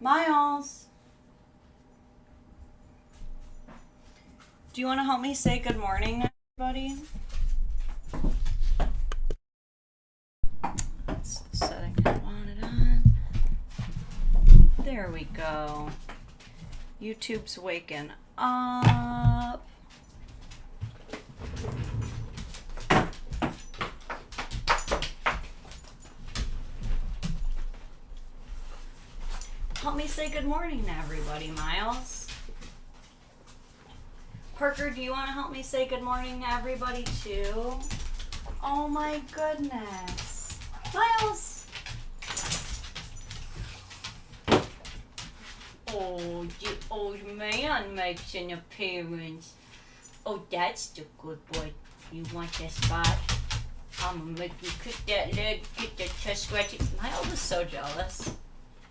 Miles, do you want to help me say good morning, everybody? That's the setting I wanted on. There we go. YouTube's waking up. Help me say good morning to everybody, Miles. Parker, do you want to help me say good morning to everybody too? Oh my goodness. Miles! Oh, the old man makes an appearance. Oh, that's the good boy. You want that spot? I'm gonna make you kick that leg, get that chest scratching. Miles is so jealous.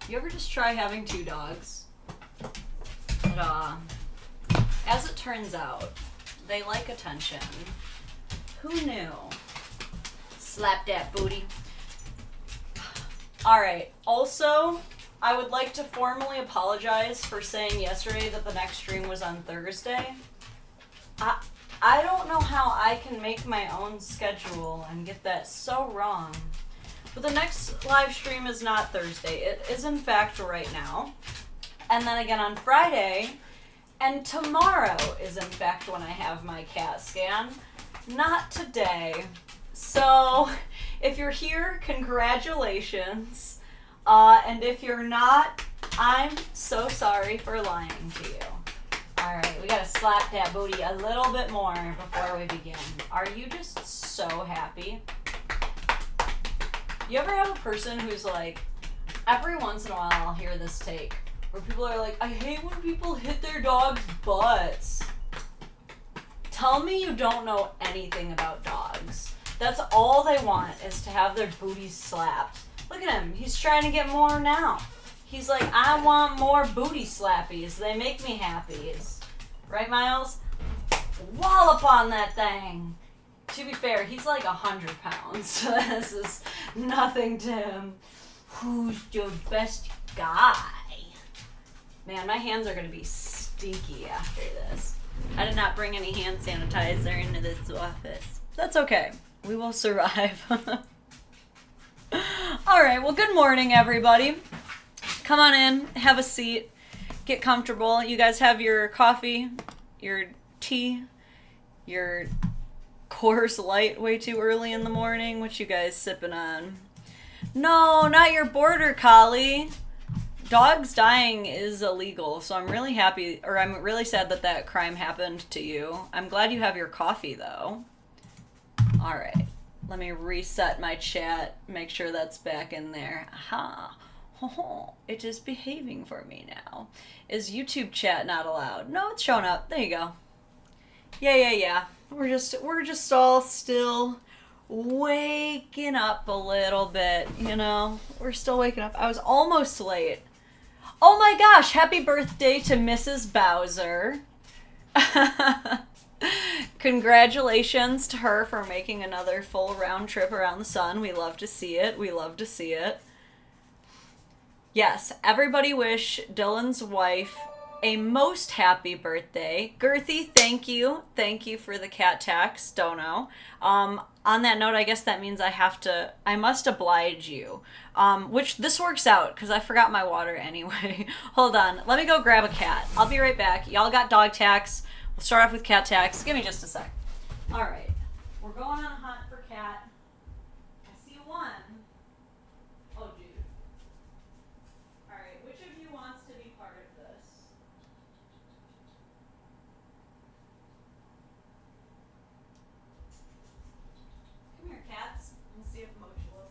You ever just try having two dogs? But, as it turns out, they like attention. Who knew? Slap that booty. Alright, also, I would like to formally apologize for saying yesterday that the next stream was on Thursday. I don't know how I can make my own schedule and get that so wrong. But the next live stream is not Thursday. It is in fact right now. And then again on Friday. And tomorrow is in fact when I have my CAT scan. Not today. So if you're here, congratulations. And if you're not, I'm so sorry for lying to you. Alright, we gotta slap that booty a little bit more before we begin. Are you just so happy? You ever have a person who's like, every once in a while I'll hear this take, where people are like, I hate when people hit their dogs' butts. Tell me you don't know anything about dogs. That's all they want, is to have their booties slapped. Look at him, he's trying to get more now. He's like, I want more booty slappies. They make me happy. Right, Miles? Wallop on that thing. To be fair, he's like 100 pounds, so this is nothing to him. Who's your best guy? Man, my hands are going to be stinky after this. I did not bring any hand sanitizer into this office. That's okay. We will survive. Alright, well, good morning, everybody. Come on in, have a seat, get comfortable. You guys have your coffee, your tea, your Coors Light way too early in the morning. What you guys sipping on? No, not your border collie. Dogs dying is illegal, so I'm really happy, or I'm really sad that that crime happened to you. I'm glad you have your coffee, though. Alright, let me reset my chat, make sure that's back in there. Aha. It is behaving for me now. Is YouTube chat not allowed? No, it's showing up. There you go. Yeah. We're just all still waking up a little bit, you know? We're still waking up. I was almost late. Oh my gosh, happy birthday to Mrs. Bowser. Congratulations to her for making another full round trip around the sun. We love to see it. We love to see it. Yes, everybody wish Dylan's wife a most happy birthday. Girthy, thank you. Thank you for the cat tax, Dono. On that note, I guess that means I must oblige you. Which this works out, because I forgot my water anyway. Hold on, let me go grab a cat. I'll be right back. Y'all got dog tax. We'll start off with cat tax. Give me just a sec. All right, we're going on a hunt for cat. I see one. Oh, dude. All right, which of you wants to be part of this? Come here, cats. Let's see if Mochi will.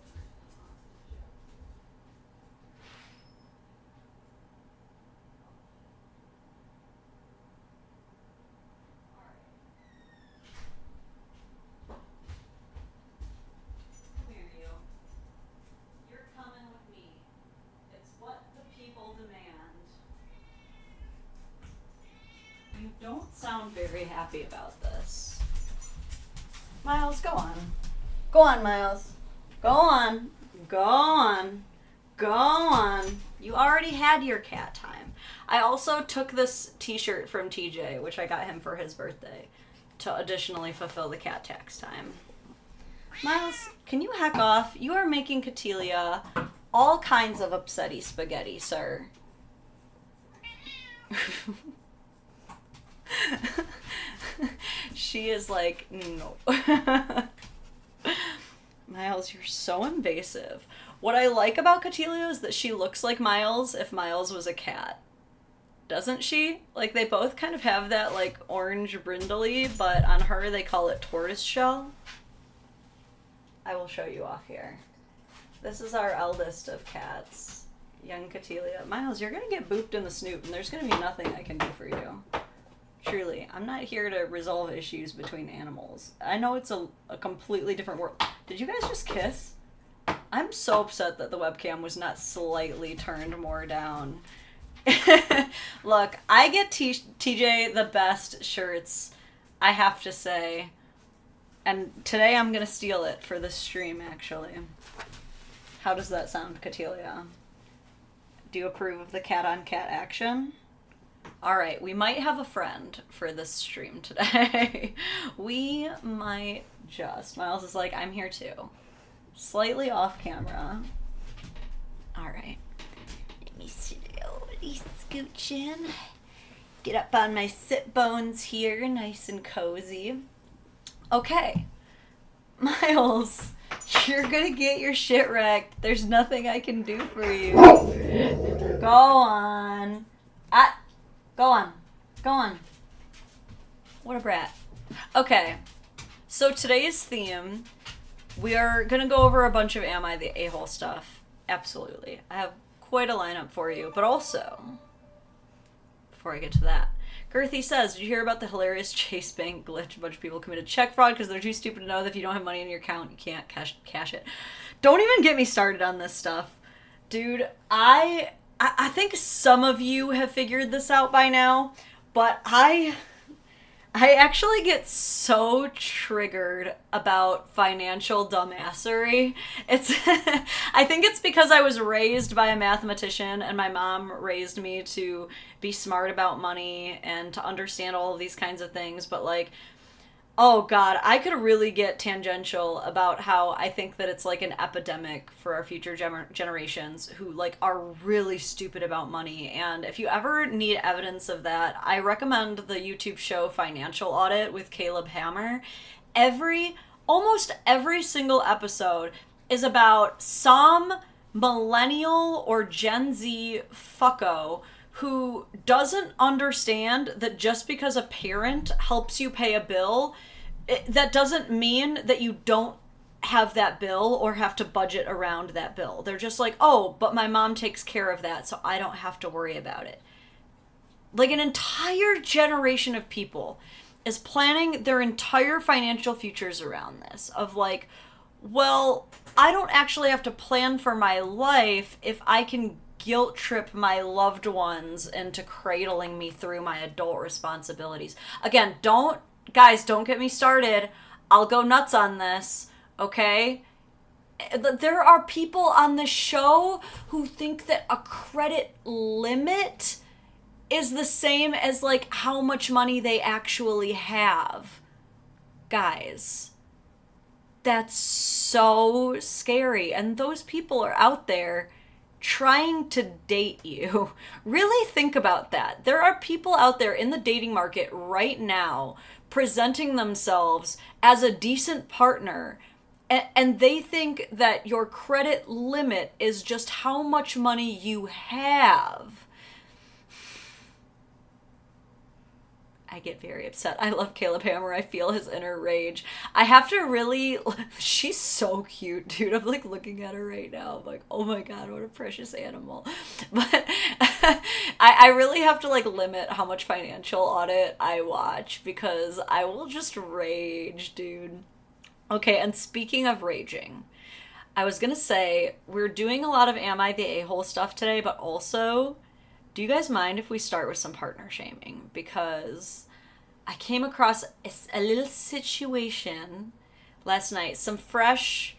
You don't sound very happy about this. Miles, go on. Go on, Miles. Go on. Go on. Go on. You already had your cat time. I also took this t-shirt from TJ, which I got him for his birthday, to additionally fulfill the cat tax time. Miles, can you heck off? You are making Catilia all kinds of upsetty spaghetti, sir. She is like, no. Miles, you're so invasive. What I like about Catilia is that she looks like Miles if Miles was a cat. Doesn't she? Like, they both kind of have that, like, orange brindley, but on her they call it tortoise shell. I will show you off here. This is our eldest of cats, young Catilia. Miles, you're gonna get booped in the snoot, and there's gonna be nothing I can do for you. Truly, I'm not here to resolve issues between animals. I know it's a completely different world. Did you guys just kiss? I'm so upset that the webcam was not slightly turned more down. Look, I get TJ the best shirts, I have to say. And today I'm gonna steal it for this stream, actually. How does that sound, Catilia? Do you approve of the cat-on-cat action? Alright, we might have a friend for this stream today. We might just. Miles is like, I'm here too. Slightly off camera. Alright. Let me slowly scooch in. Get up on my sit bones here, nice and cozy. Okay. Miles, you're gonna get your shit wrecked. There's nothing I can do for you. Go on. Go on. Go on. What a brat. Okay. So today's theme, we are going to go over a bunch of Am I the A-hole stuff. Absolutely. I have quite a lineup for you. But also, before I get to that, Girthy says, did you hear about the hilarious Chase Bank glitch? A bunch of people committed check fraud because they're too stupid to know that if you don't have money in your account, you can't cash it. Don't even get me started on this stuff. Dude, I think some of you have figured this out by now, but I actually get so triggered about financial dumbassery. I think it's because I was raised by a mathematician and my mom raised me to be smart about money and to understand all of these kinds of things, but like, oh God, I could really get tangential about how I think that it's like an epidemic for our future generations who like are really stupid about money. And if you ever need evidence of that, I recommend the YouTube show Financial Audit with Caleb Hammer. Almost every single episode is about some millennial or Gen Z fucko who doesn't understand that just because a parent helps you pay a bill, that doesn't mean that you don't have that bill or have to budget around that bill. They're just like, oh, but my mom takes care of that, so I don't have to worry about it. Like, an entire generation of people is planning their entire financial futures around this, of like, well, I don't actually have to plan for my life if I can guilt trip my loved ones into cradling me through my adult responsibilities. Again, don't get me started. I'll go nuts on this, okay? There are people on the show who think that a credit limit is the same as like how much money they actually have. Guys, that's so scary. And those people are out there trying to date you. Really think about that. There are people out there in the dating market right now presenting themselves as a decent partner, and they think that your credit limit is just how much money you have. I get very upset. I love Caleb Hammer. I feel his inner rage. I have to really... She's so cute, dude. I'm, like, looking at her right now. I'm like, oh my God, what a precious animal. But I really have to, like, limit how much Financial Audit I watch because I will just rage, dude. Okay, and speaking of raging, I was gonna say, we're doing a lot of Am I the A-hole stuff today, but also... do you guys mind if we start with some partner shaming? Because I came across a little situation last night. Some fresh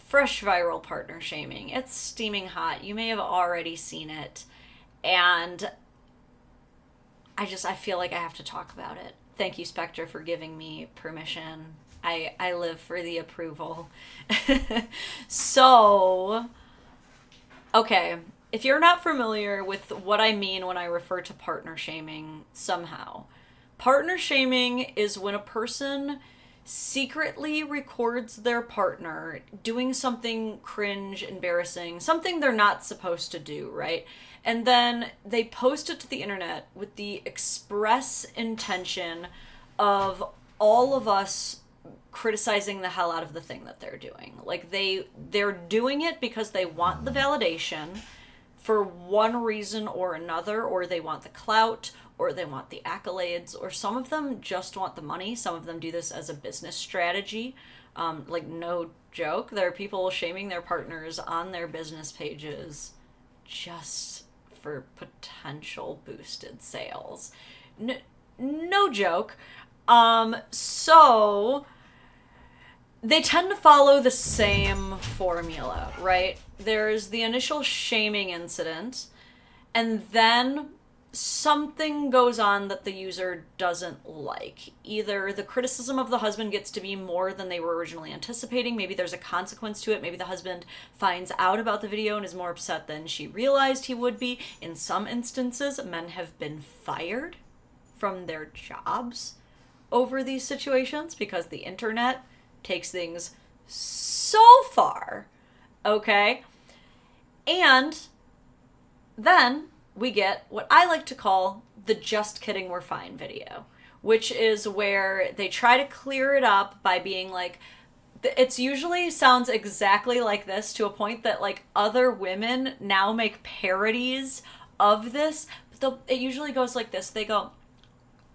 viral partner shaming. It's steaming hot. You may have already seen it. And I feel like I have to talk about it. Thank you, Spectre, for giving me permission. I live for the approval. So, okay, if you're not familiar with what I mean when I refer to partner shaming somehow, partner shaming is when a person secretly records their partner doing something cringe, embarrassing, something they're not supposed to do, right? And then they post it to the internet with the express intention of all of us criticizing the hell out of the thing that they're doing. Like they're doing it because they want the validation for one reason or another, or they want the clout, or they want the accolades, or some of them just want the money. Some of them do this as a business strategy. Like, no joke, there are people shaming their partners on their business pages just for potential boosted sales. No joke. So they tend to follow the same formula, right? There's the initial shaming incident, and then something goes on that the user doesn't like. Either the criticism of the husband gets to be more than they were originally anticipating, maybe there's a consequence to it, maybe the husband finds out about the video and is more upset than she realized he would be. In some instances, men have been fired from their jobs over these situations because the internet takes things so far, okay? And then we get what I like to call the just kidding, we're fine video, which is where they try to clear it up by being like, it's usually sounds exactly like this, to a point that like other women now make parodies of this. But it usually goes like this. They go,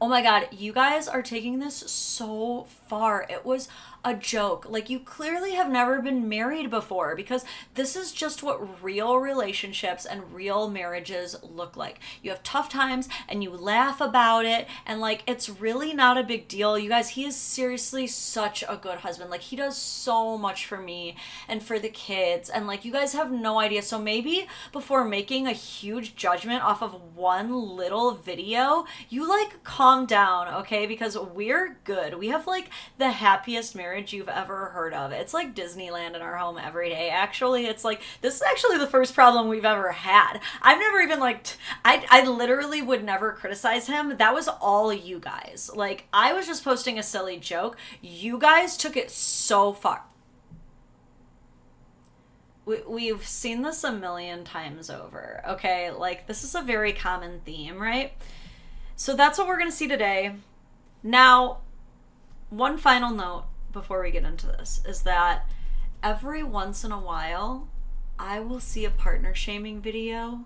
oh my God, you guys are taking this so far. It was a joke. Like, you clearly have never been married before, because this is just what real relationships and real marriages look like. You have tough times and you laugh about it, and like, it's really not a big deal. You guys, he is seriously such a good husband. Like, he does so much for me and for the kids, and like, you guys have no idea. So maybe before making a huge judgment off of one little video, you like calm down, okay? Because we're good. We have like the happiest marriage you've ever heard of. It's like Disneyland in our home every day. Actually, it's like, this is actually the first problem we've ever had. I've never even like, I literally would never criticize him. That was all you guys. Like, I was just posting a silly joke. You guys took it so far. We've seen this a million times over, okay? Like, this is a very common theme, right? So that's what we're going to see today. Now, one final note before we get into this is that every once in a while, I will see a partner shaming video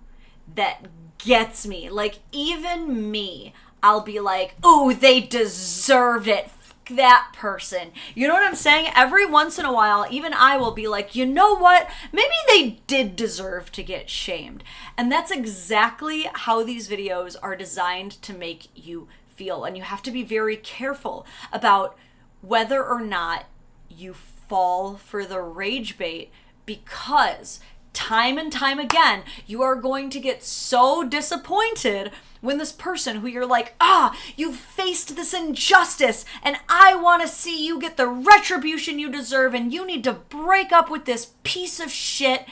that gets me. Like, even me, I'll be like, oh, they deserved it. That person. You know what I'm saying? Every once in a while, even I will be like, you know what? Maybe they did deserve to get shamed. And that's exactly how these videos are designed to make you feel. And you have to be very careful about whether or not you fall for the rage bait, because time and time again, you are going to get so disappointed when this person who you're like, you faced this injustice and I want to see you get the retribution you deserve and you need to break up with this piece of shit.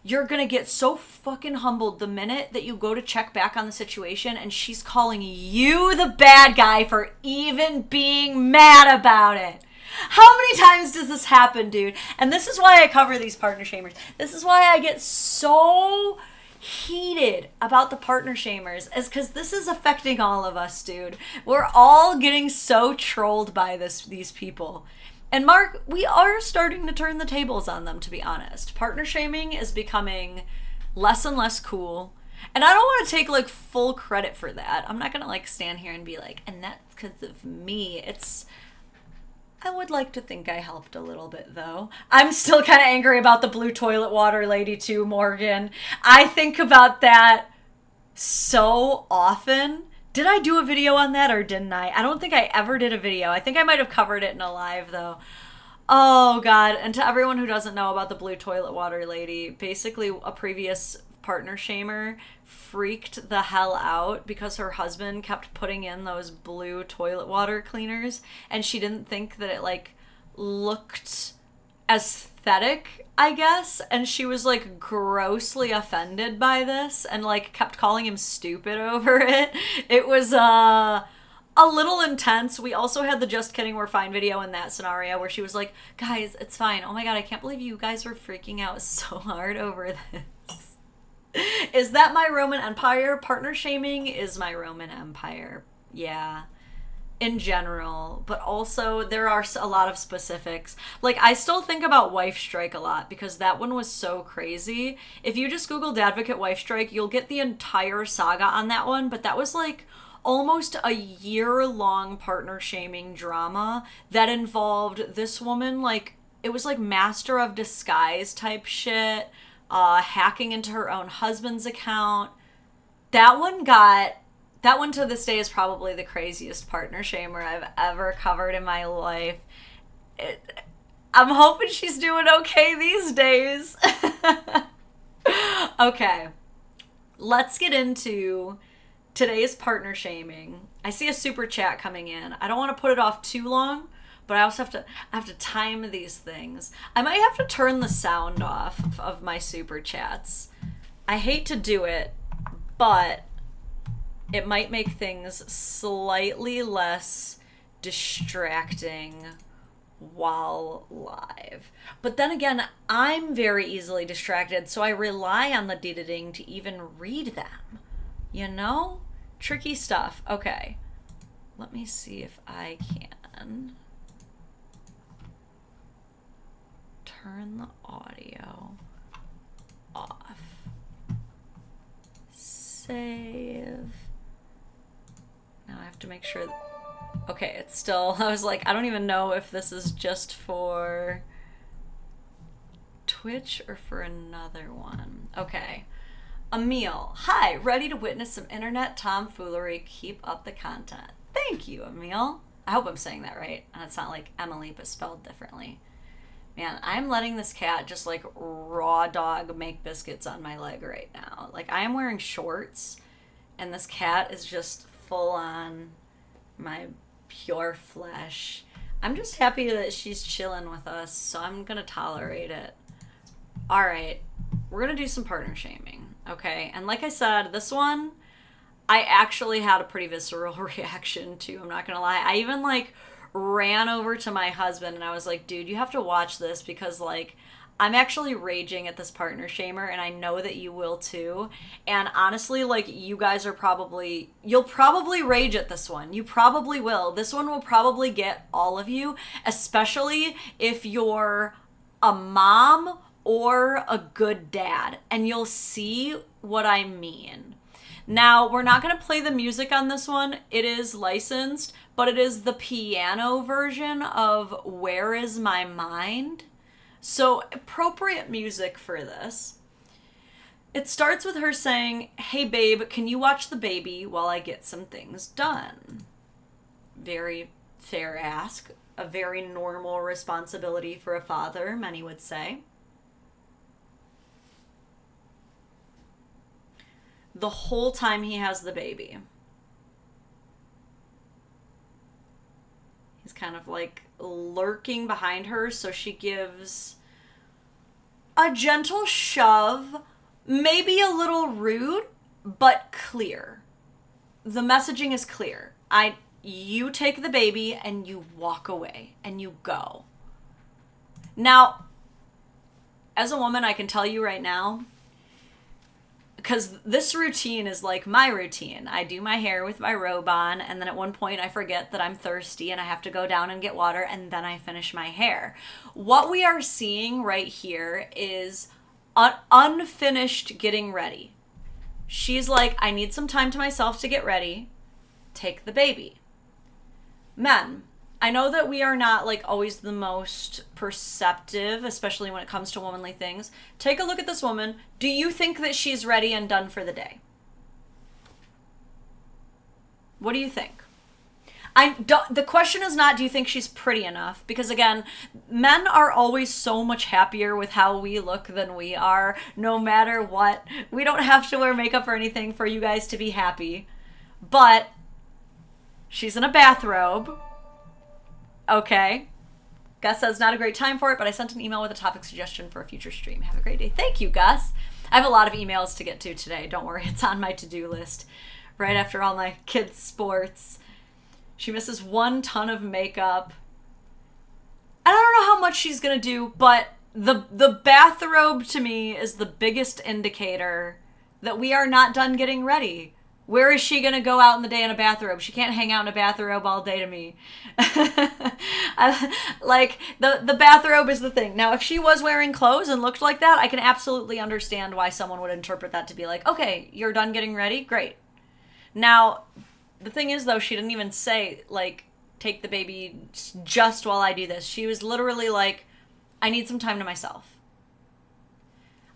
You're going to get so fucking humbled the minute that you go to check back on the situation and she's calling you the bad guy for even being mad about it. How many times does this happen, dude? And this is why I cover these partner shamers. This is why I get so heated about the partner shamers, is because this is affecting all of us, dude. We're all getting so trolled by these people. And Mark, we are starting to turn the tables on them, to be honest. Partner shaming is becoming less and less cool. And I don't want to take like full credit for that. I'm not going to like stand here and be like, and that's because of me. I would like to think I helped a little bit, though. I'm still kind of angry about the blue toilet water lady too, Morgan. I think about that so often. Did I do a video on that or didn't I? I don't think I ever did a video. I think I might have covered it in a live, though. Oh, God. And to everyone who doesn't know about the blue toilet water lady, basically a previous partner shamer freaked the hell out because her husband kept putting in those blue toilet water cleaners, and she didn't think that it like looked aesthetic, I guess, and she was like grossly offended by this and like kept calling him stupid over it. It was a little intense. We also had the Just Kidding We're Fine video in that scenario where she was like, guys, it's fine. Oh my god, I can't believe you guys were freaking out so hard over this. Is that my Roman Empire? Partner shaming is my Roman Empire. Yeah. In general, but also there are a lot of specifics. Like, I still think about Wife Strike a lot because that one was so crazy. If you just Google Dadvocate Wife Strike, you'll get the entire saga on that one, but that was like almost a year-long partner shaming drama that involved this woman, like, it was like Master of Disguise type shit, hacking into her own husband's account. That one to this day is probably the craziest partner shamer I've ever covered in my life. I'm hoping she's doing okay these days. Okay, let's get into today's partner shaming. I see a super chat coming in. I don't want to put it off too long, but I also have to time these things. I might have to turn the sound off of my super chats. I hate to do it, but it might make things slightly less distracting while live. But then again, I'm very easily distracted, so I rely on the ding to even read them. You know? Tricky stuff. Okay. Let me see if I can turn the audio off. Save. Now I have to make sure. Okay, it's still, I was like, I don't even know if this is just for Twitch or for another one. Okay. Emil, hi, ready to witness some internet tomfoolery. Keep up the content. Thank you, Emil. I hope I'm saying that right. And it's not like Emily, but spelled differently. Man, I'm letting this cat just like raw dog make biscuits on my leg right now. Like, I am wearing shorts, and this cat is just full on my pure flesh. I'm just happy that she's chilling with us, so I'm gonna tolerate it. All right, we're gonna do some partner shaming. Okay, and like I said, this one, I actually had a pretty visceral reaction to, I'm not gonna lie. I even, like, ran over to my husband and I was like, dude, you have to watch this because, like, I'm actually raging at this partner shamer, and I know that you will too. And honestly, like, you guys are you'll probably rage at this one. You probably will. This one will probably get all of you, especially if you're a mom or a good dad, and you'll see what I mean. Now, we're not going to play the music on this one. It is licensed, but it is the piano version of Where Is My Mind? So, appropriate music for this. It starts with her saying, hey babe, can you watch the baby while I get some things done? Very fair ask. A very normal responsibility for a father, many would say. The whole time he has the baby. He's kind of like lurking behind her, so she gives a gentle shove, maybe a little rude, but clear. The messaging is clear. You take the baby and you walk away and you go. Now, as a woman, I can tell you right now, because this routine is like my routine. I do my hair with my robe on, and then at one point I forget that I'm thirsty and I have to go down and get water, and then I finish my hair. What we are seeing right here is unfinished getting ready. She's like, I need some time to myself to get ready. Take the baby. Men, I know that we are not like always the most perceptive, especially when it comes to womanly things. Take a look at this woman. Do you think that she's ready and done for the day? What do you think? The question is not, do you think she's pretty enough? Because again, men are always so much happier with how we look than we are, no matter what. We don't have to wear makeup or anything for you guys to be happy. But she's in a bathrobe. Okay. Gus says, not a great time for it, but I sent an email with a topic suggestion for a future stream. Have a great day. Thank you, Gus. I have a lot of emails to get to today. Don't worry, it's on my to-do list. Right after all my kids' sports. She misses 1 ton of makeup. I don't know how much she's gonna do, but the bathrobe to me is the biggest indicator that we are not done getting ready. Where is she gonna go out in the day in a bathrobe? She can't hang out in a bathrobe all day to me. Like, the bathrobe is the thing. Now, if she was wearing clothes and looked like that, I can absolutely understand why someone would interpret that to be like, okay, you're done getting ready? Great. Now, the thing is, though, she didn't even say, like, take the baby just while I do this. She was literally like, I need some time to myself.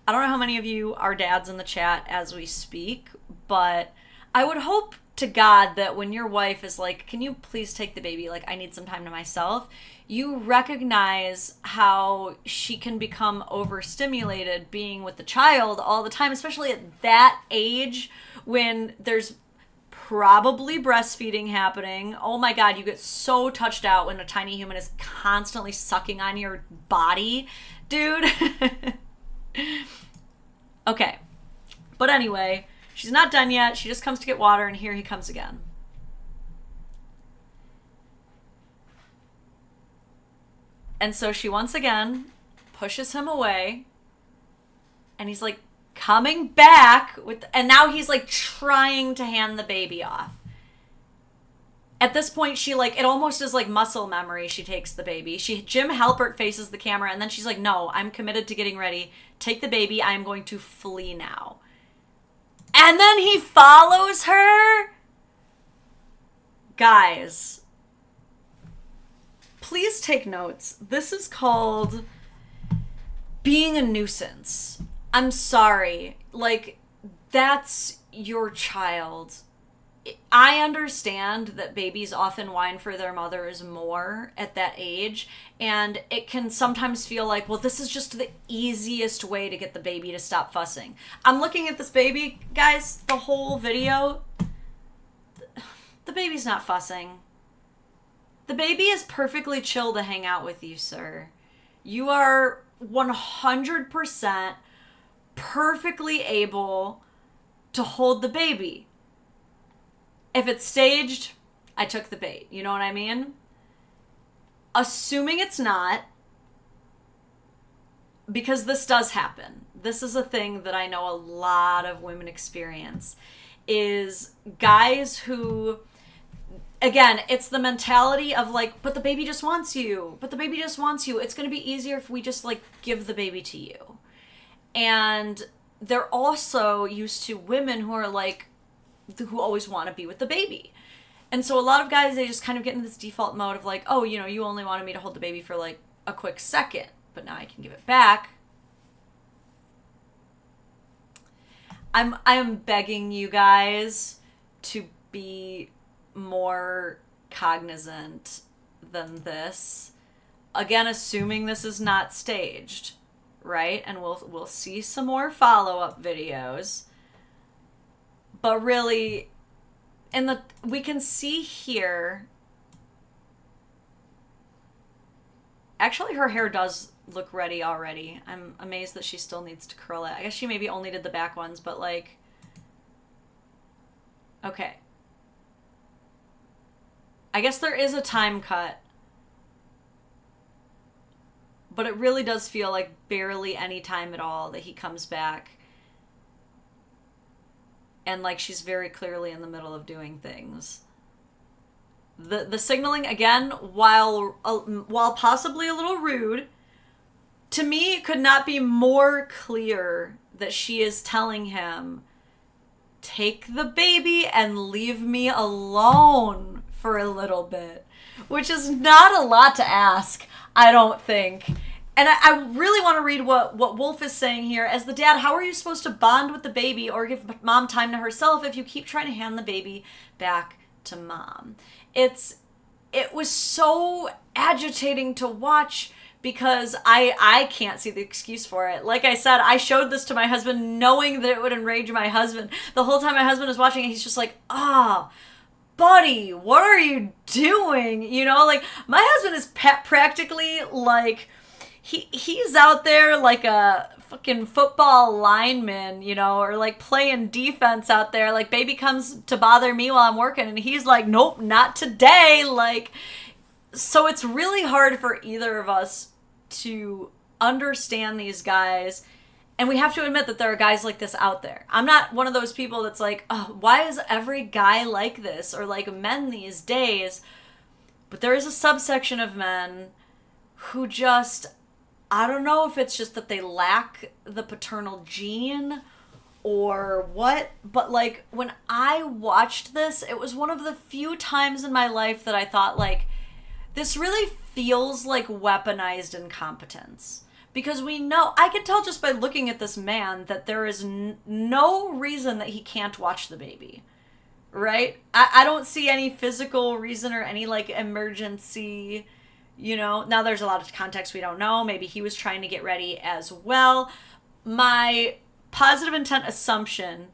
I don't know how many of you are dads in the chat as we speak, but I would hope to God that when your wife is like, can you please take the baby? Like, I need some time to myself. You recognize how she can become overstimulated being with the child all the time, especially at that age when there's probably breastfeeding happening. Oh my God, you get so touched out when a tiny human is constantly sucking on your body, dude. Okay. But anyway, she's not done yet. She just comes to get water, and here he comes again. And so she once again pushes him away, and he's like coming back with, and now he's like trying to hand the baby off. At this point, she like, it almost is like muscle memory. She takes the baby. Jim Halpert faces the camera, and then she's like, no, I'm committed to getting ready. Take the baby. I'm going to flee now. And then he follows her. Guys, please take notes. This is called being a nuisance. I'm sorry. Like, that's your child. I understand that babies often whine for their mothers more at that age, and it can sometimes feel like, well, this is just the easiest way to get the baby to stop fussing. I'm looking at this baby, guys, the whole video. The baby's not fussing. The baby is perfectly chill to hang out with you, sir. You are 100% perfectly able to hold the baby. If it's staged, I took the bait. You know what I mean? Assuming it's not, because this does happen. This is a thing that I know a lot of women experience, is guys who, again, it's the mentality of like, but the baby just wants you. But the baby just wants you. It's going to be easier if we just like give the baby to you. And they're also used to women who are like, who always want to be with the baby. And so a lot of guys, they just kind of get in this default mode of like, oh, you know, you only wanted me to hold the baby for like a quick second, but now I can give it back. I'm begging you guys to be more cognizant than this. Again, assuming this is not staged, right? And we'll see some more follow-up videos. But really, we can see here, actually her hair does look ready already. I'm amazed that she still needs to curl it. I guess she maybe only did the back ones, but like, okay. I guess there is a time cut, but it really does feel like barely any time at all that he comes back. And like she's very clearly in the middle of doing things. The signaling, again, while possibly a little rude, to me it could not be more clear that she is telling him, take the baby and leave me alone for a little bit. Which is not a lot to ask, I don't think. And I really want to read what Wolf is saying here. As the dad, how are you supposed to bond with the baby or give mom time to herself if you keep trying to hand the baby back to mom? It's it was so agitating to watch because I can't see the excuse for it. Like I said, I showed this to my husband knowing that it would enrage my husband. The whole time my husband was watching it, he's just like, buddy, what are you doing? You know, like, my husband is practically like, he's out there like a fucking football lineman, you know, or like playing defense out there. Like, baby comes to bother me while I'm working and he's like, nope, not today. Like, so it's really hard for either of us to understand these guys. And we have to admit that there are guys like this out there. I'm not one of those people that's like, oh, why is every guy like this? Or like men these days. But there is a subsection of men who just, I don't know if it's just that they lack the paternal gene or what, but like when I watched this, it was one of the few times in my life that I thought like, this really feels like weaponized incompetence. Because we know, I can tell just by looking at this man that there is no reason that he can't watch the baby. Right? I don't see any physical reason or any like emergency, you know. Now there's a lot of context we don't know. Maybe he was trying to get ready as well. My positive intent assumption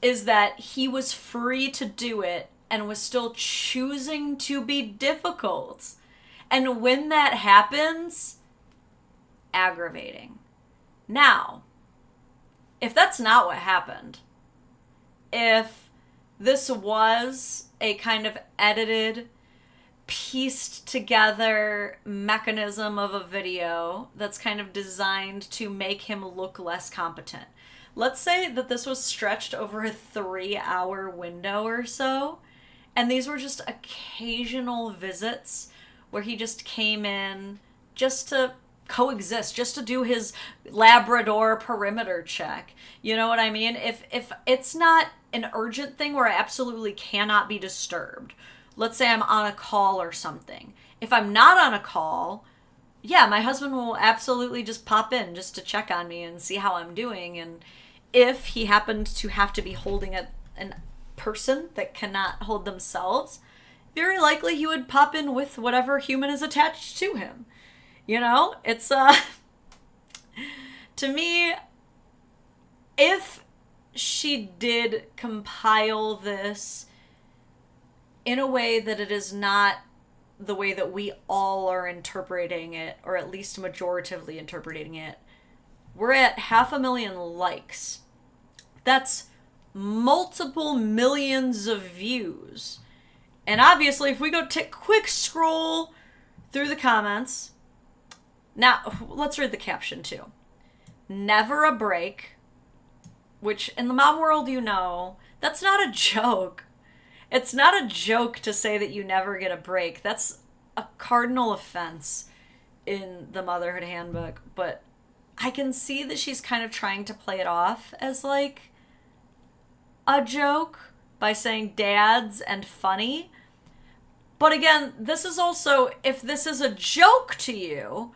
is that he was free to do it and was still choosing to be difficult. And when that happens, aggravating. Now, if that's not what happened, if this was a kind of edited, pieced together mechanism of a video that's kind of designed to make him look less competent. Let's say that this was stretched over a 3-hour window or so, and these were just occasional visits where he just came in just to coexist, just to do his Labrador perimeter check. You know what I mean? If it's not an urgent thing where I absolutely cannot be disturbed, let's say I'm on a call or something. If I'm not on a call, yeah, my husband will absolutely just pop in just to check on me and see how I'm doing. And if he happened to have to be holding a person that cannot hold themselves, very likely he would pop in with whatever human is attached to him. You know, it's, to me, if she did compile this in a way that it is not the way that we all are interpreting it, or at least majoritively interpreting it, we're at 500,000 likes. That's multiple millions of views. And obviously, if we go take quick scroll through the comments, now let's read the caption too. Never a break, which in the mom world, you know, that's not a joke. It's not a joke to say that you never get a break. That's a cardinal offense in the motherhood handbook. But I can see that she's kind of trying to play it off as like a joke by saying dads and funny. But again, this is also, if this is a joke to you,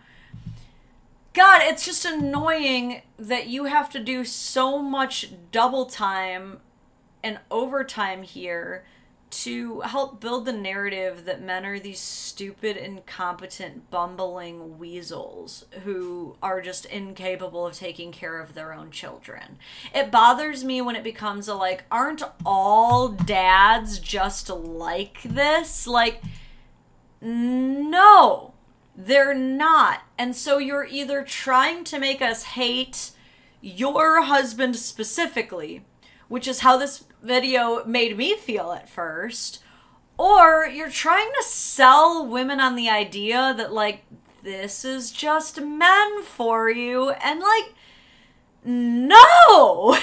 God, it's just annoying that you have to do so much double time and overtime here to help build the narrative that men are these stupid, incompetent, bumbling weasels who are just incapable of taking care of their own children. It bothers me when it becomes a like, aren't all dads just like this? Like, no, they're not. And so you're either trying to make us hate your husband specifically, which is how this video made me feel at first, or you're trying to sell women on the idea that like this is just men for you, and like no.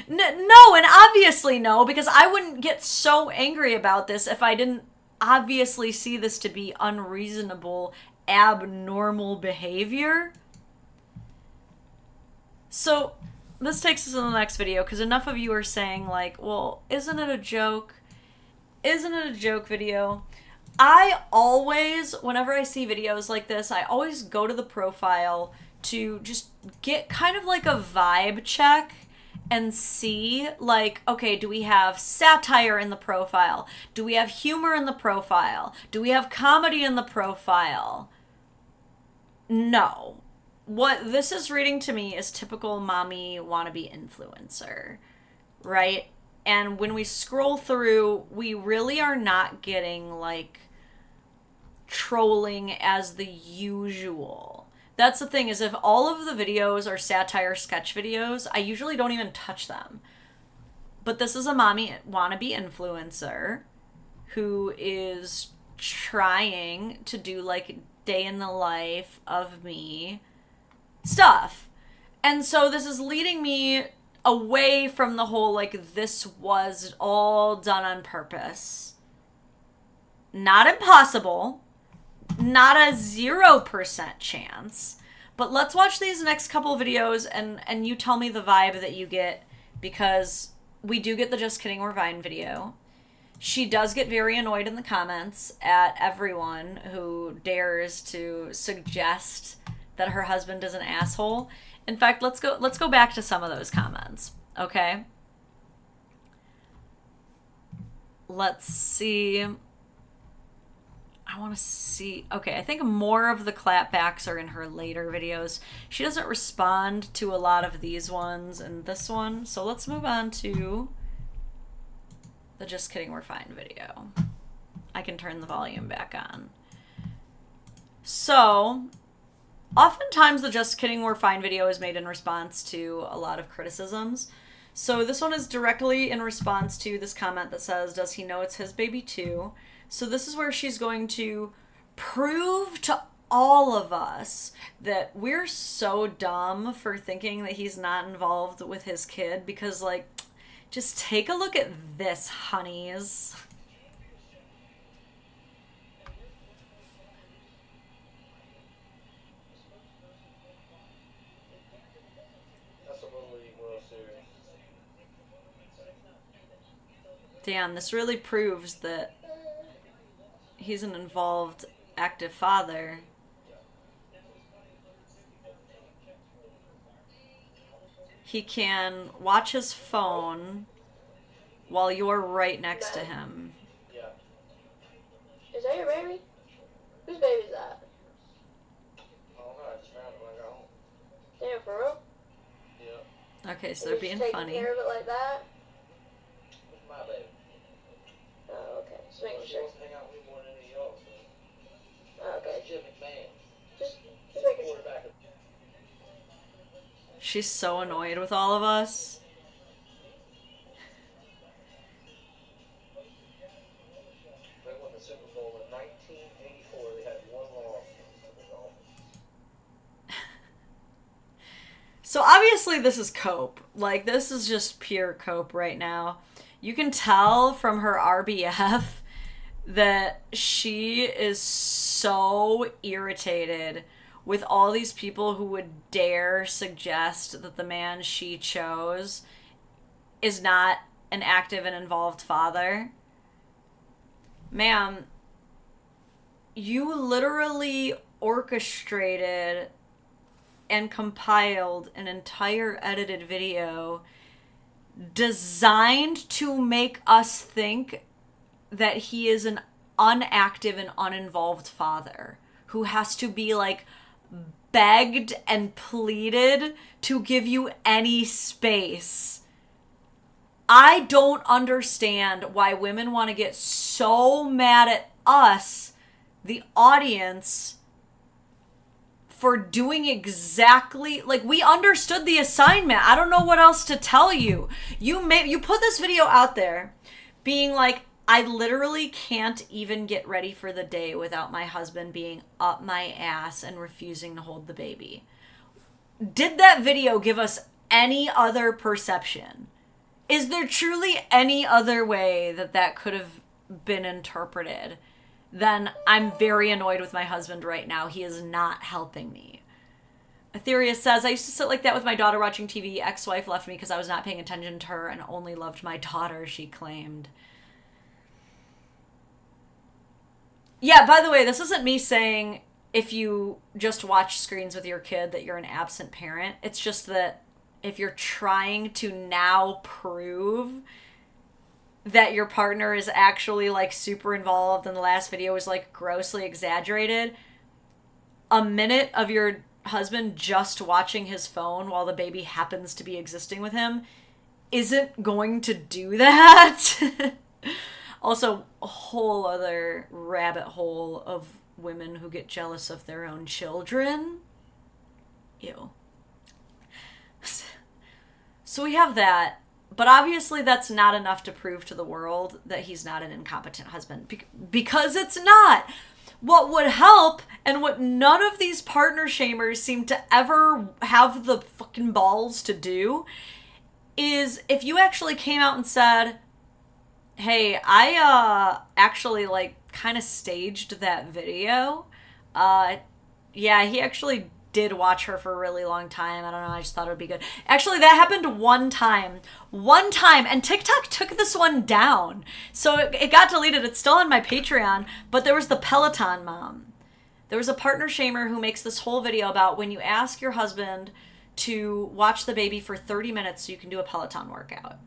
No, and obviously no, because I wouldn't get so angry about this if I didn't obviously see this to be unreasonable, abnormal behavior. So this takes us to the next video, because enough of you are saying like, well, isn't it a joke? Isn't it a joke video? I always, whenever I see videos like this, I always go to the profile to just get kind of like a vibe check and see, like, okay, do we have satire in the profile? Do we have humor in the profile? Do we have comedy in the profile? No. What this is reading to me is typical mommy wannabe influencer, right? And when we scroll through, we really are not getting, like, trolling as the usual. That's the thing, is if all of the videos are satire sketch videos, I usually don't even touch them. But this is a mommy wannabe influencer who is trying to do, like, day in the life of me stuff. And so this is leading me away from the whole, like, this was all done on purpose. Not impossible. Not a 0% chance. But let's watch these next couple videos and you tell me the vibe that you get, because we do get the Just Kidding We're Fine video. She does get very annoyed in the comments at everyone who dares to suggest that her husband is an asshole. In fact, let's go back to some of those comments, okay? Let's see. I want to see. Okay, I think more of the clapbacks are in her later videos. She doesn't respond to a lot of these ones and this one. So let's move on to the Just Kidding We're Fine video. I can turn the volume back on. So, oftentimes the Just Kidding We're Fine video is made in response to a lot of criticisms. So this one is directly in response to this comment that says, does he know it's his baby too? So this is where she's going to prove to all of us that we're so dumb for thinking that he's not involved with his kid, because, like, just take a look at this, honeys. Damn, this really proves that he's an involved, active father. He can watch his phone while you're right next to him. Yeah. Is that your baby? Whose baby is that? I don't know, I just found it when I got home. Damn, for real? Yeah. Okay, so they're being funny. Taking care of it like that? It's my baby. Oh, okay. Just making sure. She wants to hang out with me more than any of y'all, so. Oh, okay. Jim McMahon. Just making sure. She's so annoyed with all of us. They won the Super Bowl in 1984. They had one loss. So obviously this is cope. Like, this is just pure cope right now. You can tell from her RBF that she is so irritated with all these people who would dare suggest that the man she chose is not an active and involved father. Ma'am, you literally orchestrated and compiled an entire edited video designed to make us think that he is an unactive and uninvolved father who has to be, like, begged and pleaded to give you any space. I don't understand why women want to get so mad at us, the audience, for doing exactly, like, we understood the assignment. I don't know what else to tell you. You put this video out there being like, I literally can't even get ready for the day without my husband being up my ass and refusing to hold the baby. Did that video give us any other perception? Is there truly any other way that that could have been interpreted than I'm very annoyed with my husband right now? He is not helping me. Etheria says, I used to sit like that with my daughter watching TV. Ex-wife left me because I was not paying attention to her and only loved my daughter, she claimed. Yeah, by the way, this isn't me saying if you just watch screens with your kid that you're an absent parent. It's just that if you're trying to now prove that your partner is actually like super involved and the last video was like grossly exaggerated, a minute of your husband just watching his phone while the baby happens to be existing with him isn't going to do that. Also, a whole other rabbit hole of women who get jealous of their own children. Ew. So we have that, but obviously that's not enough to prove to the world that he's not an incompetent husband, because it's not. What would help, and what none of these partner shamers seem to ever have the fucking balls to do, is if you actually came out and said, hey, I actually like kind of staged that video. Yeah, he actually did watch her for a really long time. I don't know, I just thought it would be good. Actually, that happened one time, and TikTok took this one down. So it got deleted. It's still on my Patreon, but there was the Peloton mom. There was a partner shamer who makes this whole video about when you ask your husband to watch the baby for 30 minutes so you can do a Peloton workout.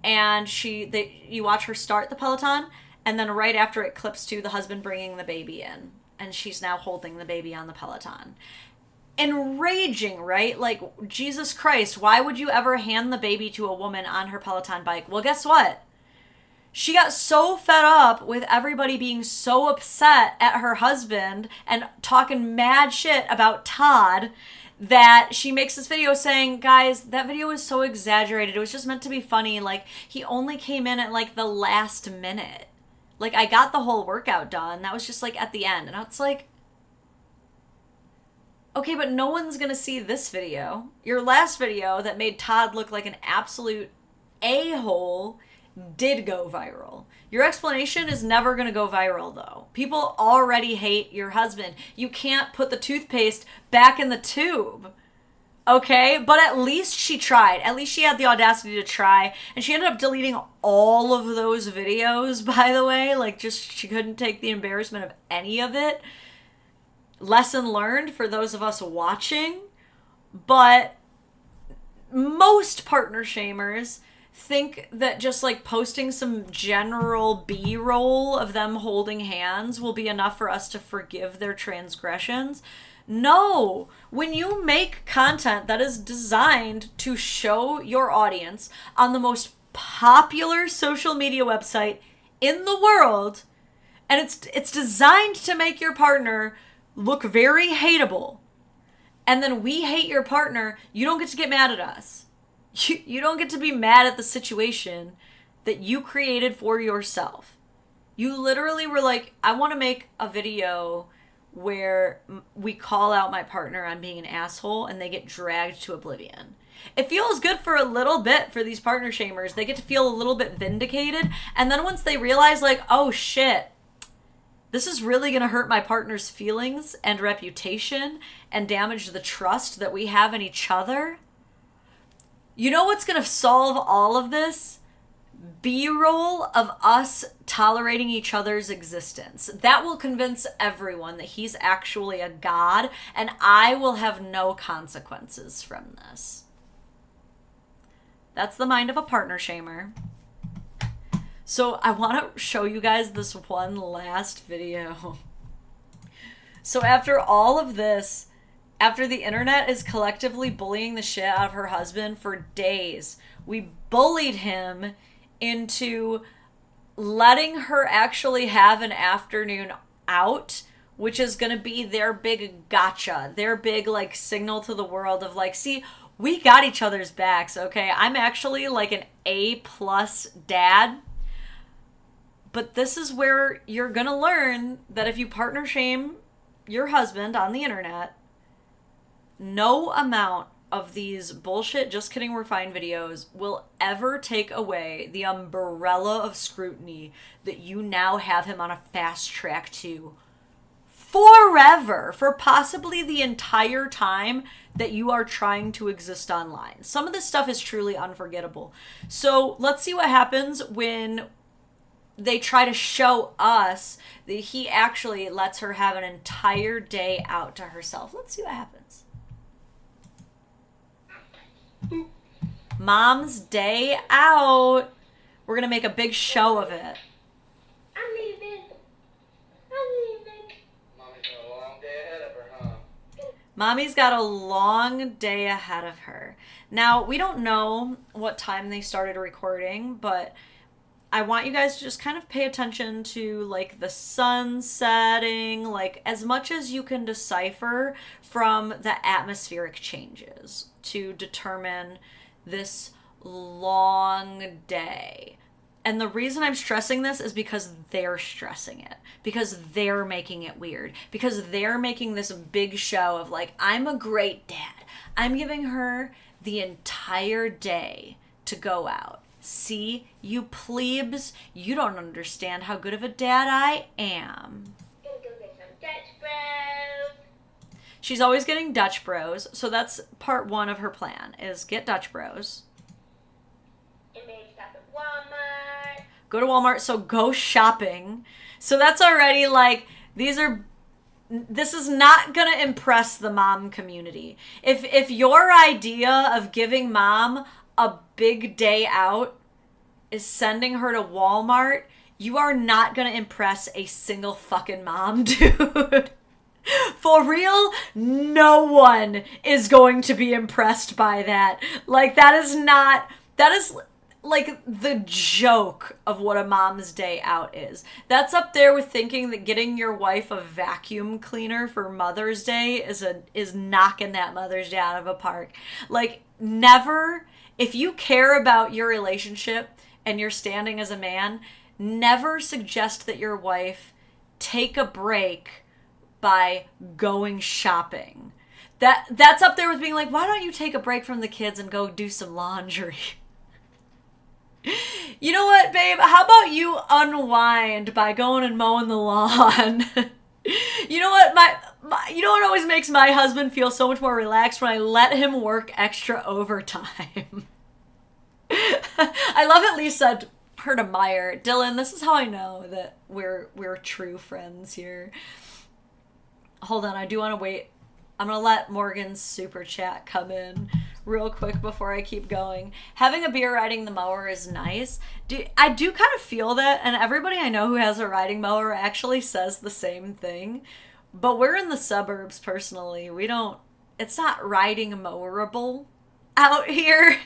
And you watch her start the Peloton, and then right after it clips to the husband bringing the baby in, and she's now holding the baby on the Peloton. Enraging, right? Like, Jesus Christ, why would you ever hand the baby to a woman on her Peloton bike? Well, guess what? She got so fed up with everybody being so upset at her husband and talking mad shit about Todd that she makes this video saying, guys, that video was so exaggerated. It was just meant to be funny. Like, he only came in at like the last minute. Like, I got the whole workout done. That was just like at the end. And it's like, okay, but no one's gonna see this video. Your last video that made Todd look like an absolute a-hole did go viral. Your explanation is never gonna go viral, though. People already hate your husband. You can't put the toothpaste back in the tube. Okay? But at least she tried. At least she had the audacity to try. And she ended up deleting all of those videos, by the way. Like, just, she couldn't take the embarrassment of any of it. Lesson learned for those of us watching. But most partner shamers think that just like posting some general B-roll of them holding hands will be enough for us to forgive their transgressions. No, when you make content that is designed to show your audience on the most popular social media website in the world, and it's designed to make your partner look very hateable, and then we hate your partner, you don't get to get mad at us. You don't get to be mad at the situation that you created for yourself. You literally were like, I want to make a video where we call out my partner on being an asshole and they get dragged to oblivion. It feels good for a little bit for these partner shamers. They get to feel a little bit vindicated. And then once they realize like, oh shit, this is really going to hurt my partner's feelings and reputation and damage the trust that we have in each other. You know what's going to solve all of this? B-roll of us tolerating each other's existence. That will convince everyone that he's actually a god, and I will have no consequences from this. That's the mind of a partner shamer. So I want to show you guys this one last video. So after all of this, after the internet is collectively bullying the shit out of her husband for days, we bullied him into letting her actually have an afternoon out, which is going to be their big gotcha, their big like signal to the world of like, see, we got each other's backs, okay? I'm actually like an A+ dad. But this is where you're going to learn that if you partner shame your husband on the internet, no amount of these bullshit just kidding we're fine videos will ever take away the umbrella of scrutiny that you now have him on a fast track to forever, for possibly the entire time that you are trying to exist online. Some of this stuff is truly unforgettable. So let's see what happens when they try to show us that he actually lets her have an entire day out to herself. Let's see what happens. Mom's day out. We're gonna make a big show of it. I'm leaving. Mommy's got a long day ahead of her, huh? Mommy's got a long day ahead of her. Now, we don't know what time they started recording, but I want you guys to just kind of pay attention to, like, the sun setting, like, as much as you can decipher from the atmospheric changes to determine this long day. And the reason I'm stressing this is because they're stressing it. Because they're making it weird. Because they're making this big show of, like, I'm a great dad. I'm giving her the entire day to go out. See, you plebes, you don't understand how good of a dad I am. Gonna go get some Dutch bros. She's always getting Dutch bros, so that's part one of her plan, is get Dutch bros. And maybe stop at Walmart. Go to Walmart, so go shopping. So that's already, like, this is not gonna impress the mom community. If your idea of giving mom a big day out is sending her to Walmart, you are not gonna impress a single fucking mom, dude. For real, no one is going to be impressed by that. Like, that is like the joke of what a mom's day out is. That's up there with thinking that getting your wife a vacuum cleaner for Mother's Day is knocking that Mother's Day out of a park. Like, never, if you care about your relationship and you're standing as a man, never suggest that your wife take a break by going shopping. That's up there with being like, why don't you take a break from the kids and go do some laundry? You know what, babe? How about you unwind by going and mowing the lawn? You know what? You know what always makes my husband feel so much more relaxed? When I let him work extra overtime. I love at least said her to Meyer, Dylan, this is how I know that we're true friends here. Hold on, I do want to wait. I'm going to let Morgan's super chat come in real quick before I keep going. Having a beer riding the mower is nice. I do kind of feel that, and everybody I know who has a riding mower actually says the same thing. But we're in the suburbs, personally. It's not riding mowerable out here.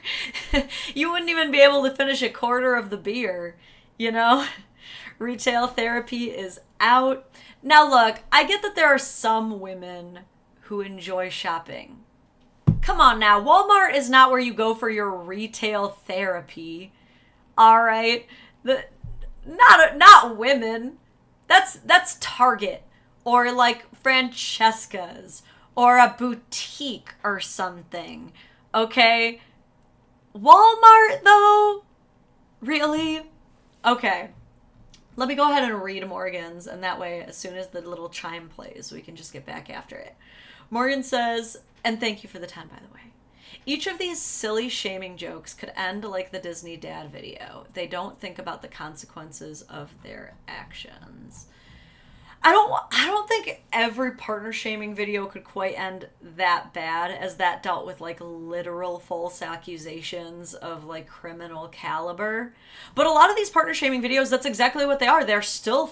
You wouldn't even be able to finish a quarter of the beer, you know? Retail therapy is out. Now look, I get that there are some women who enjoy shopping. Come on now, Walmart is not where you go for your retail therapy. All right? Not women. That's Target or like Francesca's or a boutique or something. Okay? Walmart though? Really? Okay. Let me go ahead and read Morgan's, and that way, as soon as the little chime plays, we can just get back after it. Morgan says, and thank you for the 10, by the way. Each of these silly shaming jokes could end like the Disney Dad video. They don't think about the consequences of their actions. I don't think every partner shaming video could quite end that bad, as that dealt with like literal false accusations of like criminal caliber. But a lot of these partner shaming videos, that's exactly what they are. They're still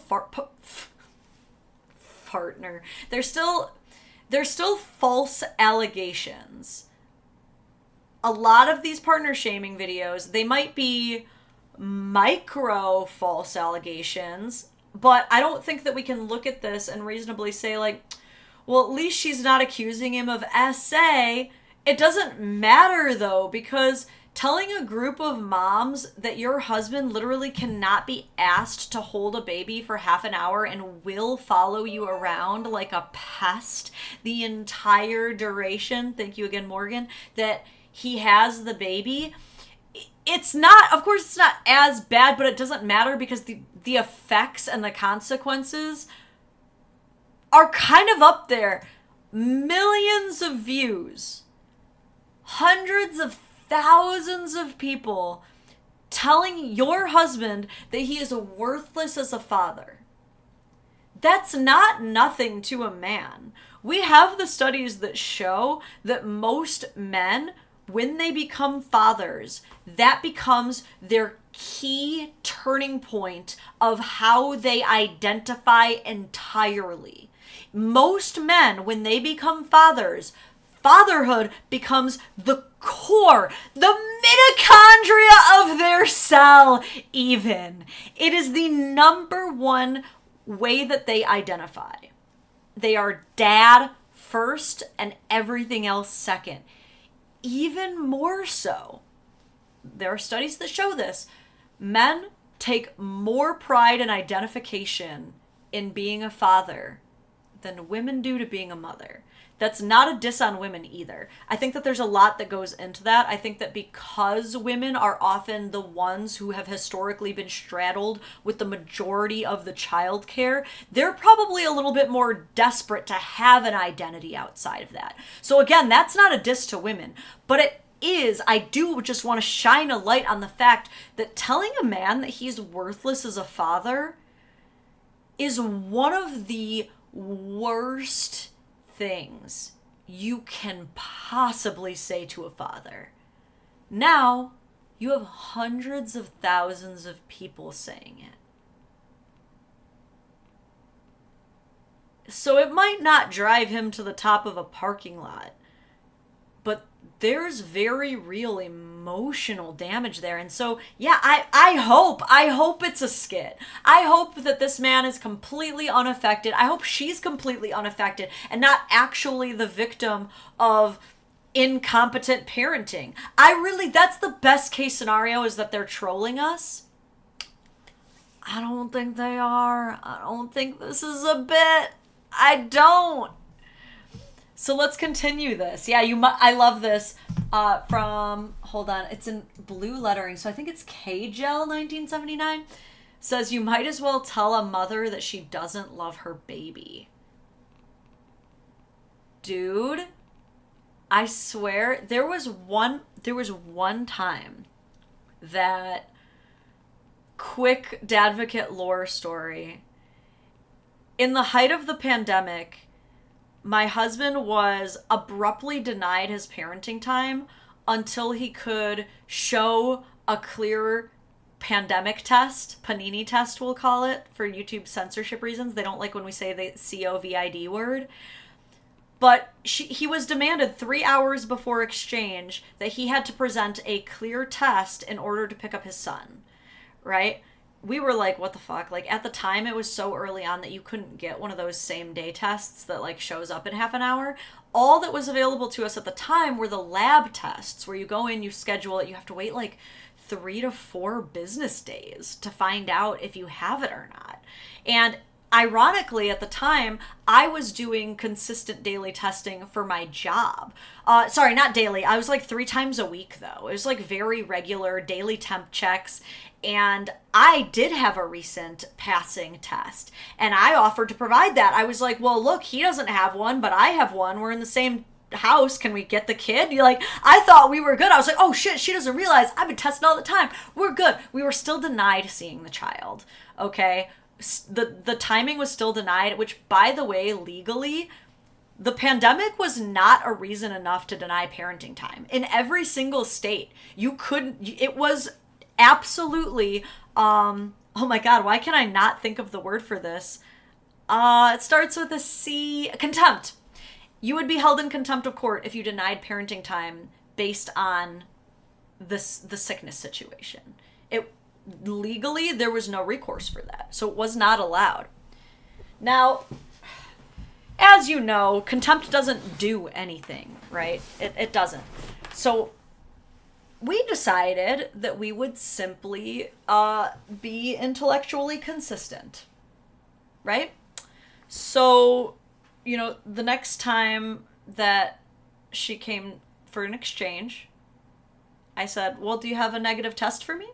partner. They're still false allegations. A lot of these partner shaming videos, they might be micro false allegations, but I don't think that we can look at this and reasonably say, like, well, at least she's not accusing him of SA. It doesn't matter, though, because telling a group of moms that your husband literally cannot be asked to hold a baby for half an hour and will follow you around like a pest the entire duration, thank you again, Morgan, that he has the baby, it's not, of course, it's not as bad, but it doesn't matter because the effects and the consequences are kind of up there. Millions of views, hundreds of thousands of people telling your husband that he is worthless as a father. That's not nothing to a man. We have the studies that show that most men when they become fathers, that becomes their key turning point of how they identify entirely. Most men, when they become fathers, fatherhood becomes the core, the mitochondria of their cell, even. It is the number one way that they identify. They are dad first and everything else second. Even more so, there are studies that show this. Men take more pride and identification in being a father than women do to being a mother. That's not a diss on women either. I think that there's a lot that goes into that. I think that because women are often the ones who have historically been straddled with the majority of the childcare, they're probably a little bit more desperate to have an identity outside of that. So again, that's not a diss to women, but it is, I do just want to shine a light on the fact that telling a man that he's worthless as a father is one of the worst things you can possibly say to a father. Now, you have hundreds of thousands of people saying it. So it might not drive him to the top of a parking lot, but there's very real emotional damage there. And so, yeah, I hope it's a skit. I hope that this man is completely unaffected. I hope she's completely unaffected and not actually the victim of incompetent parenting. That's the best case scenario, is that they're trolling us. I don't think they are. I don't think this is a bit. I don't. So let's continue this. Yeah, I love this from, hold on, it's in blue lettering, so I think it's K-Gel 1979. Says, you might as well tell a mother that she doesn't love her baby. Dude, I swear, there was one time that quick Dadvocate lore story. In the height of the pandemic, my husband was abruptly denied his parenting time until he could show a clear pandemic test, Panini test we'll call it, for YouTube censorship reasons. They don't like when we say the COVID word. But he was demanded 3 hours before exchange that he had to present a clear test in order to pick up his son, right? We were like, what the fuck? Like, at the time, it was so early on that you couldn't get one of those same day tests that, like, shows up in half an hour. All that was available to us at the time were the lab tests, where you go in, you schedule it, you have to wait, like, 3 to 4 business days to find out if you have it or not. And ironically, at the time, I was doing consistent daily testing for my job. Sorry, not daily. I was like 3 times a week, though. It was like very regular daily temp checks. And I did have a recent passing test. And I offered to provide that. I was like, well, look, he doesn't have one, but I have one. We're in the same house. Can we get the kid? You're like, I thought we were good. I was like, oh shit, she doesn't realize I've been testing all the time. We're good. We were still denied seeing the child. Okay? The timing was still denied, which, by the way, legally, the pandemic was not a reason enough to deny parenting time. In every single state, you couldn't, it was absolutely, oh my God, why can I not think of the word for this? It starts with a C, contempt. You would be held in contempt of court if you denied parenting time based on the sickness situation. Legally, there was no recourse for that, so it was not allowed. Now, as you know, contempt doesn't do anything, right? It doesn't. So we decided that we would simply be intellectually consistent, right? So, the next time that she came for an exchange, I said, well, do you have a negative test for me?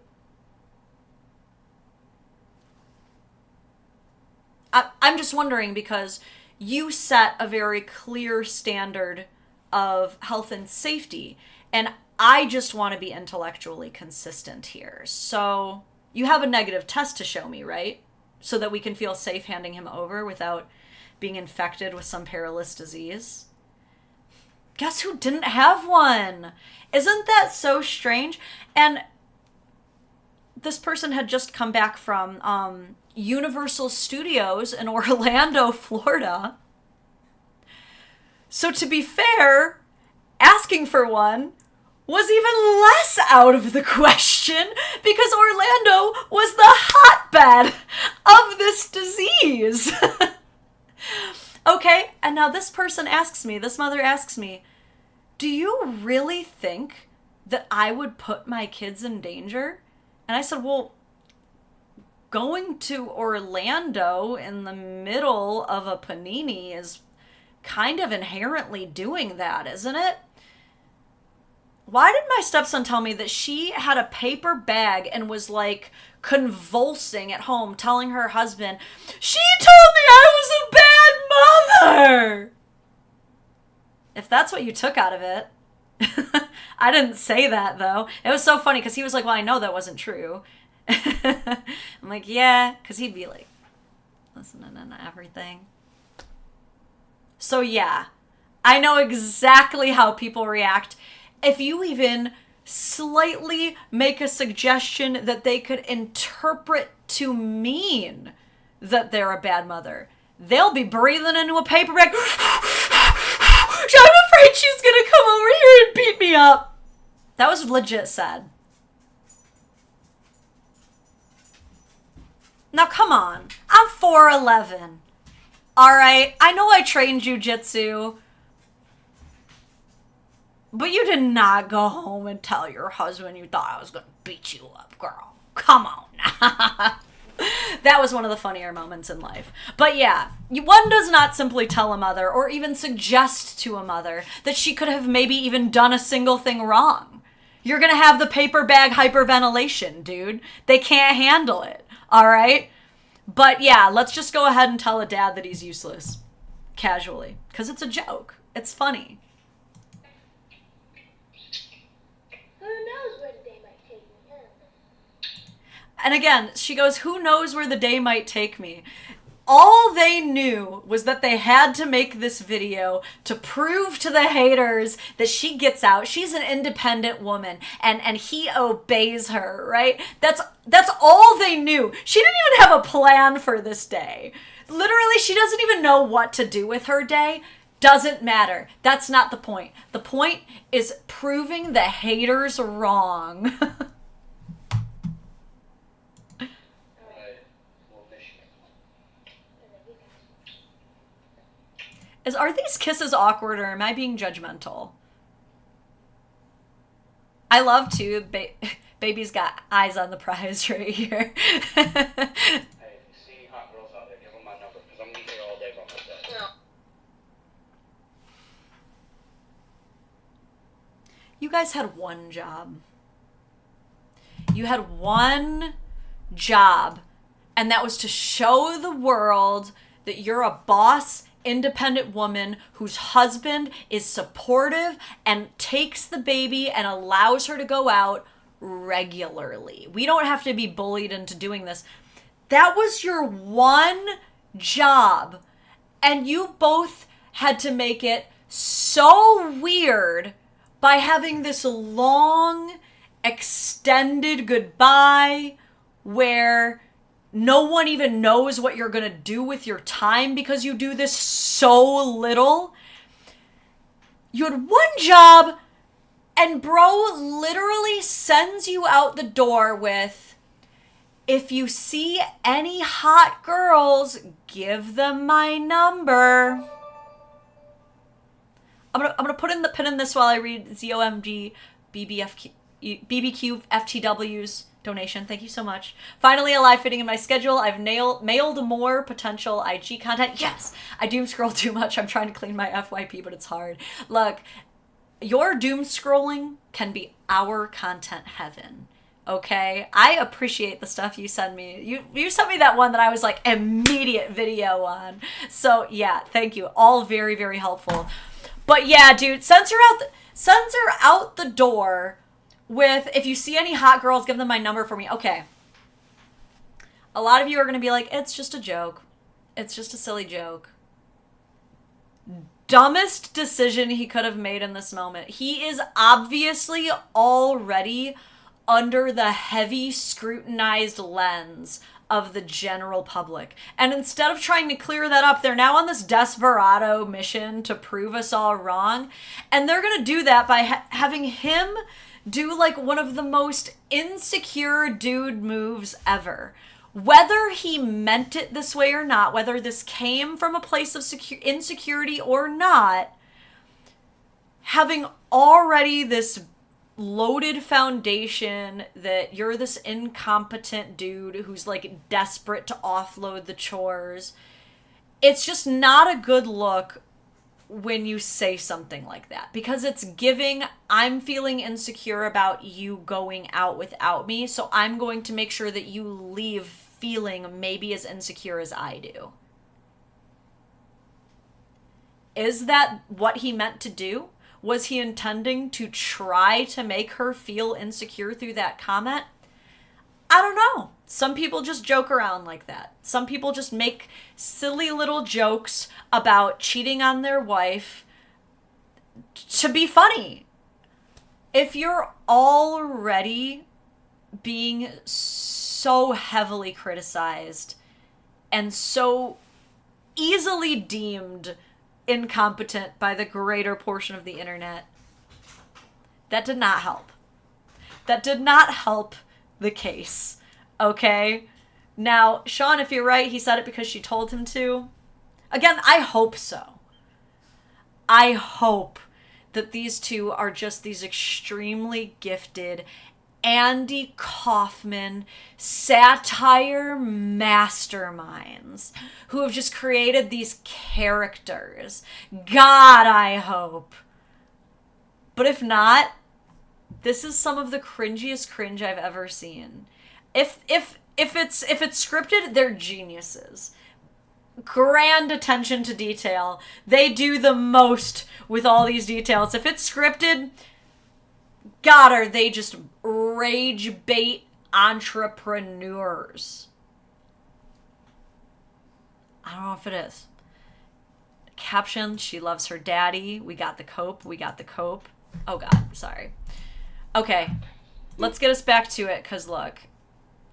I'm just wondering, because you set a very clear standard of health and safety, and I just want to be intellectually consistent here. So you have a negative test to show me, right? So that we can feel safe handing him over without being infected with some perilous disease. Guess who didn't have one? Isn't that so strange? And this person had just come back from Universal Studios in Orlando, Florida. So to be fair, asking for one was even less out of the question because Orlando was the hotbed of this disease. Okay, and now this person asks me, this mother asks me, do you really think that I would put my kids in danger? And I said, well, going to Orlando in the middle of a panini is kind of inherently doing that, isn't it? Why did my stepson tell me that she had a paper bag and was like convulsing at home, telling her husband, she told me I was a bad mother? If that's what you took out of it. I didn't say that, though. It was so funny because he was like, well, I know that wasn't true. I'm like, yeah, because he'd be like, listening to everything. So yeah, I know exactly how people react. If you even slightly make a suggestion that they could interpret to mean that they're a bad mother, they'll be breathing into a paper bag. I'm afraid she's gonna come over here and beat me up. That was legit sad. Now come on, I'm 4'11". Alright, I know I trained jujitsu, but you did not go home and tell your husband you thought I was gonna beat you up, girl. Come on. That was one of the funnier moments in life. But yeah, one does not simply tell a mother or even suggest to a mother that she could have maybe even done a single thing wrong. You're gonna have the paper bag hyperventilation, dude. They can't handle it, all right? But yeah, let's just go ahead and tell a dad that he's useless. Casually. Because it's a joke. It's funny. Who knows where the day might take me, huh? And again, she goes, who knows where the day might take me? All they knew was that they had to make this video to prove to the haters that she gets out. She's an independent woman and he obeys her, right? That's all they knew. She didn't even have a plan for this day. Literally, she doesn't even know what to do with her day. Doesn't matter. That's not the point. The point is proving the haters wrong. Are these kisses awkward or am I being judgmental? I love to. Baby's got eyes on the prize right here. Hey, see hot girls out there, give them my number, because I'm going to be here all day by myself. No. You guys had one job. You had one job, and that was to show the world that you're a boss, independent woman whose husband is supportive and takes the baby and allows her to go out regularly. We don't have to be bullied into doing this. That was your one job. And you both had to make it so weird by having this long, extended goodbye where no one even knows what you're gonna do with your time because you do this so little. You had one job, and bro literally sends you out the door with, if you see any hot girls, give them my number. I'm gonna put in the pin in this while I read ZOMG BBQ FTW's donation. Thank you so much. Finally, a live fitting in my schedule. I've mailed more potential IG content. Yes, I doom scroll too much. I'm trying to clean my FYP, but it's hard. Look, your doom scrolling can be our content heaven. Okay, I appreciate the stuff you send me. You sent me that one that I was like immediate video on. So yeah, thank you. All very, very helpful. But yeah, dude, sends her out the door with, if you see any hot girls, give them my number for me. Okay. A lot of you are going to be like, it's just a joke. It's just a silly joke. dumbest decision he could have made in this moment. He is obviously already under the heavy scrutinized lens of the general public. And instead of trying to clear that up, they're now on this desperado mission to prove us all wrong. And they're going to do that by having him do like one of the most insecure dude moves ever. Whether he meant it this way or not, whether this came from a place of insecurity or not, having already this loaded foundation that you're this incompetent dude who's like desperate to offload the chores, it's just not a good look when you say something like that, because it's giving, I'm feeling insecure about you going out without me, so I'm going to make sure that you leave feeling maybe as insecure as I do. Is that what he meant to do? Was he intending to try to make her feel insecure through that comment? I don't know. Some people just joke around like that. Some people just make silly little jokes about cheating on their wife to be funny. If you're already being so heavily criticized and so easily deemed incompetent by the greater portion of the internet, that did not help. That did not help the case. Okay? Now, Sean, if you're right, he said it because she told him to. Again, I hope so. I hope that these two are just these extremely gifted Andy Kaufman satire masterminds who have just created these characters. God, I hope. But if not, this is some of the cringiest cringe I've ever seen. If it's scripted, they're geniuses. Grand attention to detail. They do the most with all these details. If it's scripted, God, are they just rage bait entrepreneurs? I don't know if it is. Caption, she loves her daddy. We got the cope. We got the cope. Oh God, sorry. Okay, let's get us back to it, because look,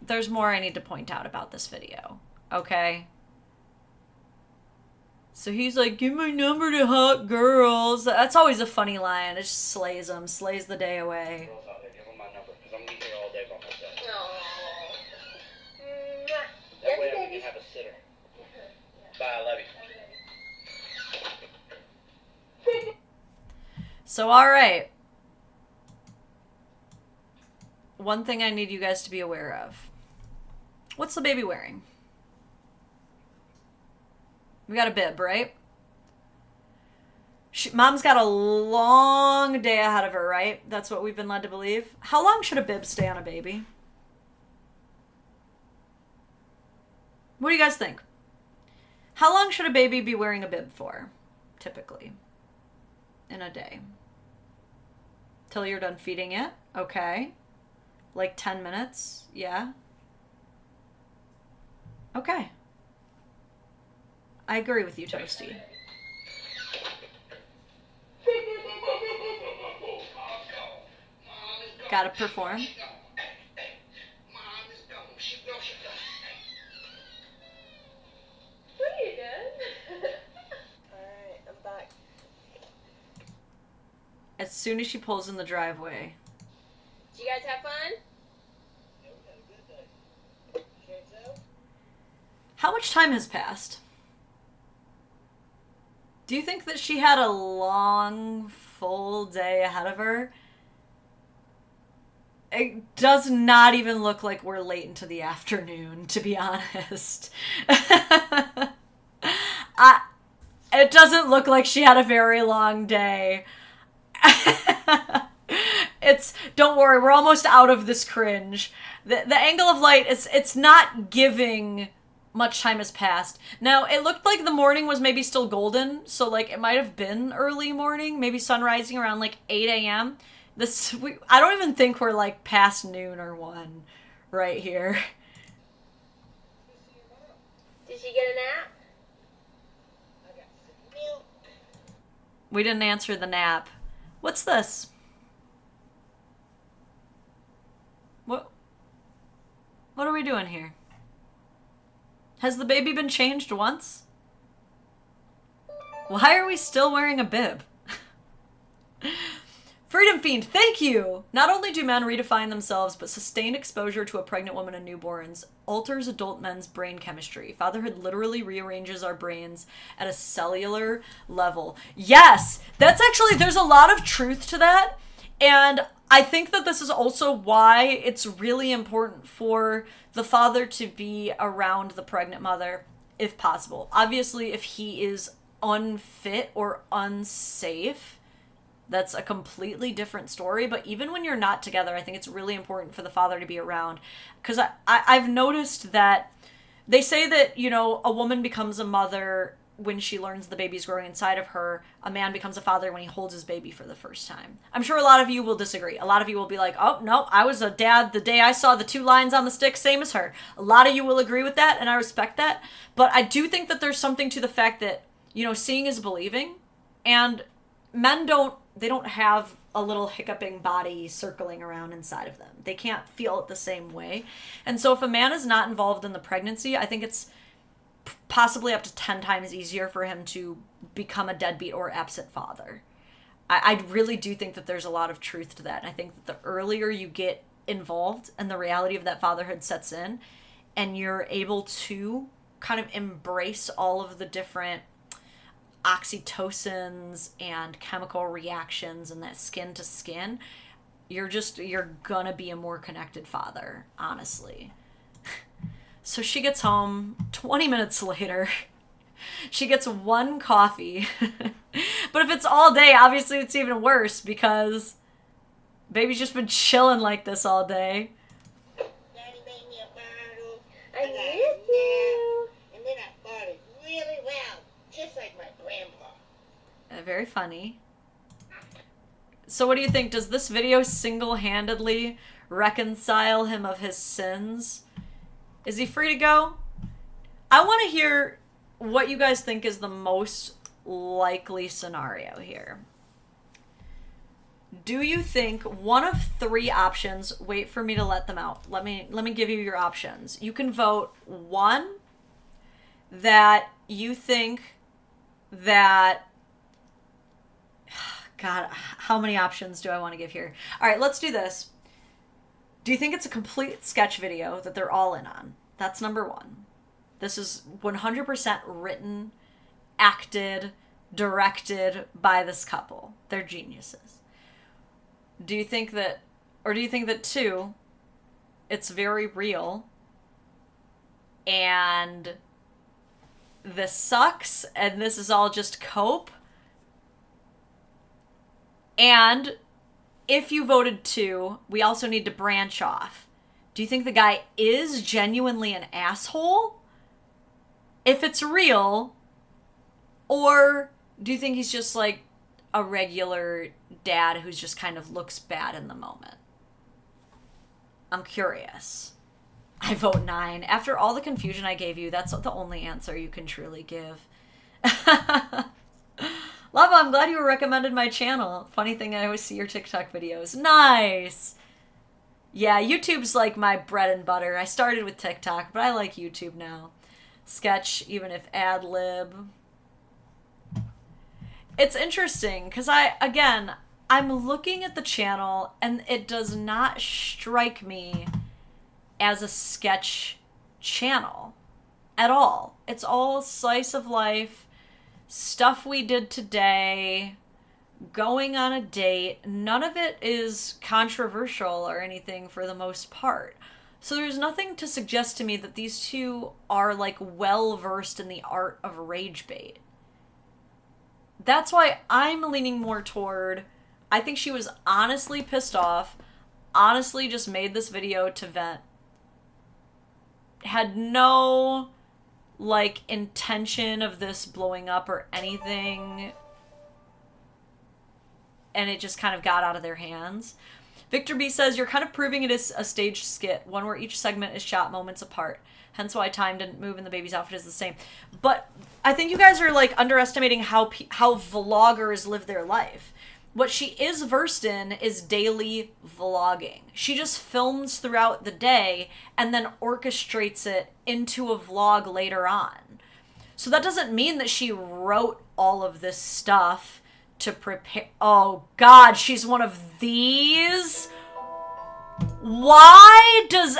there's more I need to point out about this video, okay? So he's like, give my number to hot girls. That's always a funny line. It just slays them, slays the day away. Girls out there, give them my number, because I'm going to be here all day by myself. Aww. That way we can have a sitter. Bye, I love you. So, alright. One thing I need you guys to be aware of. What's the baby wearing? We got a bib, right? Mom's got a long day ahead of her, right? That's what we've been led to believe. How long should a bib stay on a baby? What do you guys think? How long should a baby be wearing a bib for, typically, in a day? Till you're done feeding it? Okay. Like 10 minutes? Yeah. Okay. I agree with you, Toasty. Gotta perform. Pretty good. Alright, I'm back. As soon as she pulls in the driveway. Did you guys have fun? How much time has passed? Do you think that she had a long, full day ahead of her? It does not even look like we're late into the afternoon, to be honest. It doesn't look like she had a very long day. Don't worry, we're almost out of this cringe. The angle of light, it's not giving much time has passed. Now, it looked like the morning was maybe still golden, so like it might have been early morning, maybe sun rising around like 8 a.m. I don't even think we're like past noon or 1 right here. Did she get a nap? We didn't answer the nap. What's this? What are we doing here? Has the baby been changed once? Why are we still wearing a bib? Freedom Fiend, thank you! Not only do men redefine themselves, but sustained exposure to a pregnant woman and newborns alters adult men's brain chemistry. Fatherhood literally rearranges our brains at a cellular level. Yes! That's actually, there's a lot of truth to that. And I think that this is also why it's really important for the father to be around the pregnant mother, if possible. Obviously, if he is unfit or unsafe, that's a completely different story. But even when you're not together, I think it's really important for the father to be around. Because I've noticed that they say that, you know, a woman becomes a mother when she learns the baby's growing inside of her. A man becomes a father when he holds his baby for the first time. I'm sure a lot of you will disagree. A lot of you will be like, oh, no, I was a dad the day I saw the 2 lines on the stick, same as her. A lot of you will agree with that, and I respect that. But I do think that there's something to the fact that, you know, seeing is believing. And men don't have a little hiccuping body circling around inside of them. They can't feel it the same way. And so if a man is not involved in the pregnancy, I think it's possibly up to 10 times easier for him to become a deadbeat or absent father. I really do think that there's a lot of truth to that. And I think that the earlier you get involved and the reality of that fatherhood sets in, and you're able to kind of embrace all of the different oxytocins and chemical reactions and that skin to skin, you're gonna be a more connected father, honestly. So she gets home 20 minutes later. She gets 1 coffee. But if it's all day, obviously it's even worse because baby's just been chilling like this all day. Daddy made me a bottle. I miss you. And then I bought it really well, just like my grandpa. Very funny. So what do you think? Does this video single-handedly reconcile him of his sins? Is he free to go? I want to hear what you guys think is the most likely scenario here. Do you think one of 3 options, wait for me to let them out. Let me give you your options. You can vote 1, that you think that, God, how many options do I want to give here? All right, let's do this. Do you think it's a complete sketch video that they're all in on? That's number 1. This is 100% written, acted, directed by this couple. They're geniuses. Do you think that, or do you think that 2, it's very real, and this sucks, and this is all just cope? And if you voted 2, we also need to branch off. Do you think the guy is genuinely an asshole, if it's real, or do you think he's just like a regular dad who's just kind of looks bad in the moment? I'm curious. I vote 9. After all the confusion I gave you, that's the only answer you can truly give. Lava, I'm glad you recommended my channel. Funny thing, I always see your TikTok videos. Nice! Yeah, YouTube's like my bread and butter. I started with TikTok, but I like YouTube now. Sketch, even if ad-lib. It's interesting, because I'm looking at the channel, and it does not strike me as a sketch channel at all. It's all slice of life, stuff we did today, going on a date. None of it is controversial or anything for the most part. So there's nothing to suggest to me that these 2 are like well versed in the art of rage bait. That's why I'm leaning more toward, I think she was honestly pissed off, honestly just made this video to vent, had no like intention of this blowing up or anything, and it just kind of got out of their hands. Victor B says, you're kind of proving it is a staged skit, one where each segment is shot moments apart. Hence why time didn't move and the baby's outfit is the same. But I think you guys are, like, underestimating how vloggers live their life. What she is versed in is daily vlogging. She just films throughout the day and then orchestrates it into a vlog later on. So that doesn't mean that she wrote all of this stuff to prepare. Oh, God, she's one of these? Why does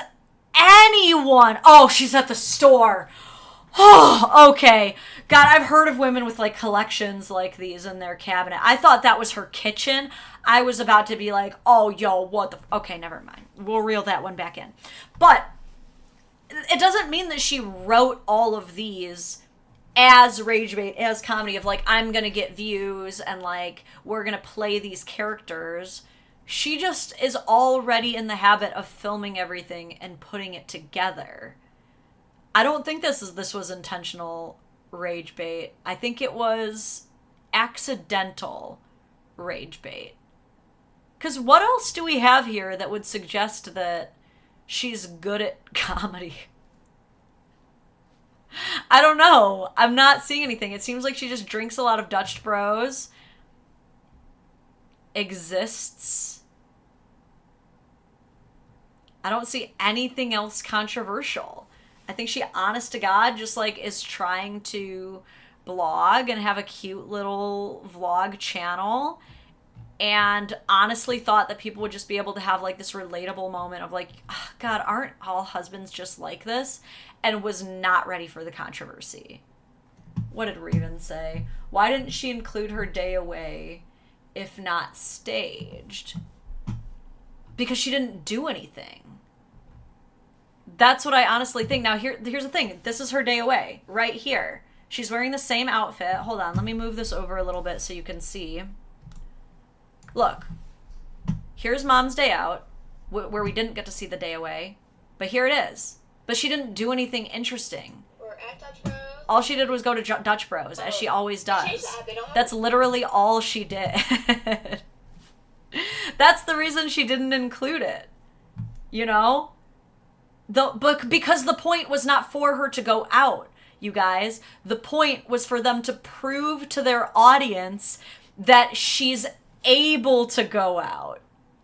anyone... Oh, she's at the store. Oh, okay. God, I've heard of women with, like, collections like these in their cabinet. I thought that was her kitchen. I was about to be like, oh, yo, what the... Okay, never mind. We'll reel that one back in. But it doesn't mean that she wrote all of these as rage bait, as comedy of, like, I'm gonna get views and, like, we're gonna play these characters. She just is already in the habit of filming everything and putting it together. I don't think this was intentional rage bait. I think it was accidental rage bait. Because what else do we have here that would suggest that she's good at comedy? I don't know. I'm not seeing anything. It seems like she just drinks a lot of Dutch Bros. Exists. I don't see anything else controversial. I think she, honest to God, just, like, is trying to blog and have a cute little vlog channel, and honestly thought that people would just be able to have, like, this relatable moment of, like, oh, God, aren't all husbands just like this? And was not ready for the controversy. What did Raven say? Why didn't she include her day away if not staged? Because she didn't do anything. That's what I honestly think. Now, here's the thing. This is her day away, right here. She's wearing the same outfit. Hold on, let me move this over a little bit so you can see. Look. Here's Mom's day out, where we didn't get to see the day away. But here it is. But she didn't do anything interesting. We're at Dutch Bros. All she did was go to Dutch Bros, as she always does. That's literally all she did. That's the reason she didn't include it. You know? Because the point was not for her to go out, you guys. The point was for them to prove to their audience that she's able to go out.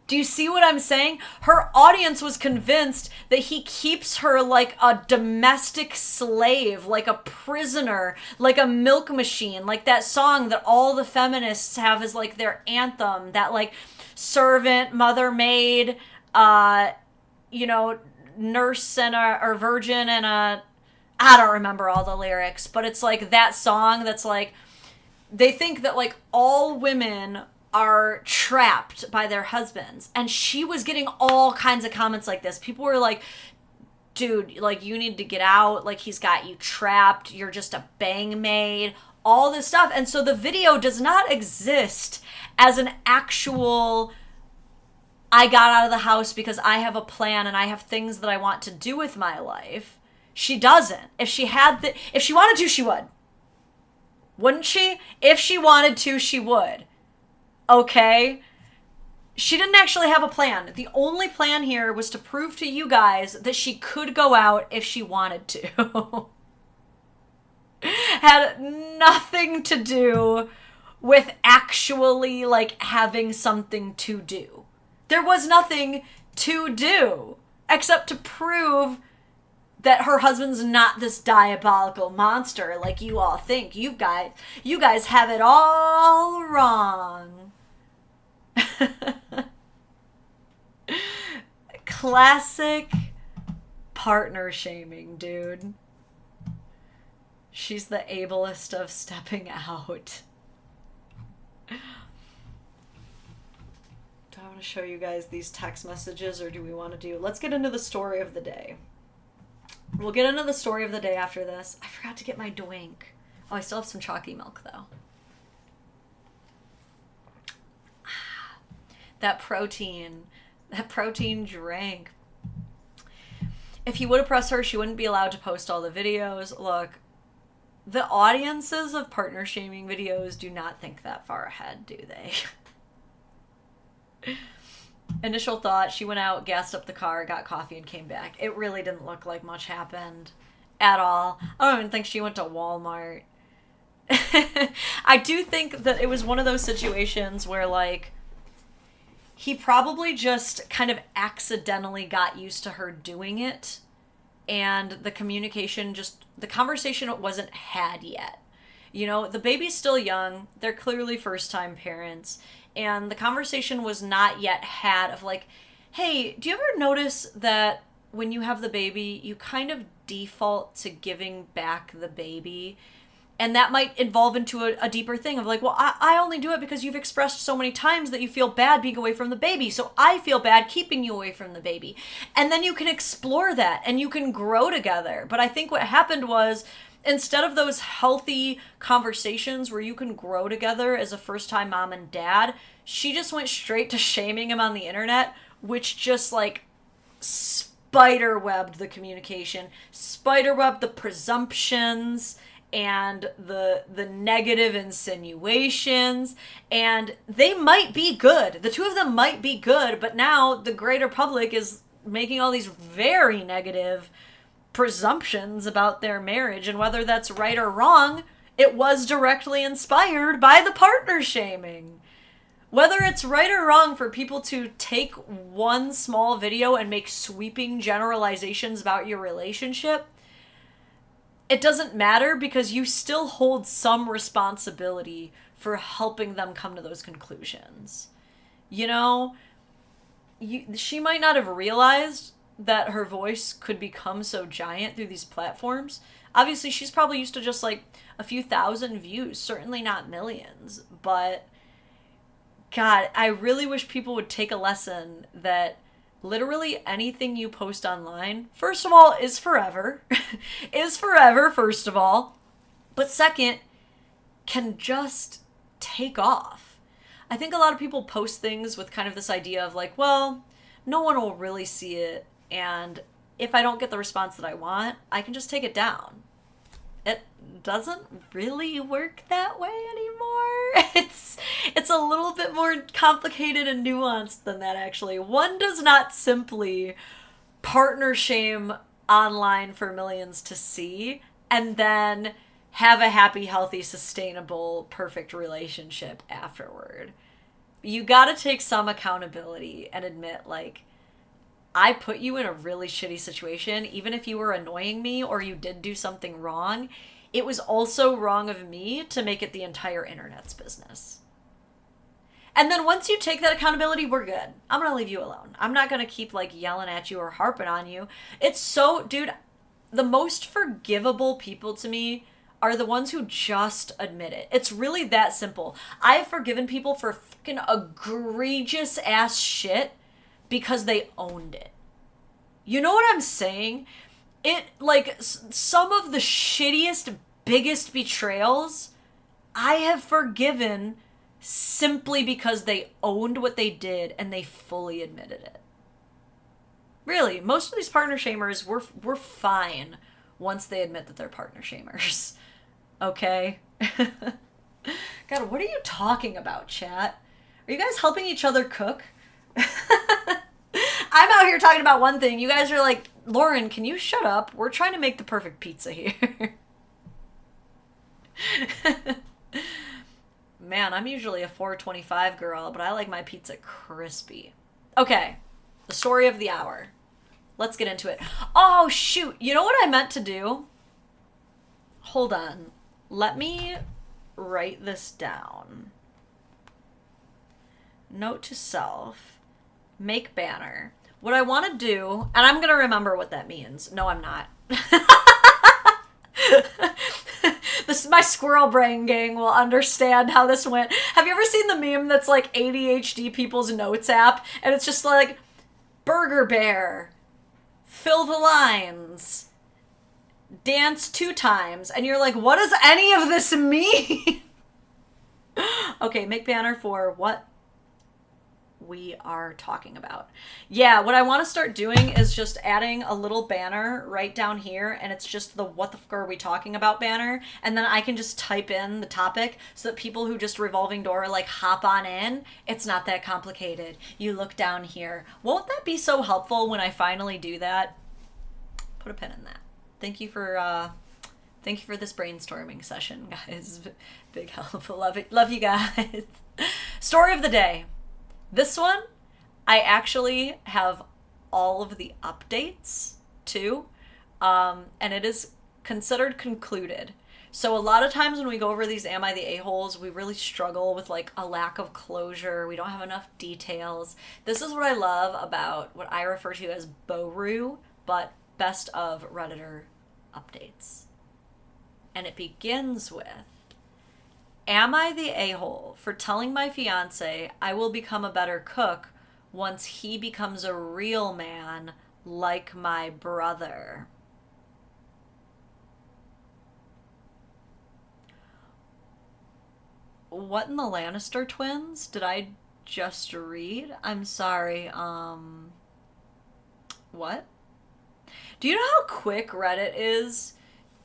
Do you see what I'm saying? Her audience was convinced that he keeps her like a domestic slave, like a prisoner, like a milk machine, like that song that all the feminists have as like their anthem, that like servant, mother, maid, you know, nurse and or virgin and I don't remember all the lyrics, but it's like that song that's like, they think that like all women are trapped by their husbands. And she was getting all kinds of comments like this. People were like, dude, like, you need to get out. Like, he's got you trapped. You're just a bang maid. All this stuff. And so the video does not exist as an actual, I got out of the house because I have a plan and I have things that I want to do with my life. She doesn't. If she wanted to, she would. Wouldn't she? If she wanted to, she would. Okay? She didn't actually have a plan. The only plan here was to prove to you guys that she could go out if she wanted to. Had nothing to do with actually, like, having something to do. There was nothing to do except to prove that her husband's not this diabolical monster like you all think. You guys have it all wrong. Classic partner shaming, dude. She's the ablest of stepping out. Do I want to show you guys these text messages, or do we want to do... Let's get into the story of the day. We'll get into the story of the day after this. I forgot to get my drink. Oh, I still have some chalky milk, though. That protein drink. If he would have pressed her, she wouldn't be allowed to post all the videos. Look, the audiences of partner shaming videos do not think that far ahead, do they? Initial thought, she went out, gassed up the car, got coffee, and came back. It really didn't look like much happened at all. I don't even think she went to Walmart. I do think that it was one of those situations where, like, he probably just kind of accidentally got used to her doing it, and the conversation wasn't had yet. You know, the baby's still young, they're clearly first-time parents, and the conversation was not yet had of like, hey, do you ever notice that when you have the baby, you kind of default to giving back the baby? And that might evolve into a deeper thing of like, well, I only do it because you've expressed so many times that you feel bad being away from the baby, so I feel bad keeping you away from the baby. And then you can explore that and you can grow together. But I think what happened was, instead of those healthy conversations where you can grow together as a first-time mom and dad, she just went straight to shaming him on the internet, which just like spiderwebbed the communication, spiderwebbed the presumptions and the negative insinuations, and they might be good. The two of them might be good, but now the greater public is making all these very negative presumptions about their marriage, and whether that's right or wrong, it was directly inspired by the partner shaming. Whether it's right or wrong for people to take one small video and make sweeping generalizations about your relationship, it doesn't matter, because you still hold some responsibility for helping them come to those conclusions. You know, she might not have realized that her voice could become so giant through these platforms. Obviously, she's probably used to just like a few thousand views, certainly not millions. But God, I really wish people would take a lesson that literally anything you post online, first of all, is forever. Is forever, first of all. But second, can just take off. I think a lot of people post things with kind of this idea of like, well, no one will really see it, and if I don't get the response that I want, I can just take it down. It doesn't really work that way anymore. It's a little bit more complicated and nuanced than that, actually. One does not simply partner shame online for millions to see and then have a happy, healthy, sustainable, perfect relationship afterward. You gotta take some accountability and admit, like, I put you in a really shitty situation, even if you were annoying me or you did do something wrong. It was also wrong of me to make it the entire internet's business. And then once you take that accountability, we're good. I'm gonna leave you alone. I'm not gonna keep like yelling at you or harping on you. It's so, dude, the most forgivable people to me are the ones who just admit it. It's really that simple. I've forgiven people for fucking egregious ass shit because they owned it. You know what I'm saying? It, like, some of the shittiest, biggest betrayals I have forgiven simply because they owned what they did and they fully admitted it. Really, most of these partner shamers were fine once they admit that they're partner shamers. Okay? God, what are you talking about, chat? Are you guys helping each other cook? I'm out here talking about one thing. You guys are like, Lauren, can you shut up? We're trying to make the perfect pizza here. Man, I'm usually a 425 girl, but I like my pizza crispy. Okay, the story of the hour. Let's get into it. Oh, shoot. You know what I meant to do? Hold on. Let me write this down. Note to self. Make banner. What I want to do, and I'm going to remember what that means. No, I'm not. My squirrel brain gang will understand how this went. Have you ever seen the meme that's like ADHD people's notes app? And it's just like, Burger Bear, fill the lines, dance 2 times. And you're like, what does any of this mean? Okay, make banner for what we are talking about. Yeah, what I want to start doing is just adding a little banner right down here, and it's just the what the fuck are we talking about banner, and then I can just type in the topic so that people who just revolving door like hop on in. It's not that complicated. You look down here. Won't that be so helpful when I finally do that? Put a pin in that. Thank you for this brainstorming session, guys. Big help. Love it. Love you guys. Story of the day. This one, I actually have all of the updates too, and it is considered concluded. So a lot of times when we go over these Am I the A-holes, we really struggle with like a lack of closure. We don't have enough details. This is what I love about what I refer to as BORU, but best of Redditor updates. And it begins with, am I the a-hole for telling my fiance I will become a better cook once he becomes a real man like my brother? What in the Lannister twins did I just read? I'm sorry, what? Do you know how quick Reddit is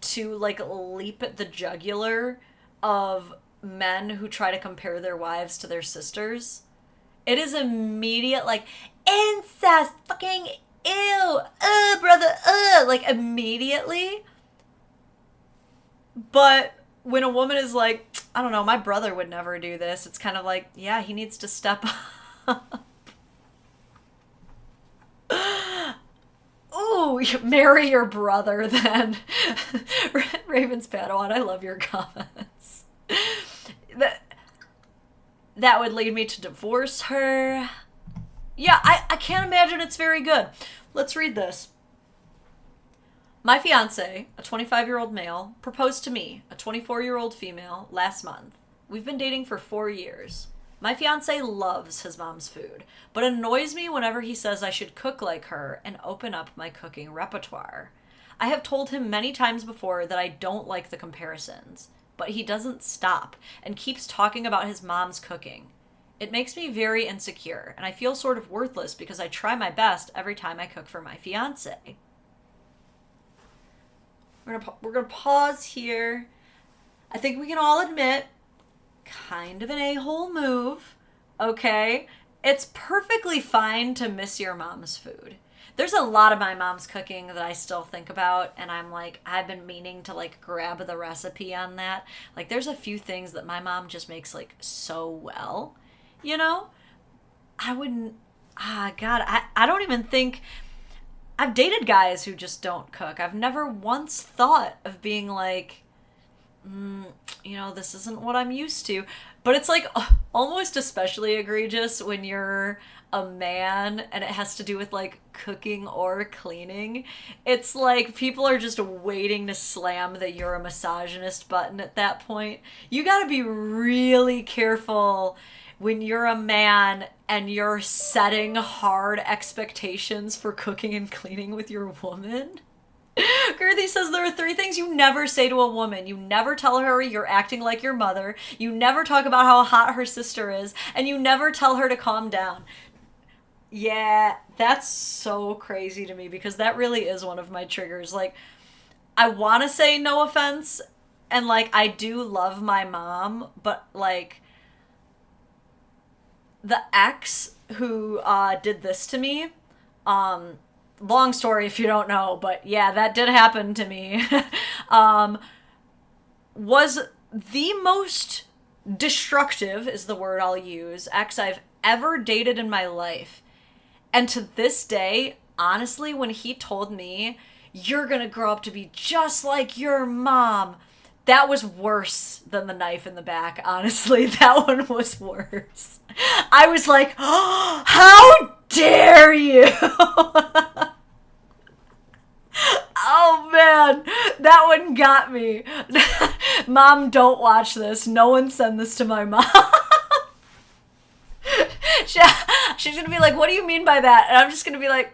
to like leap at the jugular of men who try to compare their wives to their sisters? It is immediate, like, incest, fucking ew, brother, like immediately. But when a woman is like, I don't know, my brother would never do this, it's kind of like, yeah, he needs to step up. Ooh, marry your brother then. Raven's Padawan, I love your comments. That would lead me to divorce her. Yeah, I can't imagine it's very good. Let's read this. My fiance, a 25-year-old male, proposed to me, a 24-year-old female, last month. We've been dating for 4 years. My fiance loves his mom's food, but annoys me whenever he says I should cook like her and open up my cooking repertoire. I have told him many times before that I don't like the comparisons, but he doesn't stop and keeps talking about his mom's cooking. It makes me very insecure, and I feel sort of worthless because I try my best every time I cook for my fiance. We're gonna pause here. I think we can all admit, kind of an a-hole move, okay? It's perfectly fine to miss your mom's food. There's a lot of my mom's cooking that I still think about, and I'm like, I've been meaning to like grab the recipe on that. Like, there's a few things that my mom just makes like so well, you know? I wouldn't, God, I don't even think, I've dated guys who just don't cook. I've never once thought of being like, you know, this isn't what I'm used to. But it's like almost especially egregious when you're a man and it has to do with like cooking or cleaning. It's like people are just waiting to slam the "you're a misogynist" button at that point. You gotta be really careful when you're a man and you're setting hard expectations for cooking and cleaning with your woman. Girthy says there are 3 things you never say to a woman. You never tell her you're acting like your mother. You never talk about how hot her sister is. And you never tell her to calm down. Yeah, that's so crazy to me because that really is one of my triggers. Like, I want to say no offense. And, like, I do love my mom. But, like, the ex who did this to me, long story if you don't know, but yeah, that did happen to me, was the most destructive, is the word I'll use, ex I've ever dated in my life. And to this day, honestly, when he told me, you're gonna grow up to be just like your mom, that was worse than the knife in the back, honestly. That one was worse. I was like, oh, how dare you? Oh man, that one got me. Mom, don't watch this. No one send this to my mom. She's gonna be like, what do you mean by that? And I'm just gonna be like,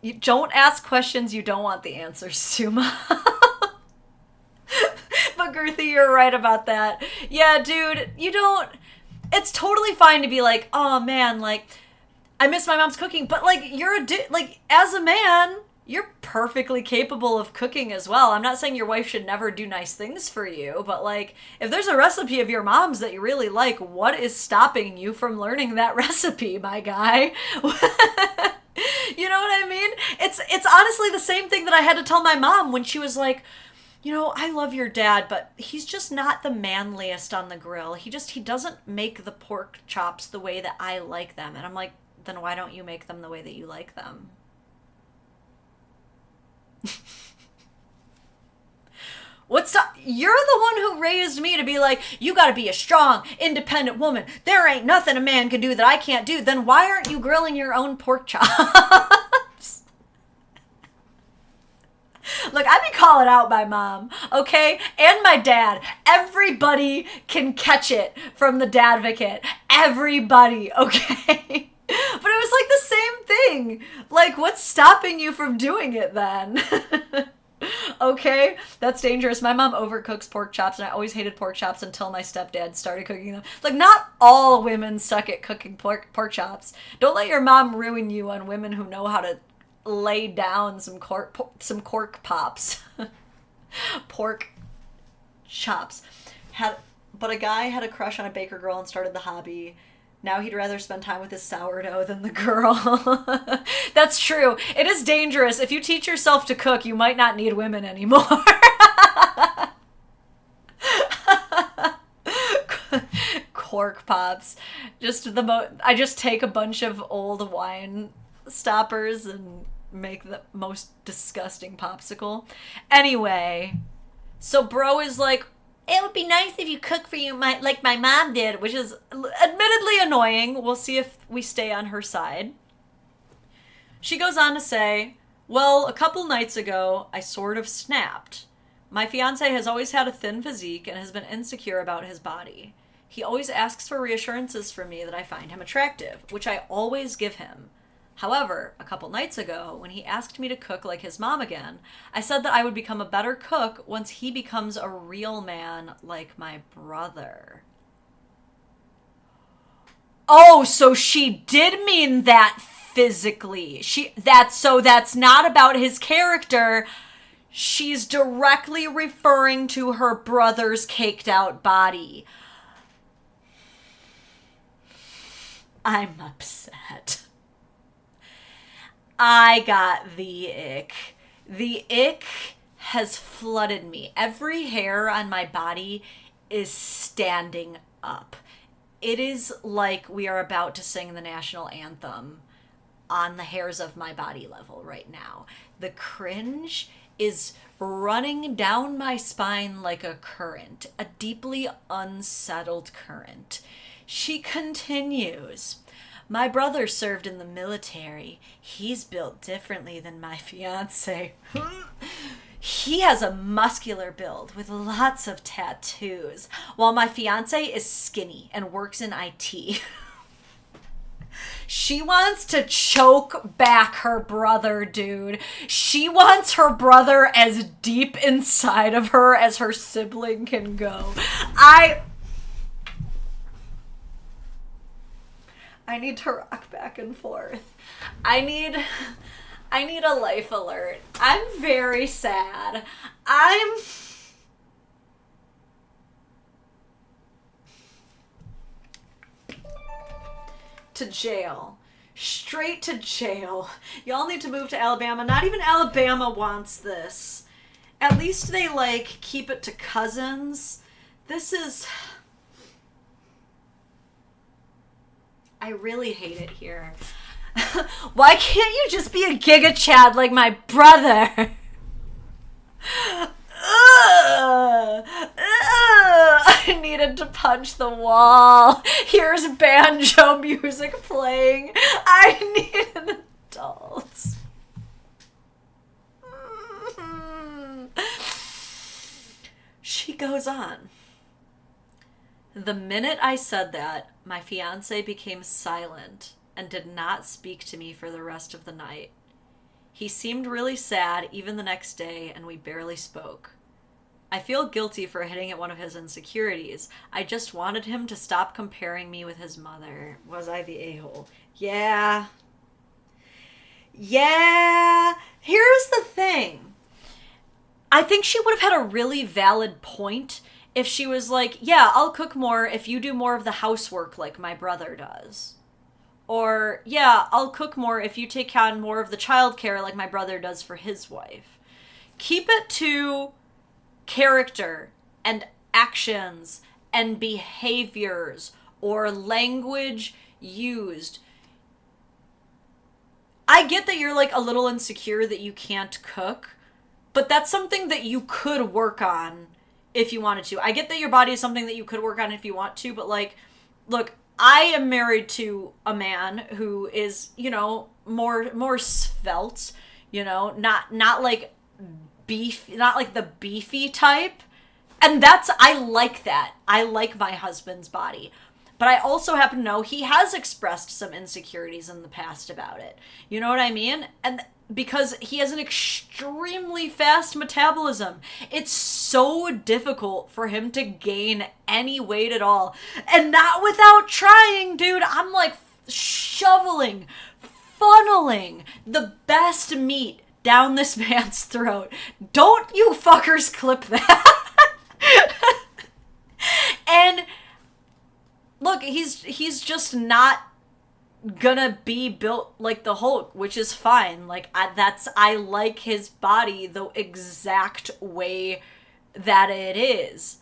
you don't ask questions you don't want the answers to, Mom. But Girthy, you're right about that. Yeah, dude, you don't... it's totally fine to be like, oh man, like, I miss my mom's cooking, but like, like, as a man, you're perfectly capable of cooking as well. I'm not saying your wife should never do nice things for you, but like, if there's a recipe of your mom's that you really like, what is stopping you from learning that recipe, my guy? You know what I mean? It's honestly the same thing that I had to tell my mom when she was like, you know, I love your dad, but he's just not the manliest on the grill. He doesn't make the pork chops the way that I like them. And I'm like, then why don't you make them the way that you like them? You're the one who raised me to be like, you gotta be a strong, independent woman. There ain't nothing a man can do that I can't do. Then why aren't you grilling your own pork chops? Look, I be calling out my mom, okay? And my dad. Everybody can catch it from the Dadvocate. Everybody, okay? But it was like the same thing. Like, what's stopping you from doing it then? Okay, that's dangerous. My mom overcooks pork chops, and I always hated pork chops until my stepdad started cooking them. Like, not all women suck at cooking pork chops. Don't let your mom ruin you on women who know how to lay down some cork pops. Pork chops. But a guy had a crush on a baker girl and started the hobby. Now he'd rather spend time with his sourdough than the girl. That's true. It is dangerous. If you teach yourself to cook, you might not need women anymore. Cork pops. I just take a bunch of old wine stoppers and make the most disgusting popsicle. Anyway, so bro is like, it would be nice if you cook for you like my mom did, which is admittedly annoying. We'll see if we stay on her side. She goes on to say, well, a couple nights ago, I sort of snapped. My fiancé has always had a thin physique and has been insecure about his body. He always asks for reassurances from me that I find him attractive, which I always give him. However, a couple nights ago, when he asked me to cook like his mom again, I said that I would become a better cook once he becomes a real man like my brother. Oh, so she did mean that physically. That's not about his character. She's directly referring to her brother's caked out body. I'm upset. I got the ick. The ick has flooded me. Every hair on my body is standing up. It is like we are about to sing the national anthem on the hairs of my body level right now. The cringe is running down my spine like a current, a deeply unsettled current. She continues. My brother served in the military. He's built differently than my fiancé. He has a muscular build with lots of tattoos, while my fiancé is skinny and works in IT. She wants to choke back her brother, dude. She wants her brother as deep inside of her as her sibling can go. I need to rock back and forth. I need a life alert. I'm very sad. To jail. Straight to jail. Y'all need to move to Alabama. Not even Alabama wants this. At least they, keep it to cousins. This is... I really hate it here. Why can't you just be a Giga Chad like my brother? I needed to punch the wall. Here's banjo music playing. I need an adult. She goes on. The minute I said that, my fiancé became silent and did not speak to me for the rest of the night. He seemed really sad even the next day, and we barely spoke. I feel guilty for hitting at one of his insecurities. I just wanted him to stop comparing me with his mother. Was I the a-hole? Yeah. Yeah. Here's the thing. I think she would have had a really valid point if she was like, yeah, I'll cook more if you do more of the housework like my brother does. Or, yeah, I'll cook more if you take on more of the childcare like my brother does for his wife. Keep it to character and actions and behaviors or language used. I get that you're like a little insecure that you can't cook, but that's something that you could work on if you wanted to. I get that your body is something that you could work on if you want to, but like, look, I am married to a man who is, you know, more svelte, you know, not like beef, not like the beefy type. And I like that. I like my husband's body. But I also happen to know he has expressed some insecurities in the past about it. You know what I mean? And because he has an extremely fast metabolism, it's so difficult for him to gain any weight at all. And not without trying, dude. I'm like shoveling, funneling the best meat down this man's throat. Don't you fuckers clip that. And look, he's just not gonna be built like the Hulk, which is fine. Like, I like his body the exact way that it is.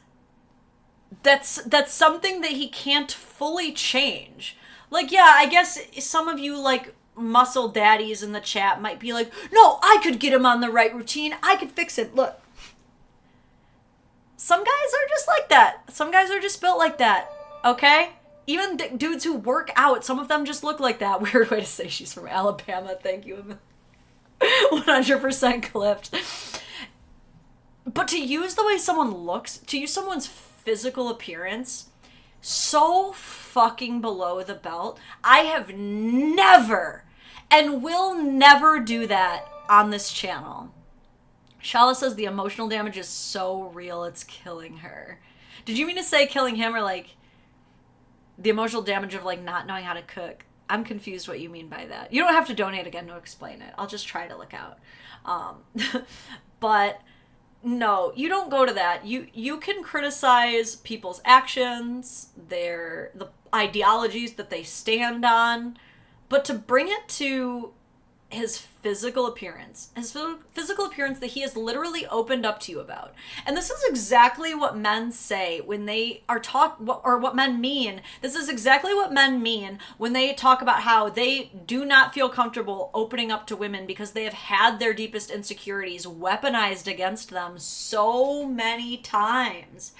That's something that he can't fully change. Like, yeah, I guess some of you, like, muscle daddies in the chat might be like, no, I could get him on the right routine. I could fix it. Look. Some guys are just like that. Some guys are just built like that. Okay? Even dudes who work out, some of them just look like that. Weird way to say she's from Alabama. Thank you. 100% clipped. But to use the way someone looks, to use someone's physical appearance so fucking below the belt, I have never and will never do that on this channel. Shala says the emotional damage is so real, it's killing her. Did you mean to say killing him or like the emotional damage of like not knowing how to cook? I'm confused what you mean by that. You don't have to donate again to explain it. I'll just try to look out. But no, you don't go to that. You can criticize people's actions, the ideologies that they stand on, but to bring it to his physical appearance that he has literally opened up to you about. And this is exactly what men say when they are what men mean. This is exactly what men mean when they talk about how they do not feel comfortable opening up to women because they have had their deepest insecurities weaponized against them so many times.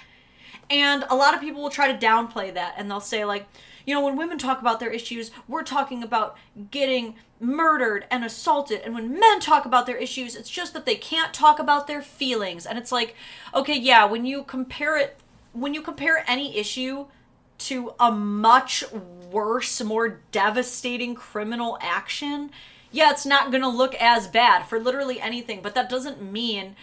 And a lot of people will try to downplay that, and they'll say like, you know, when women talk about their issues, we're talking about getting murdered and assaulted. And when men talk about their issues, it's just that they can't talk about their feelings. And it's like, okay, yeah, when you compare any issue to a much worse, more devastating criminal action, yeah, it's not going to look as bad for literally anything. But that doesn't mean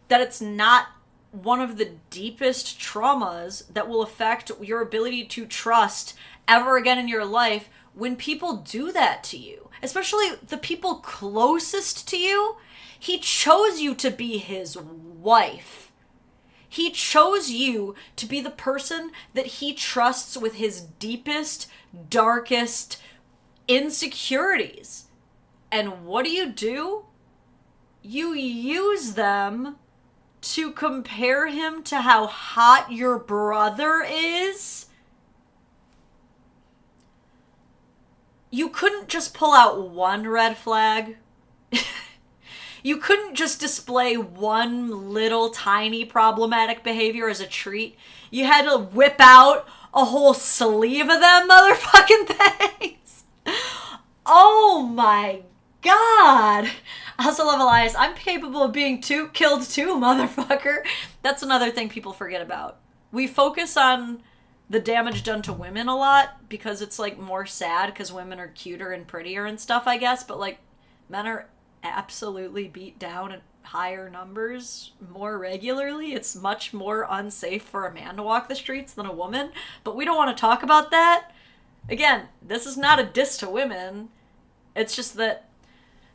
that it's not one of the deepest traumas that will affect your ability to trust ever again in your life when people do that to you. Especially the people closest to you. He chose you to be his wife. He chose you to be the person that he trusts with his deepest, darkest insecurities. And what do? You use them to compare him to how hot your brother is. You couldn't just pull out one red flag. You couldn't just display one little tiny problematic behavior as a treat. You had to whip out a whole sleeve of them motherfucking things. Oh my god. I also love Elias. I'm capable of being killed too, motherfucker. That's another thing people forget about. We focus on the damage done to women a lot because it's like more sad because women are cuter and prettier and stuff, I guess. But like men are absolutely beat down and higher numbers more regularly. It's much more unsafe for a man to walk the streets than a woman, but we don't want to talk about that. Again, this is not a diss to women. It's just that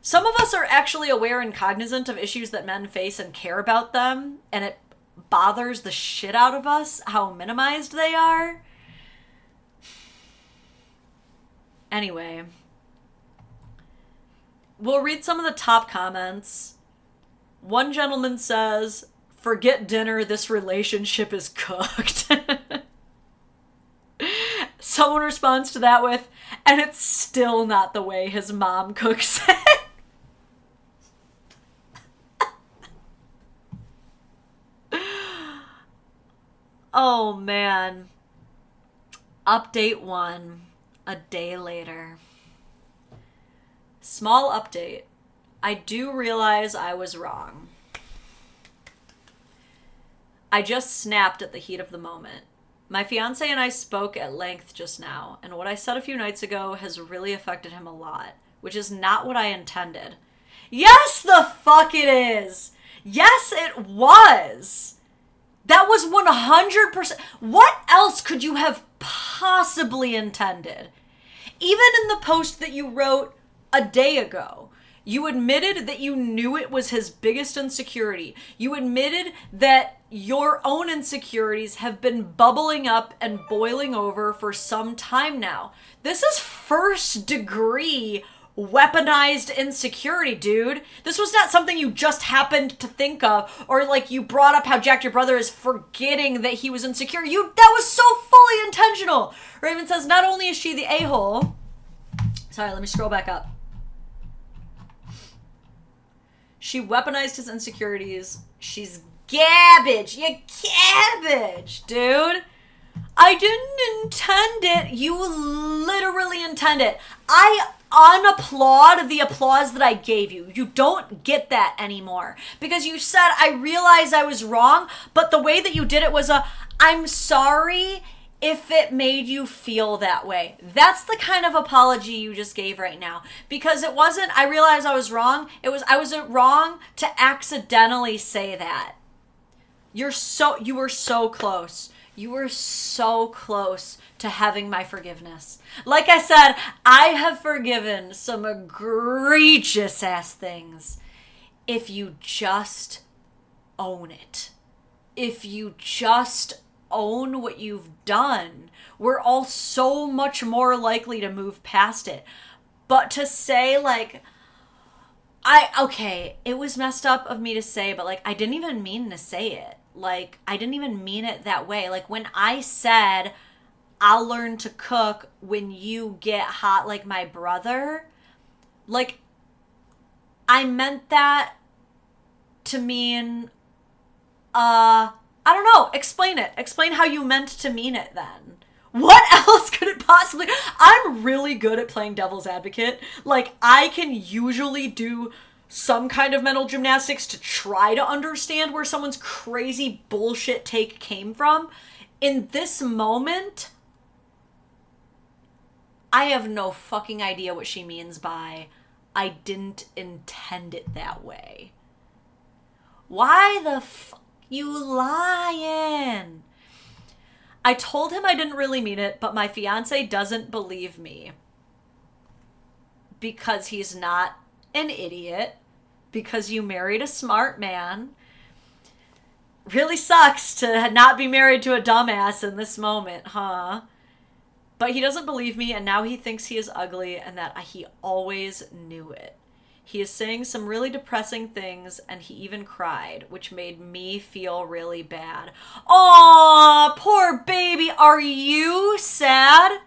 some of us are actually aware and cognizant of issues that men face and care about them, and it bothers the shit out of us how minimized they are. Anyway, we'll read some of the top comments. One gentleman says, "Forget dinner, this relationship is cooked." Someone responds to that with, "And it's still not the way his mom cooks it." Oh man. Update 1, a day later. Small update. I do realize I was wrong. I just snapped at the heat of the moment. My fiance and I spoke at length just now, and what I said a few nights ago has really affected him a lot, which is not what I intended. Yes, the fuck it is! Yes, it was! That was 100%. What else could you have possibly intended? Even in the post that you wrote a day ago, you admitted that you knew it was his biggest insecurity. You admitted that your own insecurities have been bubbling up and boiling over for some time now. This is first degree weaponized insecurity, dude. This was not something you just happened to think of, or like you brought up how Jack, your brother, is forgetting that he was insecure. That was so fully intentional. Raven says, not only is she the a-hole. Sorry, let me scroll back up. She weaponized his insecurities. She's garbage. You're garbage, dude. I didn't intend it. You literally intend it. I unapplaud the applause that I gave you. You don't get that anymore. Because you said, I realized I was wrong, but the way that you did it was I'm sorry if it made you feel that way. That's the kind of apology you just gave right now. Because it wasn't, I realized I was wrong. It was, I was wrong to accidentally say that. You were so close. You were so close to having my forgiveness. Like I said, I have forgiven some egregious ass things. If you just own it. If you just own what you've done, we're all so much more likely to move past it. But to say like, okay, it was messed up of me to say, but like, I didn't even mean to say it. Like, I didn't even mean it that way. Like, when I said, I'll learn to cook when you get hot like my brother, like, I meant that to mean, I don't know, explain it. Explain how you meant to mean it then. What else could it possibly... I'm really good at playing devil's advocate. Like, I can usually do some kind of mental gymnastics to try to understand where someone's crazy bullshit take came from. In this moment, I have no fucking idea what she means by, I didn't intend it that way. Why the fuck you lying? I told him I didn't really mean it, but my fiance doesn't believe me. Because he's not an idiot. Because you married a smart man. Really sucks to not be married to a dumbass in this moment, huh? But he doesn't believe me, and now he thinks he is ugly and that he always knew it. He is saying some really depressing things, and he even cried, which made me feel really bad. Aw, poor baby. Are you sad?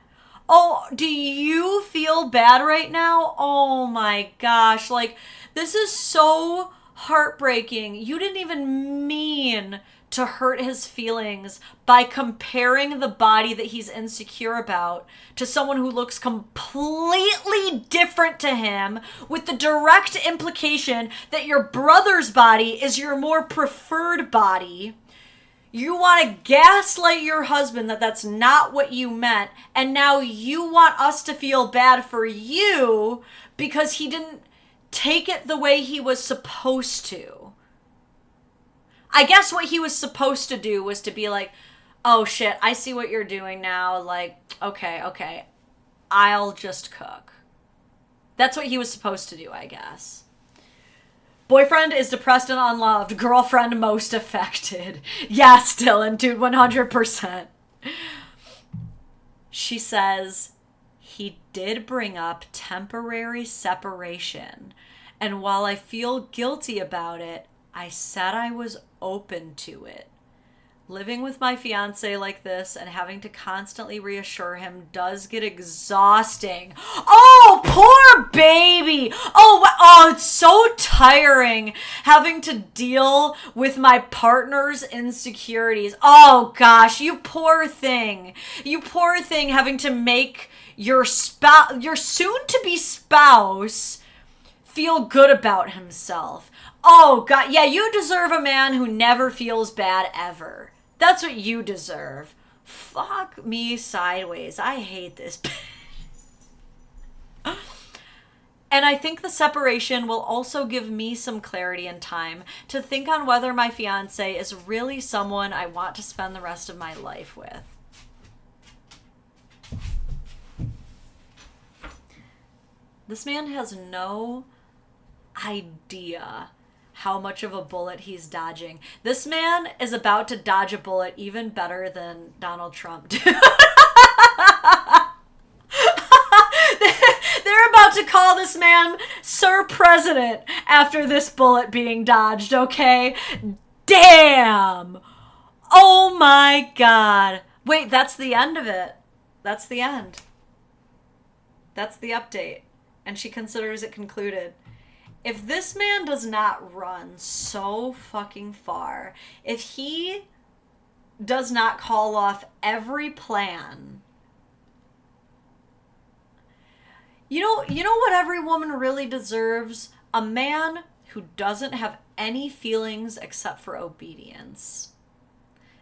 Oh, do you feel bad right now? Oh my gosh. Like, this is so heartbreaking. You didn't even mean to hurt his feelings by comparing the body that he's insecure about to someone who looks completely different to him, with the direct implication that your brother's body is your more preferred body. You want to gaslight your husband that that's not what you meant, and now you want us to feel bad for you because he didn't take it the way he was supposed to. I guess what he was supposed to do was to be like, oh shit, I see what you're doing now. Like, okay, I'll just cook. That's what he was supposed to do, I guess. Boyfriend is depressed and unloved. Girlfriend most affected. Yes, Dylan, dude, 100%. She says, he did bring up temporary separation. And while I feel guilty about it, I said I was open to it. Living with my fiance like this and having to constantly reassure him does get exhausting. Oh, poor baby. Oh, it's so tiring having to deal with my partner's insecurities. Oh, gosh, you poor thing. You poor thing having to make your soon-to-be spouse feel good about himself. Oh, God, yeah, you deserve a man who never feels bad ever. That's what you deserve. Fuck me sideways. I hate this. And I think the separation will also give me some clarity and time to think on whether my fiance is really someone I want to spend the rest of my life with. This man has no idea how much of a bullet he's dodging. This man is about to dodge a bullet even better than Donald Trump. They're about to call this man Sir President after this bullet being dodged, okay? Damn! Oh my God. Wait, that's the end of it. That's the end. That's the update. And she considers it concluded. If this man does not run so fucking far, if he does not call off every plan, you know what every woman really deserves? A man who doesn't have any feelings except for obedience.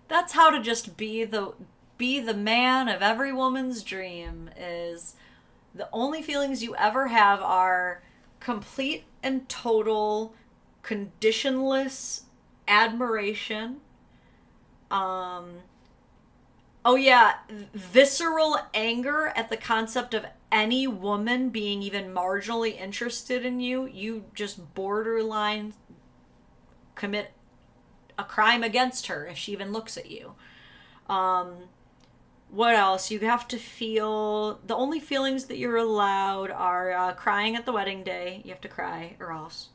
That's how to just be the man of every woman's dream. Is the only feelings you ever have are complete and total conditionless admiration. Visceral anger at the concept of any woman being even marginally interested in you. You just borderline commit a crime against her if she even looks at you. What else? You have to feel... The only feelings that you're allowed are crying at the wedding day. You have to cry or else.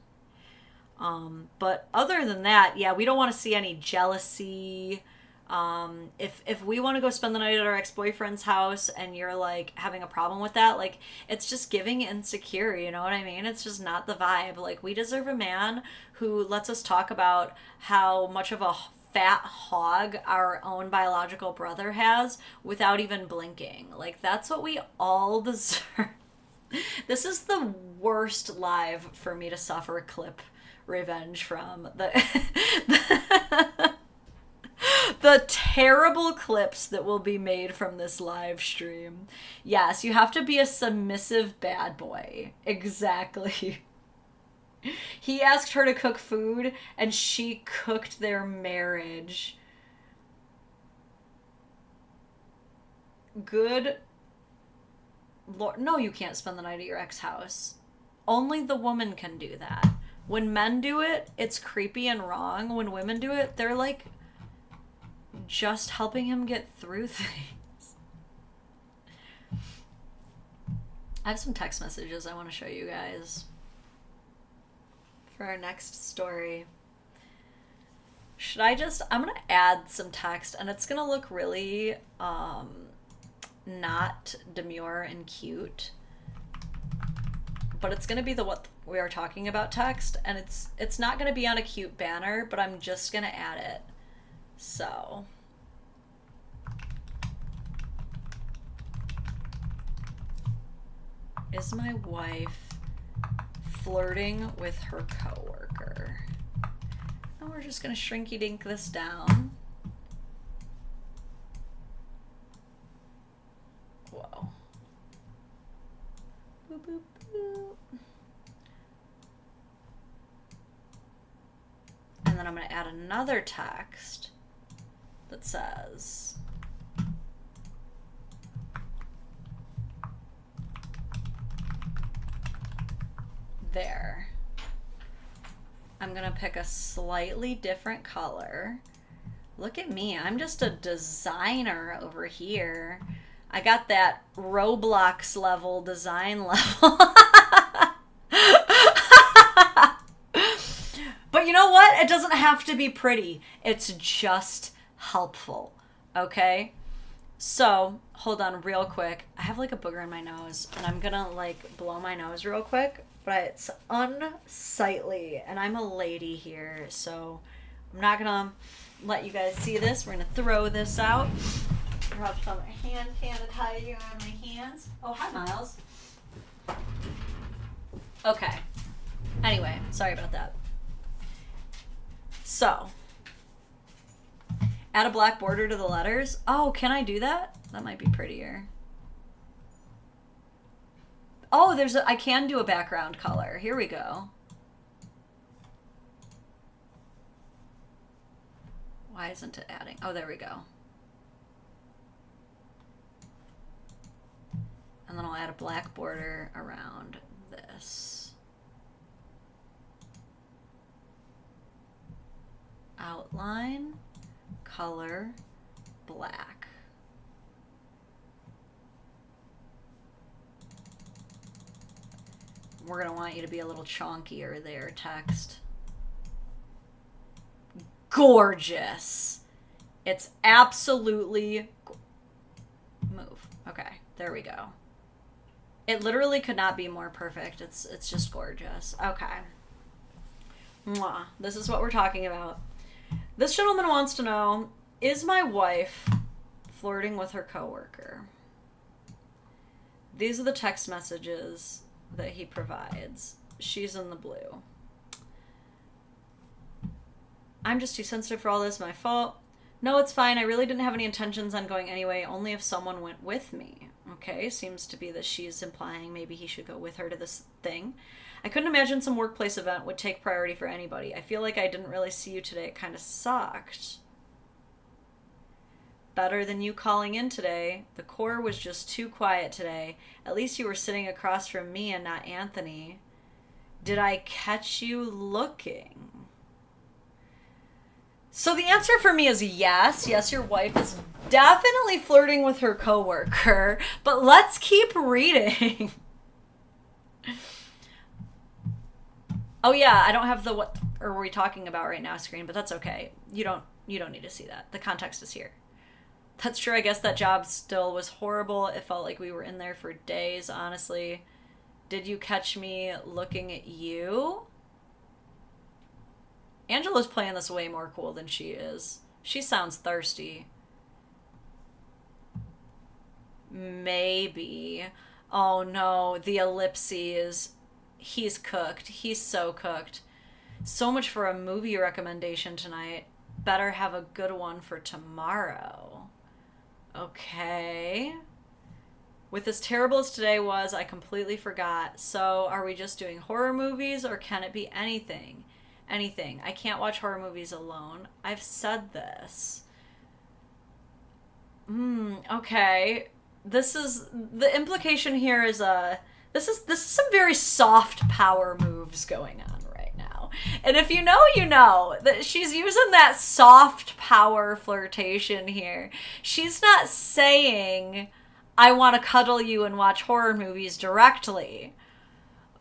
But other than that, yeah, we don't want to see any jealousy. If we want to go spend the night at our ex-boyfriend's house and you're, like, having a problem with that, like, it's just giving insecure, you know what I mean? It's just not the vibe. Like, we deserve a man who lets us talk about how much of a fat hog our own biological brother has without even blinking. Like, that's what we all deserve. This is the worst live for me to suffer clip revenge from. The terrible clips that will be made from this live stream. Yes, you have to be a submissive bad boy. Exactly. He asked her to cook food, and she cooked their marriage. Good Lord. No, you can't spend the night at your ex house. Only the woman can do that. When men do it, it's creepy and wrong. When women do it, they're like just helping him get through things. I have some text messages I want to show you guys for our next story. I'm gonna add some text, and it's gonna look really not demure and cute, but it's gonna be the what we are talking about text, and it's not gonna be on a cute banner, but I'm just gonna add it. So is my wife flirting with her coworker? And we're just gonna shrinky dink this down. Whoa. Boop, boop, boop. And then I'm going to add another text that says, there. I'm going to pick a slightly different color. Look at me. I'm just a designer over here. I got that Roblox level design level. But you know what? It doesn't have to be pretty. It's just helpful. Okay? So, hold on real quick. I have like a booger in my nose, and I'm gonna like blow my nose real quick, but it's unsightly, and I'm a lady here, so I'm not gonna let you guys see this. We're gonna throw this out. I have some hand sanitizer on my hands. Oh, hi, Miles. Okay. Anyway, sorry about that. So, add a black border to the letters. Oh, can I do that? That might be prettier. Oh, I can do a background color. Here we go. Why isn't it adding? Oh, there we go. And then I'll add a black border around this. Outline, color, black. We're gonna want you to be a little chonkier there, text. Gorgeous. It's absolutely... Move. Okay, there we go. It literally could not be more perfect. It's just gorgeous. Okay. Mwah. This is what we're talking about. This gentleman wants to know, is my wife flirting with her coworker? These are the text messages that he provides. She's in the blue. I'm just too sensitive for all this. My fault. No, it's fine. I really didn't have any intentions on going anyway, only if someone went with me. Okay, seems to be that she's implying maybe he should go with her to this thing. I couldn't imagine some workplace event would take priority for anybody. I feel like I didn't really see you today. It kind of sucked. Better than you calling in today. The core was just too quiet today. At least you were sitting across from me and not Anthony. Did I catch you looking? So the answer for me is yes. Yes, your wife is definitely flirting with her coworker. But let's keep reading. Oh yeah, I don't have the what are we talking about right now screen, but that's okay. You don't need to see that. The context is here. That's true. I guess that job still was horrible. It felt like we were in there for days, honestly. Did you catch me looking at you? Angela's playing this way more cool than she is. She sounds thirsty. Maybe. Oh no, the ellipses. He's cooked. He's so cooked. So much for a movie recommendation tonight. Better have a good one for tomorrow. Okay. With as terrible as today was, I completely forgot. So are we just doing horror movies or can it be anything? Anything. I can't watch horror movies alone. I've said this. Okay. This is the implication here is this is some very soft power moves going on right now. And if you know, you know that she's using that soft power flirtation here. She's not saying I want to cuddle you and watch horror movies directly.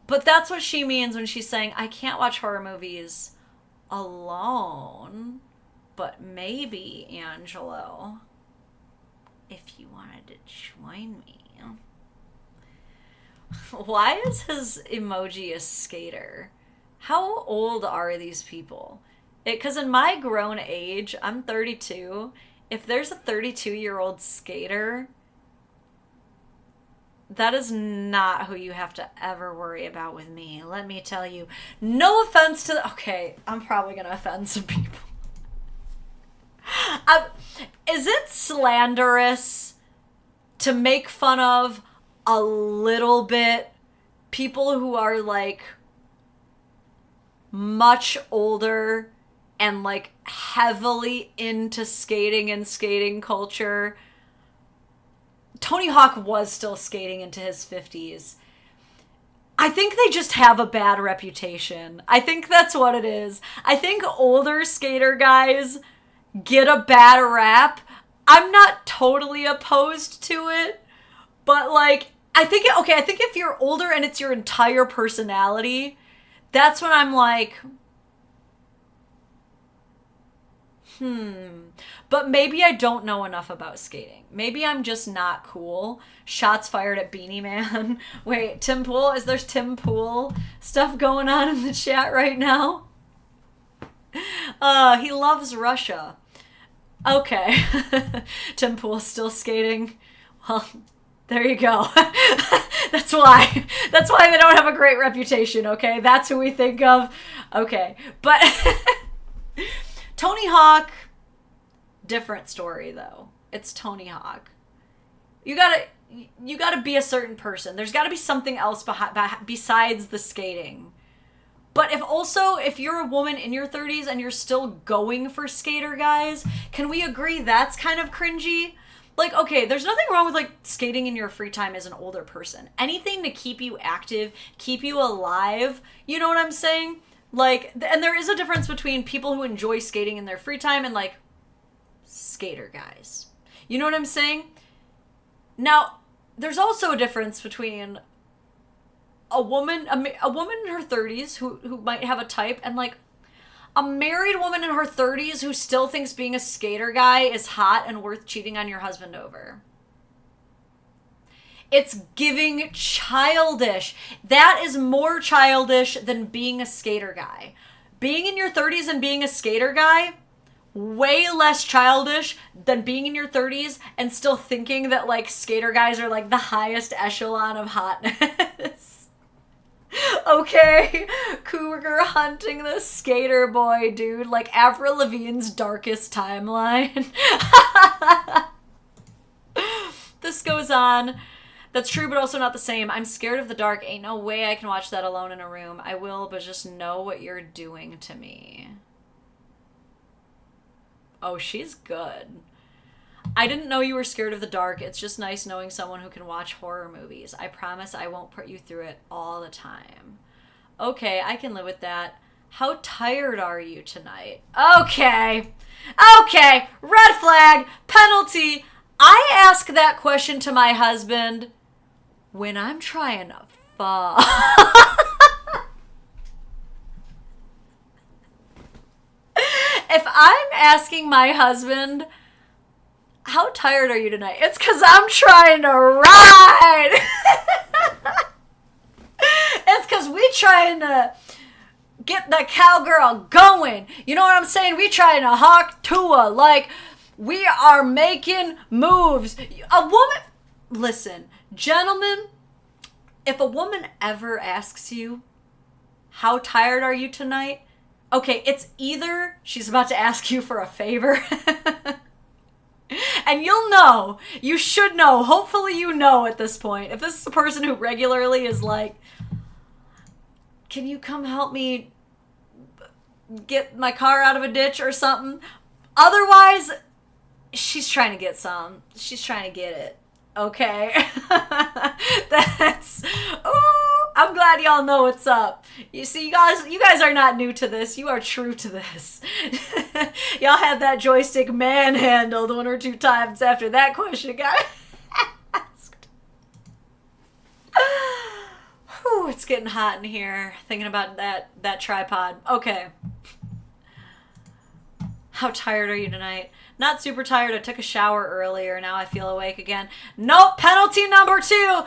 But that's what she means when she's saying, I can't watch horror movies alone, but maybe, Angelo, if you wanted to join me. Why is his emoji a skater? How old are these people? Because in my grown age, I'm 32. If there's a 32-year-old skater, that is not who you have to ever worry about with me. Let me tell you. No offense to okay, I'm probably going to offend some people. Is it slanderous to make fun of a little bit people who are like much older and like heavily into skating and skating culture. Tony Hawk was still skating into his 50s. I think they just have a bad reputation. I think that's what it is. I think older skater guys get a bad rap. I'm not totally opposed to it, but like, I think if you're older and it's your entire personality, that's when I'm like, but maybe I don't know enough about skating. Maybe I'm just not cool. Shots fired at Beanie Man. Wait, Tim Pool? There's Tim Pool stuff going on in the chat right now? He loves Russia. Okay. Tim Pool's still skating. Well, there you go. That's why they don't have a great reputation, okay? That's who we think of. Okay. But Tony Hawk, different story though. It's Tony Hawk. You gotta be a certain person. There's gotta be something else besides the skating. But if you're a woman in your 30s and you're still going for skater guys, can we agree that's kind of cringy? Like, okay, there's nothing wrong with like skating in your free time as an older person. Anything to keep you active, keep you alive. You know what I'm saying? Like, and there is a difference between people who enjoy skating in their free time and like skater guys. You know what I'm saying? Now, there's also a difference between a woman in her 30s who might have a type and like a married woman in her 30s who still thinks being a skater guy is hot and worth cheating on your husband over. It's giving childish. That is more childish than being a skater guy. Being in your 30s and being a skater guy, way less childish than being in your 30s and still thinking that like skater guys are like the highest echelon of hotness. Okay, cougar hunting the skater boy, dude. Like Avril Lavigne's Darkest Timeline. This goes on. That's true, but also not the same. I'm scared of the dark. Ain't no way I can watch that alone in a room. I will, but just know what you're doing to me. Oh, she's good. I didn't know you were scared of the dark. It's just nice knowing someone who can watch horror movies. I promise I won't put you through it all the time. Okay, I can live with that. How tired are you tonight? Okay, red flag, penalty. I ask that question to my husband when I'm trying to fuck. If I'm asking my husband, how tired are you tonight? It's because I'm trying to ride. It's because we trying to get the cowgirl going. You know what I'm saying? We trying to hawk Tua. Like, we are making moves. A woman... Listen, gentlemen, if a woman ever asks you, how tired are you tonight? Okay, it's either she's about to ask you for a favor... And you'll know, you should know, hopefully you know at this point, if this is a person who regularly is like, can you come help me get my car out of a ditch or something? Otherwise, she's trying to get some. She's trying to get it. Okay? That's... Ooh, I'm glad y'all know what's up. You see, you guys are not new to this. You are true to this. Y'all had that joystick manhandled 1 or 2 times after that question got asked. Whew, it's getting hot in here thinking about that tripod. Okay. How tired are you tonight? Not super tired. I took a shower earlier. Now I feel awake again. Nope. Penalty number 2.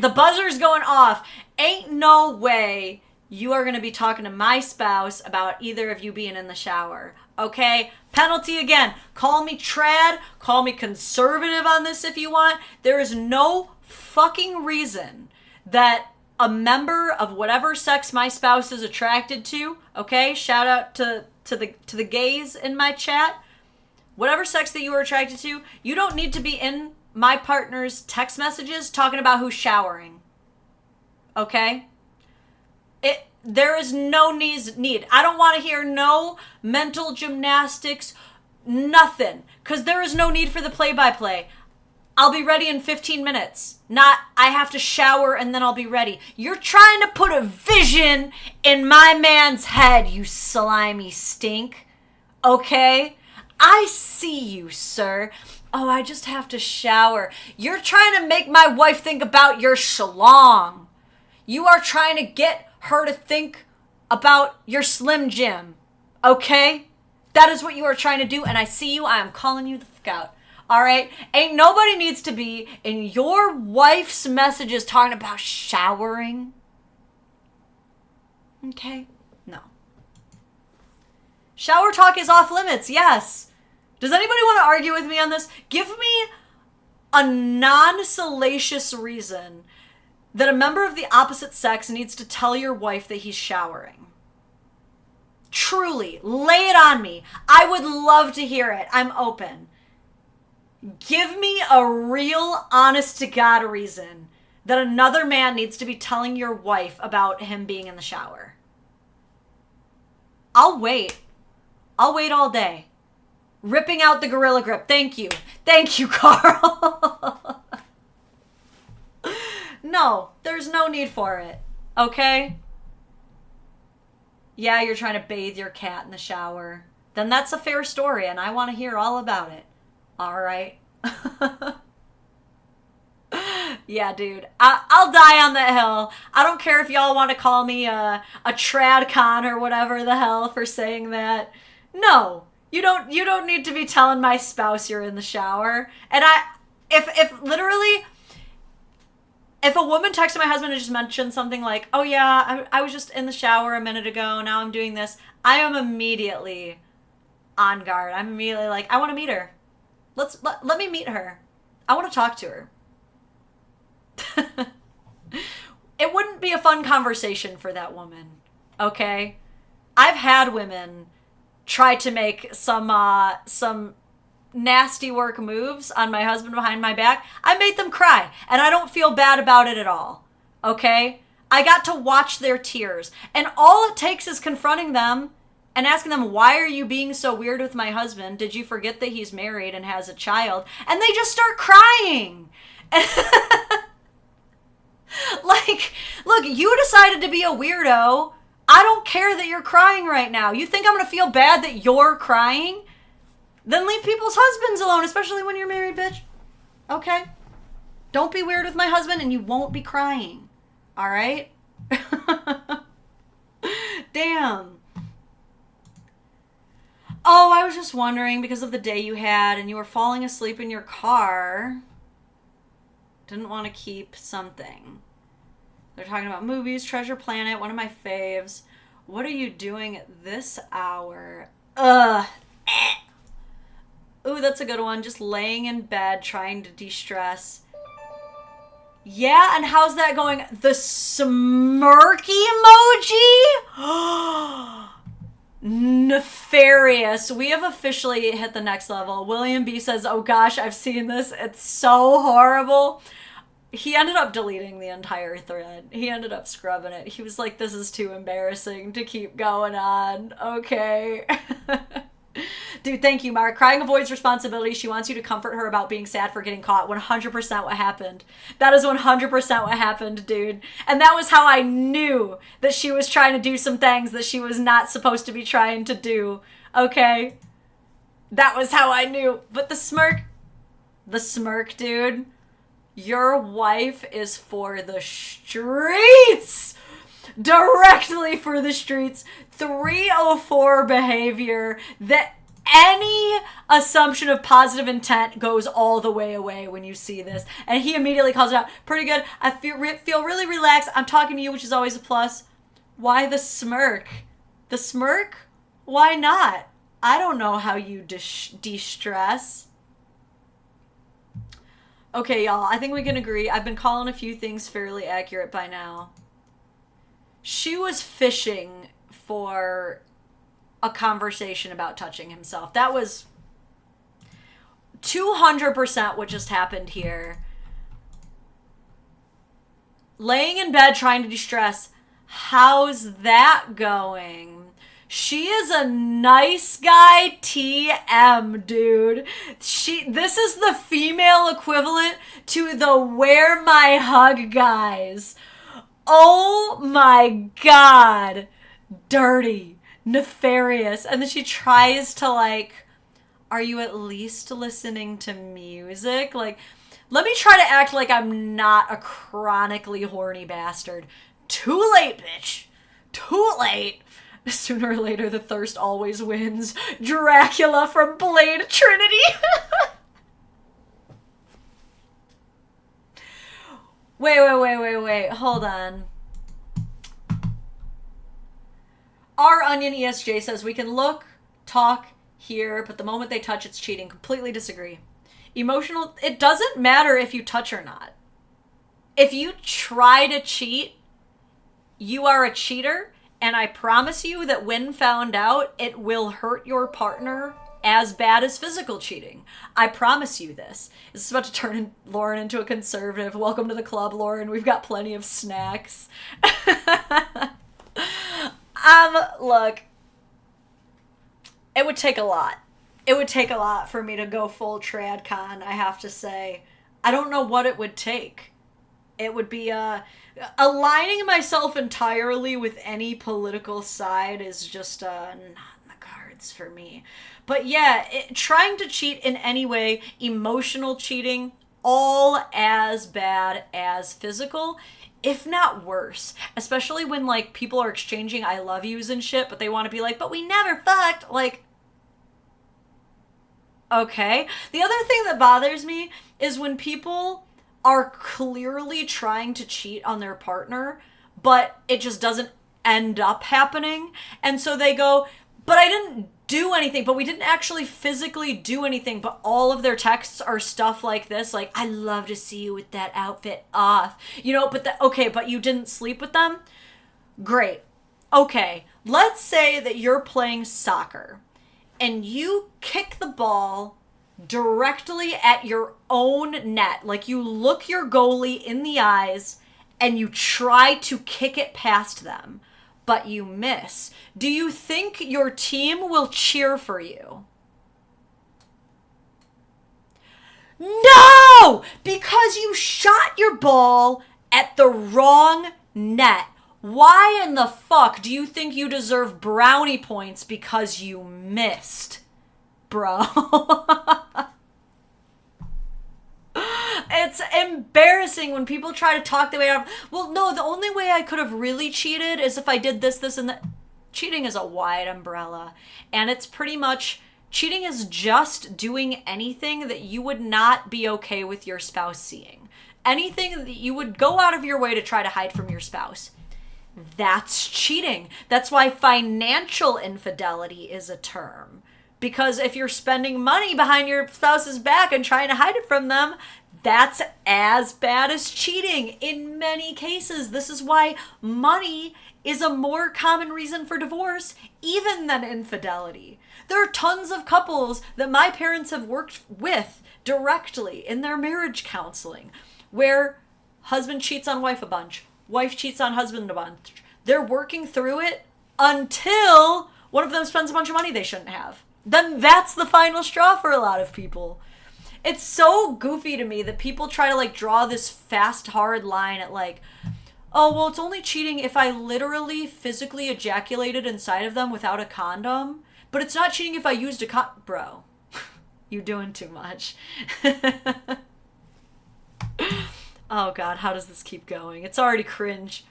The buzzer's going off. Ain't no way you are going to be talking to my spouse about either of you being in the shower. Okay? Penalty again. Call me trad. Call me conservative on this if you want. There is no fucking reason that a member of whatever sex my spouse is attracted to, okay? Shout out to the gays in my chat. Whatever sex that you are attracted to, you don't need to be in my partner's text messages talking about who's showering. Okay? There is no need. I don't want to hear no mental gymnastics, nothing. Because there is no need for the play-by-play. I'll be ready in 15 minutes. Not, I have to shower and then I'll be ready. You're trying to put a vision in my man's head, you slimy stink. Okay? I see you, sir. Oh, I just have to shower. You're trying to make my wife think about your shalong. You are trying to get her to think about your Slim Jim. Okay? That is what you are trying to do, and I see you. I am calling you the fuck out. All right? Ain't nobody needs to be in your wife's messages talking about showering. Okay? No. Shower talk is off limits, yes. Does anybody want to argue with me on this? Give me a non-salacious reason that a member of the opposite sex needs to tell your wife that he's showering. Truly, lay it on me. I would love to hear it. I'm open. Give me a real, honest-to-God reason that another man needs to be telling your wife about him being in the shower. I'll wait. I'll wait all day. Ripping out the Gorilla Grip. Thank you. Thank you, Carl. No, there's no need for it. Okay? Yeah, you're trying to bathe your cat in the shower. Then that's a fair story, and I want to hear all about it. All right? Yeah, dude. I'll die on that hill. I don't care if y'all want to call me a trad con or whatever the hell for saying that. No. You don't need to be telling my spouse you're in the shower. And if literally, if a woman texted my husband and just mentioned something like, oh yeah, I was just in the shower a minute ago, now I'm doing this, I am immediately on guard. I'm immediately like, I want to meet her. Let me meet her. I want to talk to her. It wouldn't be a fun conversation for that woman. Okay? I've had women try to make some nasty work moves on my husband behind my back. I made them cry, and I don't feel bad about it at all. Okay? I got to watch their tears, and all it takes is confronting them and asking them, why are you being so weird with my husband? Did you forget that he's married and has a child? And they just start crying. Like, look, you decided to be a weirdo. I don't care that you're crying right now. You think I'm going to feel bad that you're crying? Then leave people's husbands alone, especially when you're married, bitch. Okay? Don't be weird with my husband and you won't be crying. All right? Damn. Oh, I was just wondering, because of the day you had and you were falling asleep in your car, didn't want to keep something. They're talking about movies, Treasure Planet, one of my faves. What are you doing at this hour? Ugh. Ooh, that's a good one. Just laying in bed, trying to de-stress. Yeah, and how's that going? The smirky emoji? Nefarious. We have officially hit the next level. William B says, oh gosh, I've seen this. It's so horrible. He ended up deleting the entire thread. He ended up scrubbing it. He was like, this is too embarrassing to keep going on. Okay. Dude, thank you, Mark. Crying avoids responsibility. She wants you to comfort her about being sad for getting caught. 100% what happened. That is 100% what happened, dude. And that was how I knew that she was trying to do some things that she was not supposed to be trying to do. Okay? That was how I knew. But the smirk, dude. Your wife is for the streets. Directly for the streets. 304 behavior that any assumption of positive intent goes all the way away when you see this. And he immediately calls it out. Pretty good. I feel really relaxed. I'm talking to you, which is always a plus. Why the smirk? The smirk? Why not? I don't know how you de-stress. Okay, y'all, I think we can agree. I've been calling a few things fairly accurate by now. She was fishing for a conversation about touching himself. That was 200% what just happened here. Laying in bed trying to de-stress. How's that going? She is a nice guy TM, dude. This is the female equivalent to the where my hug guys. Oh my god. Dirty. Nefarious. And then she tries to like, are you at least listening to music? Like, let me try to act like I'm not a chronically horny bastard. Too late, bitch. Too late. Sooner or later, the thirst always wins. Dracula from Blade Trinity. Wait. Hold on. Our Onion ESJ says we can look, talk, hear, but the moment they touch, it's cheating. Completely disagree. Emotional, it doesn't matter if you touch or not. If you try to cheat, you are a cheater. And I promise you that when found out, it will hurt your partner as bad as physical cheating. I promise you this. This is about to turn Lauren into a conservative. Welcome to the club, Lauren. We've got plenty of snacks. Look, it would take a lot. It would take a lot for me to go full tradcon, I have to say. I don't know what it would take. It would be, aligning myself entirely with any political side is just not in the cards for me. But yeah, trying to cheat in any way, emotional cheating, all as bad as physical, if not worse. Especially when like people are exchanging I love yous and shit, but they want to be like, but we never fucked. Like, okay. The other thing that bothers me is when people are clearly trying to cheat on their partner, but it just doesn't end up happening. And so they go, but I didn't do anything, but we didn't actually physically do anything, but all of their texts are stuff like this, like, I love to see you with that outfit off. You know, okay, but you didn't sleep with them? Great. Okay, let's say that you're playing soccer and you kick the ball directly at your own net. Like, you look your goalie in the eyes and you try to kick it past them, but you miss. Do you think your team will cheer for you? No! Because you shot your ball at the wrong net. Why in the fuck do you think you deserve brownie points because you missed, bro? It's embarrassing when people try to talk their way out of, well, no, the only way I could have really cheated is if I did this, and that. Cheating is a wide umbrella, and it's pretty much, cheating is just doing anything that you would not be okay with your spouse seeing. Anything that you would go out of your way to try to hide from your spouse. That's cheating. That's why financial infidelity is a term. Because if you're spending money behind your spouse's back and trying to hide it from them, that's as bad as cheating in many cases. This is why money is a more common reason for divorce even than infidelity. There are tons of couples that my parents have worked with directly in their marriage counseling where husband cheats on wife a bunch, wife cheats on husband a bunch. They're working through it until one of them spends a bunch of money they shouldn't have. Then that's the final straw for a lot of people. It's so goofy to me that people try to like draw this fast, hard line at like, oh, well, it's only cheating if I literally physically ejaculated inside of them without a condom, but it's not cheating if I used a bro, you're doing too much. Oh God, how does this keep going? It's already cringe.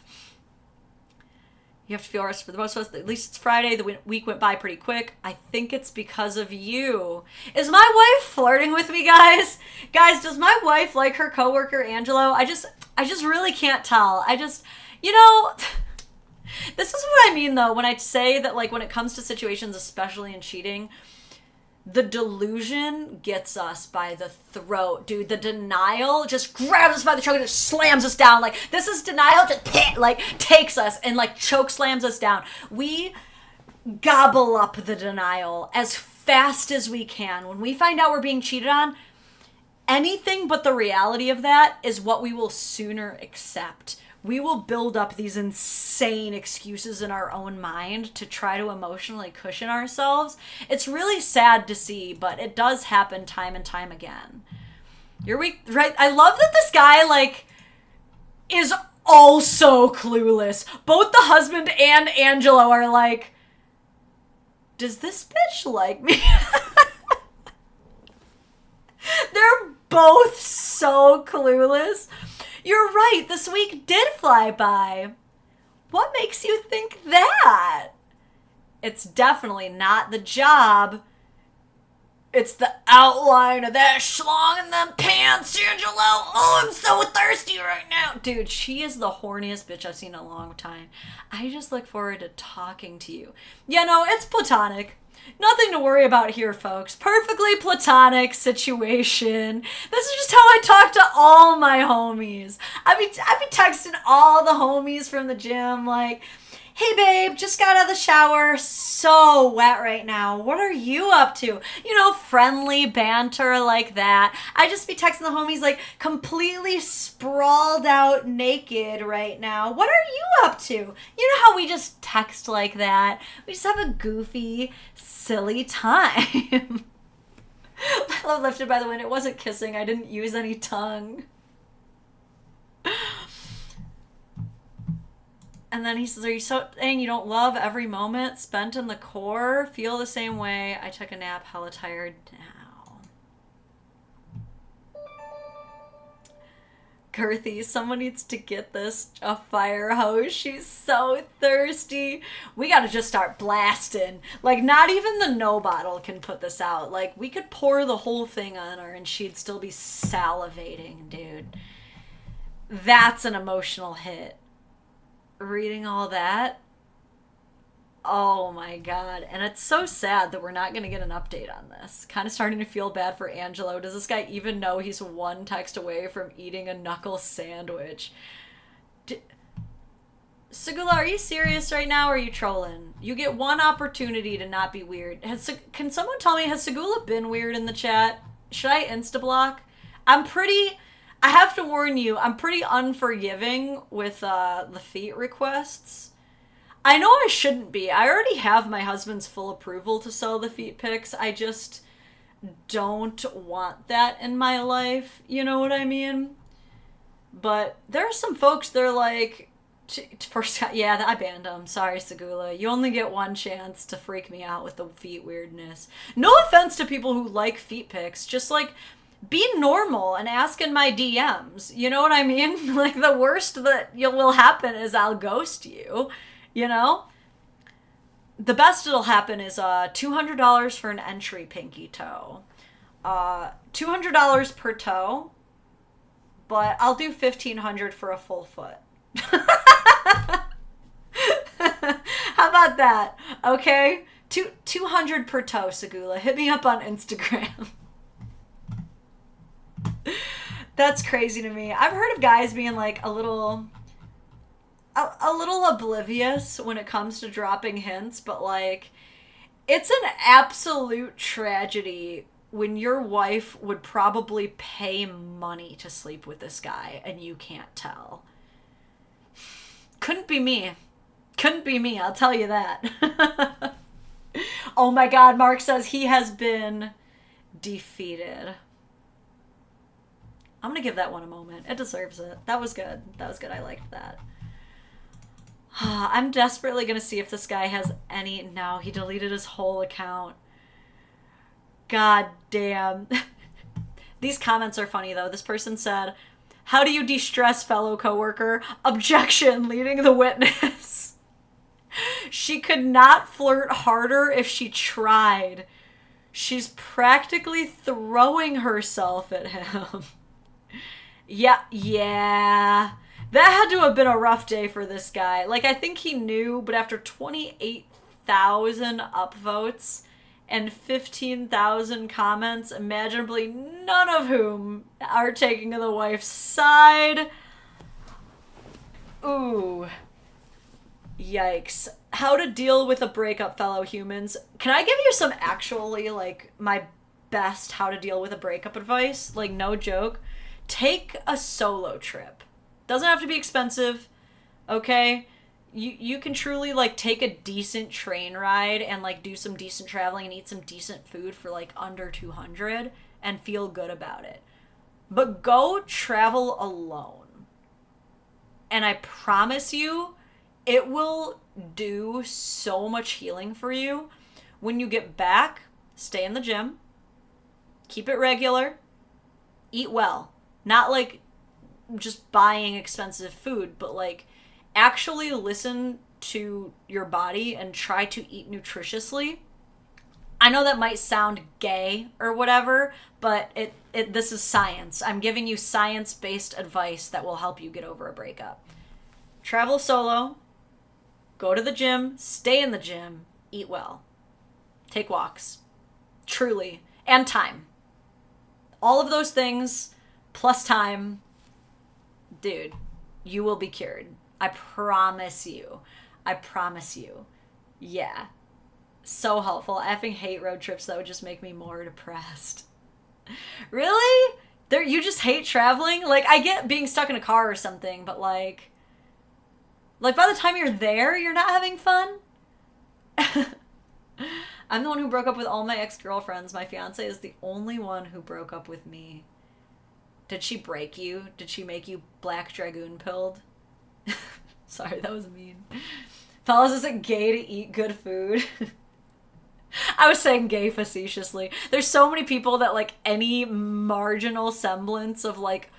You have to feel rest for the most of us. At least it's Friday. The week went by pretty quick. I think it's because of you. Is my wife flirting with me, guys? Guys, does my wife like her coworker, Angelo? I just really can't tell. You know, this is what I mean, though, when I say that, like, when it comes to situations, especially in cheating, the delusion gets us by the throat, dude. The denial just grabs us by the throat and just slams us down. Like, this is denial, just like takes us and like choke slams us down. We gobble up the denial as fast as we can. When we find out we're being cheated on, anything but the reality of that is what we will sooner accept. we will build up these insane excuses in our own mind to try to emotionally cushion ourselves. It's really sad to see, but it does happen time and time again. You're weak, right? I love that this guy, like, is also clueless. Both the husband and Angelo are like, does this bitch like me? They're both so clueless. You're right, this week did fly by. What makes you think that? It's definitely not the job. It's the outline of that schlong in them pants, Angelo. Oh, I'm so thirsty right now. Dude, she is the horniest bitch I've seen in a long time. I just look forward to talking to you. Yeah, no, it's platonic. Nothing to worry about here, folks. Perfectly platonic situation. This is just how I talk to all my homies. I be texting all the homies from the gym like, hey babe, just got out of the shower, so wet right now. What are you up to? You know, friendly banter like that. I just be texting the homies like completely sprawled out naked right now. What are you up to? You know how we just text like that? We just have a goofy, silly time. I love Lifted by the Wind. It wasn't kissing. I didn't use any tongue. And then he says, are you so saying you don't love every moment spent in the core? Feel the same way. I took a nap, hella tired now. Girthy, someone needs to get this a fire hose. She's so thirsty. We gotta just start blasting. Like, not even the no bottle can put this out. Like, we could pour the whole thing on her and she'd still be salivating, dude. That's an emotional hit. Reading all that, oh my god. And it's so sad that we're not going to get an update on this. Kind of starting to feel bad for Angelo. Does this guy even know he's one text away from eating a knuckle sandwich? Segula, are you serious right now or are you trolling? You get one opportunity to not be weird. Can someone tell me, has Segula been weird in the chat? Should I insta-block? I have to warn you, I'm pretty unforgiving with the feet requests. I know I shouldn't be. I already have my husband's full approval to sell the feet pics. I just don't want that in my life. You know what I mean? But there are some folks, they're like, first, yeah, I banned them. Sorry, Segula. You only get one chance to freak me out with the feet weirdness. No offense to people who like feet pics. Just like, be normal and ask in my DMs. You know what I mean? Like, the worst that will happen is I'll ghost you, you know? The best it'll happen is $200 for an entry pinky toe. $200 per toe, but I'll do $1,500 for a full foot. How about that? Okay? 200 per toe, Segula. Hit me up on Instagram. That's crazy to me. I've heard of guys being like a little oblivious when it comes to dropping hints, but like, it's an absolute tragedy when your wife would probably pay money to sleep with this guy and you can't tell. Couldn't be me. Couldn't be me, I'll tell you that. Oh my god, Mark says he has been defeated. I'm gonna give that one a moment. It deserves it. That was good. That was good. I liked that. I'm desperately gonna see if this guy has any... No, he deleted his whole account. God damn. These comments are funny, though. This person said, how do you de-stress, fellow coworker? Objection, leading the witness. She could not flirt harder if she tried. She's practically throwing herself at him. Yeah. That had to have been a rough day for this guy. Like, I think he knew, but after 28,000 upvotes and 15,000 comments, imaginably none of whom are taking the wife's side. Ooh. Yikes. How to deal with a breakup, fellow humans. Can I give you some actually, like, my best how to deal with a breakup advice? Like, no joke. Take a solo trip. Doesn't have to be expensive, okay? You can truly, like, take a decent train ride and, like, do some decent traveling and eat some decent food for, like, under 200 and feel good about it. But go travel alone. And I promise you, it will do so much healing for you. When you get back, stay in the gym. Keep it regular. Eat well. Not, like, just buying expensive food, but, like, actually listen to your body and try to eat nutritiously. I know that might sound gay or whatever, but this is science. I'm giving you science-based advice that will help you get over a breakup. Travel solo, go to the gym, stay in the gym, eat well. Take walks. Truly. And time. All of those things, plus time, dude, you will be cured. I promise you. I promise you. Yeah. So helpful. I effing hate road trips that would just make me more depressed. Really? You just hate traveling? Like, I get being stuck in a car or something, but like by the time you're there, you're not having fun? I'm the one who broke up with all my ex-girlfriends. My fiance is the only one who broke up with me. Did she break you? Did she make you Black Dragoon pilled? Sorry, that was mean. Fellas, is it gay to eat good food? I was saying gay facetiously. There's so many people that, like, any marginal semblance of, like,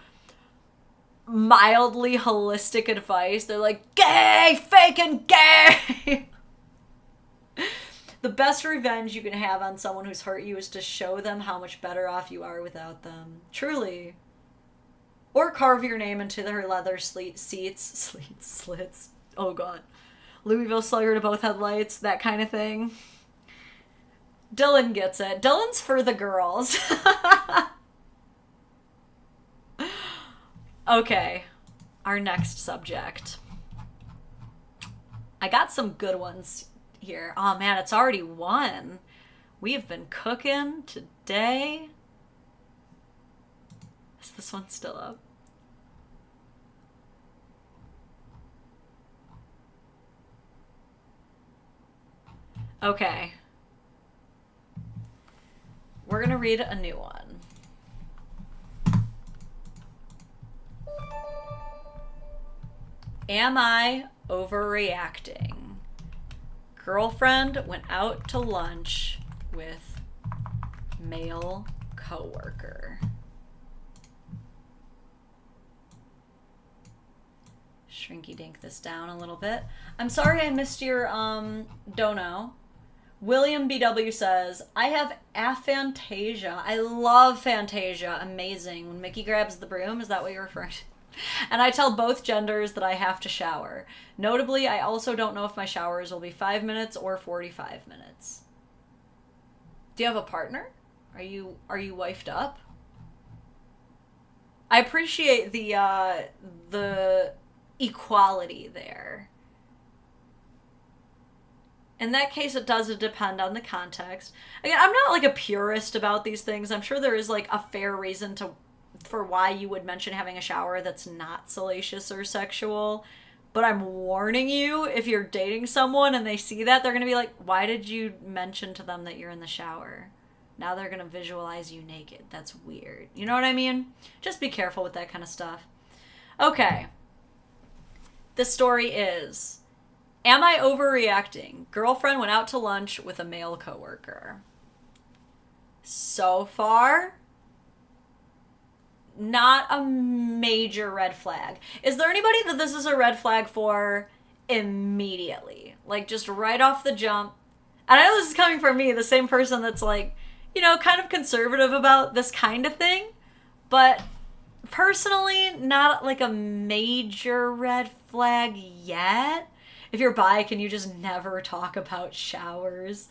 mildly holistic advice, they're like, gay! Faking gay! The best revenge you can have on someone who's hurt you is to show them how much better off you are without them. Truly. Or carve your name into their leather slits. Oh god. Louisville Slugger to both headlights, that kind of thing. Dylan gets it. Dylan's for the girls. Okay. Our next subject. I got some good ones here. Oh man, it's already 1. We have been cooking today. Is this one still up? Okay. We're gonna read a new one. Am I overreacting? Girlfriend went out to lunch with male coworker. Shrinky dink this down a little bit. I'm sorry I missed your dono. William BW says, I have aphantasia. I love Fantasia. Amazing. When Mickey grabs the broom, is that what you're referring to? And I tell both genders that I have to shower. Notably, I also don't know if my showers will be 5 minutes or 45 minutes. Do you have a partner? Are you wifed up? I appreciate the equality there. In that case, it does depend on the context. Again, I'm not like a purist about these things. I'm sure there is like a fair reason for why you would mention having a shower that's not salacious or sexual. But I'm warning you, if you're dating someone and they see that, they're going to be like, why did you mention to them that you're in the shower? Now they're going to visualize you naked. That's weird. You know what I mean? Just be careful with that kind of stuff. Okay. The story is, am I overreacting? Girlfriend went out to lunch with a male coworker. So far, not a major red flag. Is there anybody that this is a red flag for immediately? Like, just right off the jump. And I know this is coming from me, the same person that's like, you know, kind of conservative about this kind of thing. But personally, not like a major red flag yet. If you're bi, can you just never talk about showers?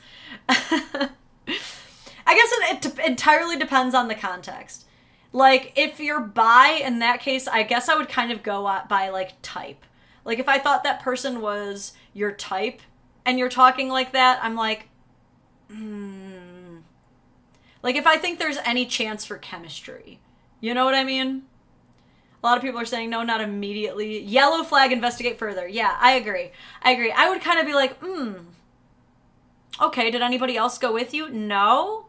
I guess it entirely depends on the context. Like, if you're bi, in that case, I guess I would kind of go by, like, type. Like, if I thought that person was your type, and you're talking like that, I'm like, Like, if I think there's any chance for chemistry. You know what I mean? A lot of people are saying, no, not immediately. Yellow flag, investigate further. Yeah, I agree. I would kind of be like, okay, did anybody else go with you? No.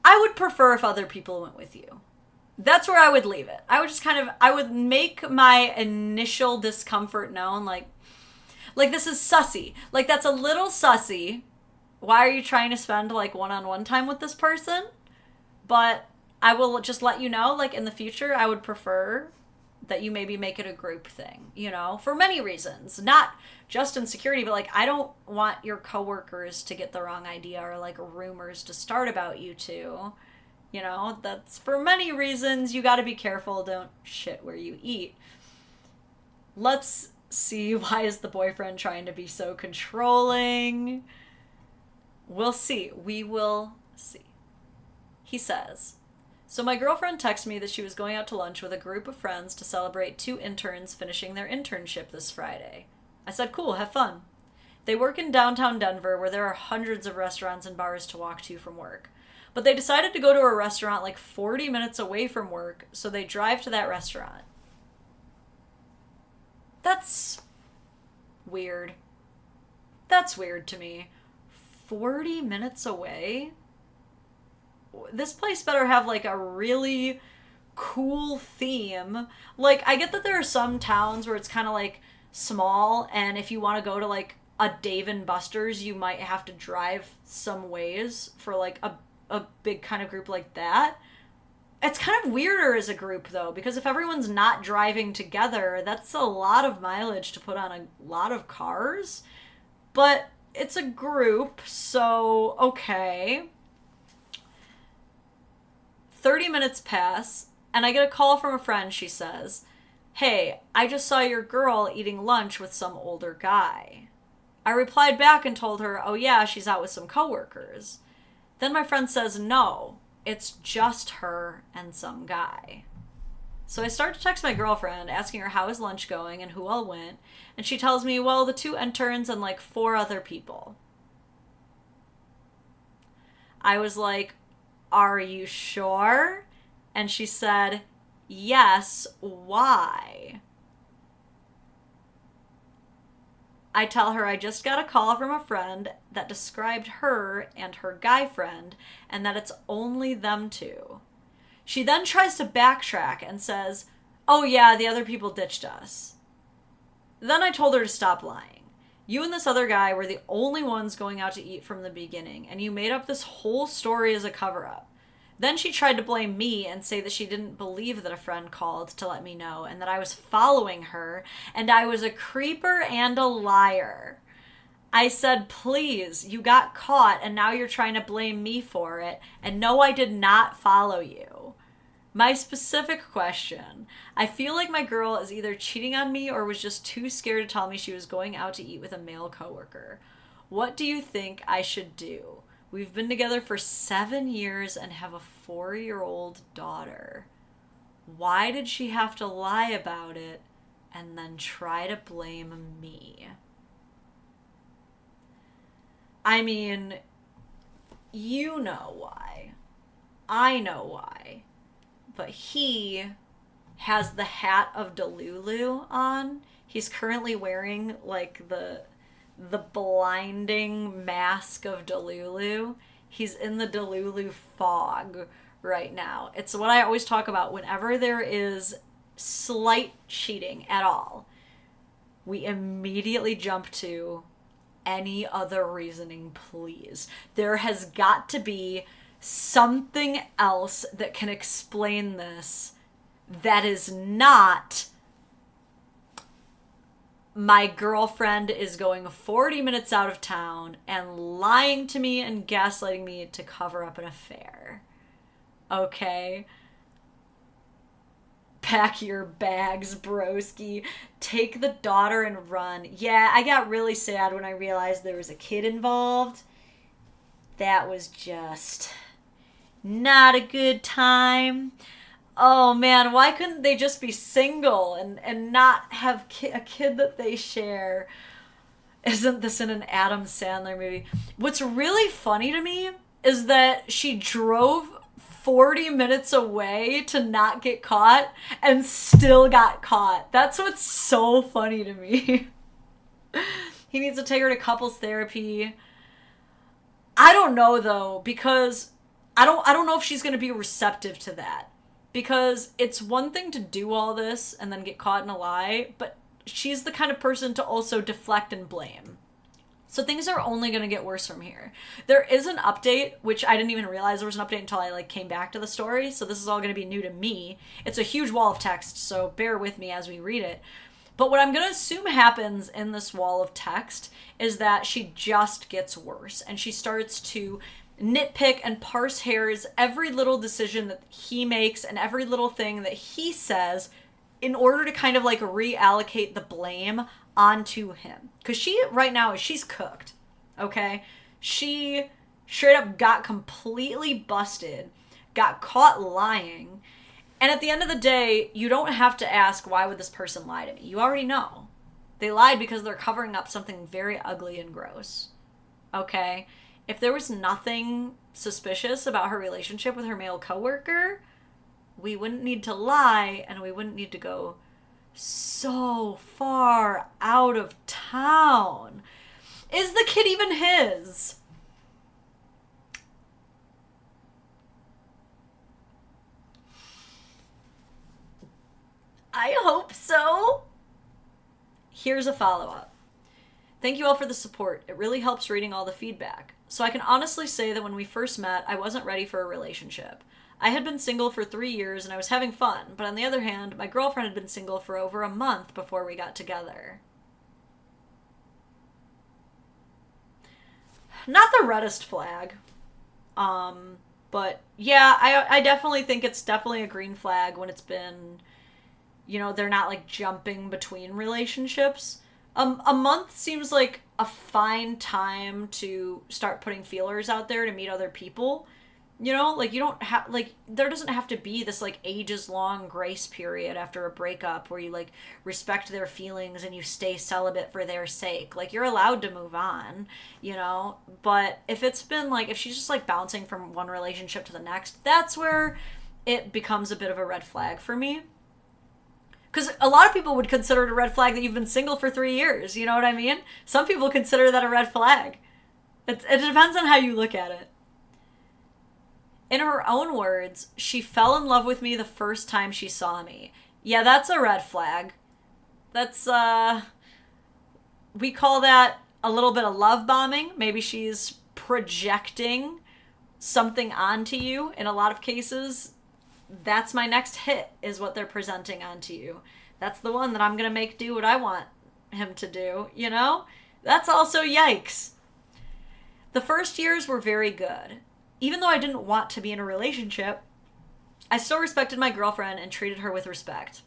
I would prefer if other people went with you. That's where I would leave it. I would just I would make my initial discomfort known, like this is sussy. Like, that's a little sussy. Why are you trying to spend, like, one-on-one time with this person? But I will just let you know, like, in the future, I would prefer that you maybe make it a group thing, you know, for many reasons. Not just insecurity, but, like, I don't want your coworkers to get the wrong idea or, like, rumors to start about you two. You know, that's for many reasons. You got to be careful. Don't shit where you eat. Let's see. Why is the boyfriend trying to be so controlling? We'll see. We will see. He says, so my girlfriend texted me that she was going out to lunch with a group of friends to celebrate 2 interns finishing their internship this Friday. I said, cool, have fun. They work in downtown Denver, where there are hundreds of restaurants and bars to walk to from work. But they decided to go to a restaurant like 40 minutes away from work, so they drive to that restaurant. That's weird. That's weird to me. 40 minutes away? This place better have, like, a really cool theme. Like, I get that there are some towns where it's kind of, like, small, and if you want to go to, like, a Dave and Buster's, you might have to drive some ways for, like, a big kind of group like that. It's kind of weirder as a group, though, because if everyone's not driving together, that's a lot of mileage to put on a lot of cars. But it's a group, so okay. 30 minutes pass, and I get a call from a friend. She says, hey, I just saw your girl eating lunch with some older guy. I replied back and told her, oh yeah, she's out with some coworkers. Then my friend says, no, it's just her and some guy. So I start to text my girlfriend, asking her how is lunch going and who all went, and she tells me, well, the 2 interns and like 4 other people. I was like, are you sure? And she said, yes, why? I tell her I just got a call from a friend that described her and her guy friend, and that it's only them 2. She then tries to backtrack and says, oh yeah, the other people ditched us. Then I told her to stop lying. You and this other guy were the only ones going out to eat from the beginning, and you made up this whole story as a cover-up. Then she tried to blame me and say that she didn't believe that a friend called to let me know and that I was following her and I was a creeper and a liar. I said, please, you got caught and now you're trying to blame me for it. And no, I did not follow you. My specific question, I feel like my girl is either cheating on me or was just too scared to tell me she was going out to eat with a male coworker. What do you think I should do? We've been together for 7 years and have a 4-year-old daughter. Why did she have to lie about it and then try to blame me? I mean, you know why. I know why. But he has the hat of Delulu on. He's currently wearing, like, the blinding mask of Delulu. He's in the Delulu fog right now. It's what I always talk about whenever there is slight cheating at all. We immediately jump to any other reasoning, please. There has got to be something else that can explain this that is not my girlfriend is going 40 minutes out of town and lying to me and gaslighting me to cover up an affair. Okay? Pack your bags, broski. Take the daughter and run. Yeah, I got really sad when I realized there was a kid involved. That was just not a good time. Oh man, why couldn't they just be single and not have a kid that they share? Isn't this in an Adam Sandler movie? What's really funny to me is that she drove 40 minutes away to not get caught and still got caught. That's what's so funny to me. He needs to take her to couples therapy. I don't know though, because I don't know if she's going to be receptive to that. Because it's one thing to do all this and then get caught in a lie, but she's the kind of person to also deflect and blame. So things are only going to get worse from here. There is an update, which I didn't even realize there was an update until I came back to the story. So this is all going to be new to me. It's a huge wall of text, so bear with me as we read it. But what I'm going to assume happens in this wall of text is that she just gets worse. And she starts to nitpick and parse hairs every little decision that he makes and every little thing that he says in order to kind of reallocate the blame onto him. Because she, right now, she's cooked. Okay? She straight up got completely busted, got caught lying. And at the end of the day, you don't have to ask, why would this person lie to me? You already know. They lied because they're covering up something very ugly and gross. Okay? If there was nothing suspicious about her relationship with her male coworker, we wouldn't need to lie and we wouldn't need to go so far out of town. Is the kid even his? I hope so. Here's a follow-up. Thank you all for the support. It really helps reading all the feedback. So I can honestly say that when we first met, I wasn't ready for a relationship. I had been single for 3 years and I was having fun, but on the other hand, my girlfriend had been single for over a month before we got together. Not the reddest flag. But yeah, I definitely think it's definitely a green flag when it's been, they're not jumping between relationships. A month seems like a fine time to start putting feelers out there to meet other people. You don't have, there doesn't have to be this, ages-long grace period after a breakup where you, respect their feelings and you stay celibate for their sake. You're allowed to move on, But if it's been, if she's just, bouncing from one relationship to the next, that's where it becomes a bit of a red flag for me. Because a lot of people would consider it a red flag that you've been single for 3 years, you know what I mean? Some people consider that a red flag. It depends on how you look at it. In her own words, she fell in love with me the first time she saw me. Yeah, that's a red flag. That's, we call that a little bit of love bombing. Maybe she's projecting something onto you. In a lot of cases, that's my next hit, is what they're presenting onto you. That's the one that I'm going to make do what I want him to do, That's also yikes. The first years were very good. Even though I didn't want to be in a relationship, I still respected my girlfriend and treated her with respect.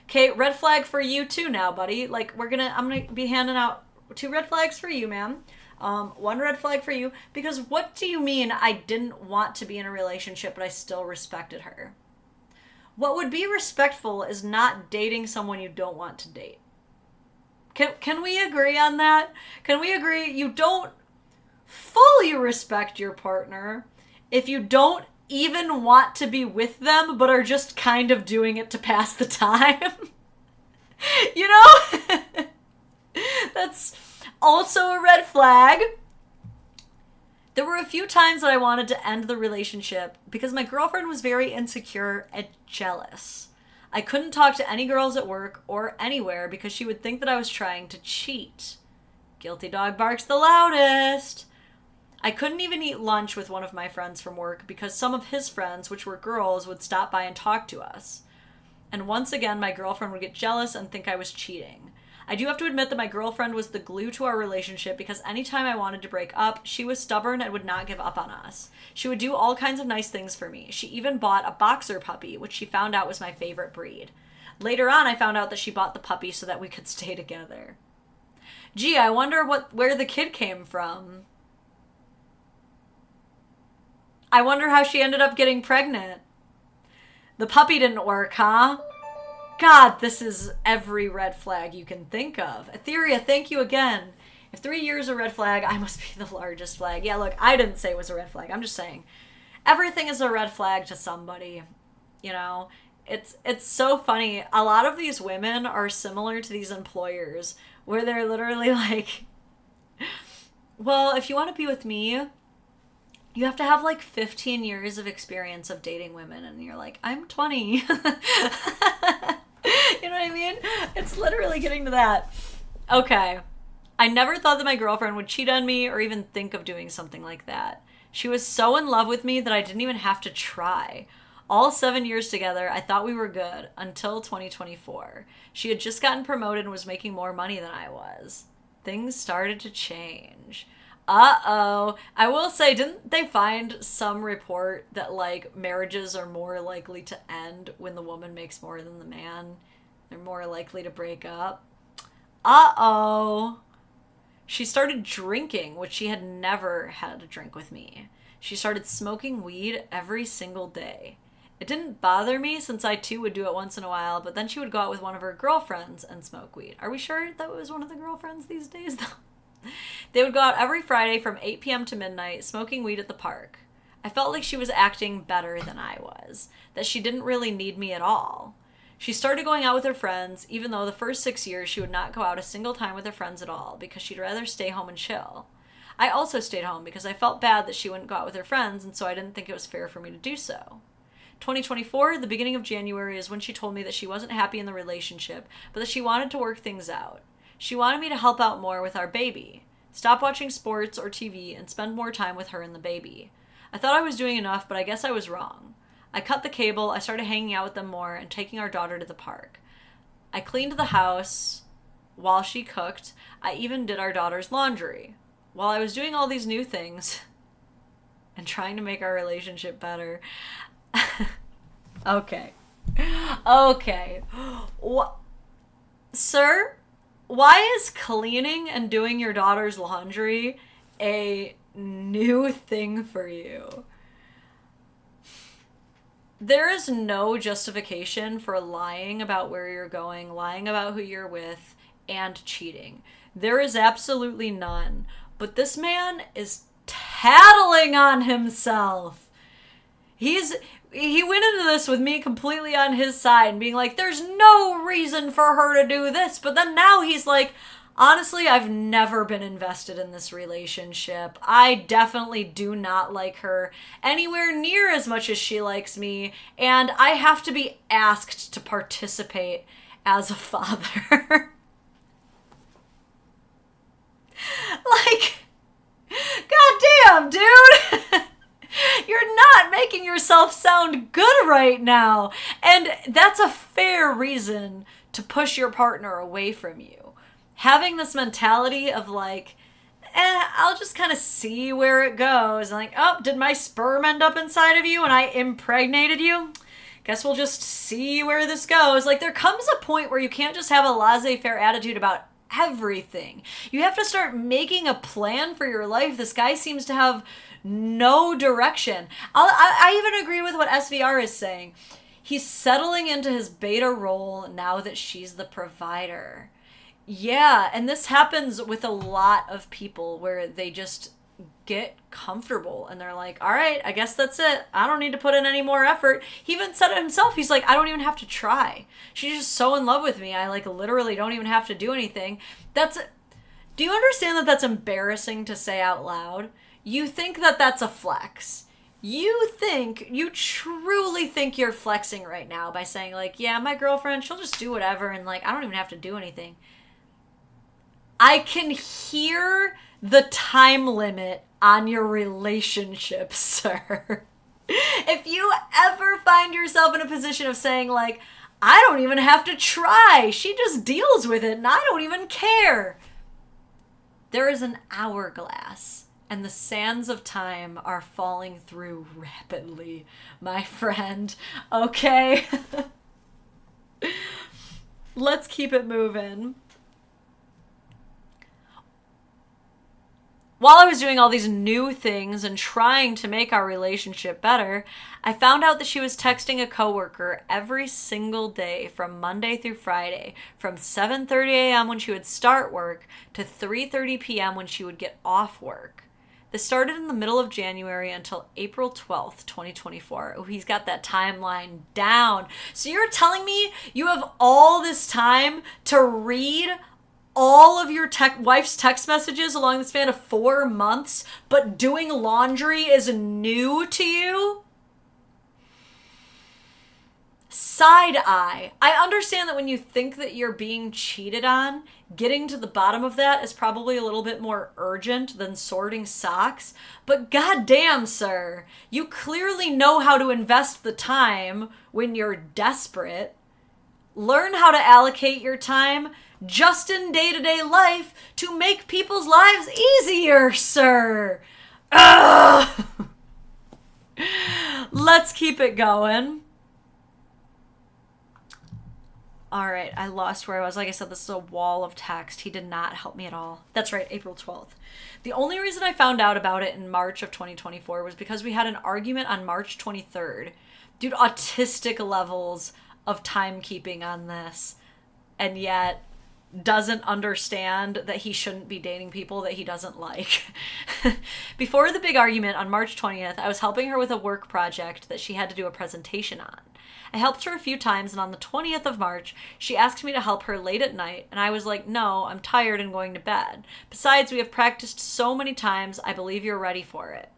Okay, red flag for you too now, buddy. I'm gonna be handing out 2 red flags for you, ma'am. 1 red flag for you. Because what do you mean I didn't want to be in a relationship, but I still respected her? What would be respectful is not dating someone you don't want to date. Can we agree on that? Can we agree you don't fully respect your partner if you don't even want to be with them but are just kind of doing it to pass the time? That's also a red flag. There were a few times that I wanted to end the relationship because my girlfriend was very insecure and jealous. I couldn't talk to any girls at work or anywhere because she would think that I was trying to cheat. Guilty dog barks the loudest. I couldn't even eat lunch with one of my friends from work because some of his friends, which were girls, would stop by and talk to us. And once again, my girlfriend would get jealous and think I was cheating. I do have to admit that my girlfriend was the glue to our relationship because anytime I wanted to break up, she was stubborn and would not give up on us. She would do all kinds of nice things for me. She even bought a boxer puppy, which she found out was my favorite breed. Later on, I found out that she bought the puppy so that we could stay together. Gee, I wonder where the kid came from. I wonder how she ended up getting pregnant. The puppy didn't work, huh? God, this is every red flag you can think of. Etheria, thank you again. If 3 years a red flag, I must be the largest flag. Yeah, look, I didn't say it was a red flag. I'm just saying. everything is a red flag to somebody, you know? It's so funny. A lot of these women are similar to these employers where they're literally like, well, if you want to be with me, you have to have like 15 years of experience of dating women. And you're like, I'm 20. You know what I mean? It's literally getting to that. Okay. I never thought that my girlfriend would cheat on me or even think of doing something like that. She was so in love with me that I didn't even have to try. All 7 years together, I thought we were good until 2024. She had just gotten promoted and was making more money than I was. Things started to change. Uh-oh. I will say, didn't they find some report that, like, marriages are more likely to end when the woman makes more than the man? They're more likely to break up. Uh-oh. She started drinking, which she had never had a drink with me. She started smoking weed every single day. It didn't bother me since I too would do it once in a while, but then she would go out with one of her girlfriends and smoke weed. Are we sure that was one of the girlfriends these days, though? They would go out every Friday from 8 p.m. to midnight, smoking weed at the park. I felt like she was acting better than I was, that she didn't really need me at all. She started going out with her friends, even though the first 6 years she would not go out a single time with her friends at all, because she'd rather stay home and chill. I also stayed home because I felt bad that she wouldn't go out with her friends, and so I didn't think it was fair for me to do so. 2024, the beginning of January, is when she told me that she wasn't happy in the relationship, but that she wanted to work things out. She wanted me to help out more with our baby, stop watching sports or TV, and spend more time with her and the baby. I thought I was doing enough, but I guess I was wrong. I cut the cable, I started hanging out with them more, and taking our daughter to the park. I cleaned the house while she cooked. I even did our daughter's laundry. While I was doing all these new things and trying to make our relationship better. Okay. Sir, why is cleaning and doing your daughter's laundry a new thing for you? There is no justification for lying about where you're going, lying about who you're with, and cheating. There is absolutely none. But this man is tattling on himself. He went into this with me completely on his side and being like, there's no reason for her to do this. But then now he's like, honestly, I've never been invested in this relationship. I definitely do not like her anywhere near as much as she likes me. And I have to be asked to participate as a father. Like, goddamn, dude. You're not making yourself sound good right now. And that's a fair reason to push your partner away from you. Having this mentality of like, I'll just kind of see where it goes. Like, oh, did my sperm end up inside of you and I impregnated you? Guess we'll just see where this goes. Like, there comes a point where you can't just have a laissez-faire attitude about everything. You have to start making a plan for your life. This guy seems to have no direction. I even agree with what SVR is saying. He's settling into his beta role now that she's the provider. Yeah, and this happens with a lot of people where they just get comfortable and they're like, all right, I guess that's it. I don't need to put in any more effort. He even said it himself. He's like, I don't even have to try. She's just so in love with me. I like literally don't even have to do anything. Do you understand that that's embarrassing to say out loud? You think that that's a flex. You truly think you're flexing right now by saying like, yeah, my girlfriend, she'll just do whatever and like, I don't even have to do anything. I can hear the time limit on your relationship, sir. If you ever find yourself in a position of saying like, I don't even have to try, she just deals with it and I don't even care. There is an hourglass and the sands of time are falling through rapidly, my friend. Okay? Let's keep it moving. While I was doing all these new things and trying to make our relationship better, I found out that she was texting a coworker every single day from Monday through Friday, from 7:30 a.m. when she would start work to 3:30 p.m. when she would get off work. This started in the middle of January until April 12th, 2024. Oh, he's got that timeline down. So you're telling me you have all this time to read all of your wife's text messages along the span of 4 months, but doing laundry is new to you? Side eye. I understand that when you think that you're being cheated on, getting to the bottom of that is probably a little bit more urgent than sorting socks, but goddamn, sir, you clearly know how to invest the time when you're desperate. Learn how to allocate your time just in day-to-day life to make people's lives easier, sir. Ugh. Let's keep it going. All right, I lost where I was. Like I said, this is a wall of text. He did not help me at all. That's right, April 12th. The only reason I found out about it in March of 2024 was because we had an argument on March 23rd. Dude, autistic levels of timekeeping on this. And yet doesn't understand that he shouldn't be dating people that he doesn't like. Before the big argument on March 20th, I was helping her with a work project that she had to do a presentation on. I helped her a few times, and on the 20th of March, she asked me to help her late at night, and I was like, no, I'm tired and going to bed. Besides, we have practiced so many times, I believe you're ready for it.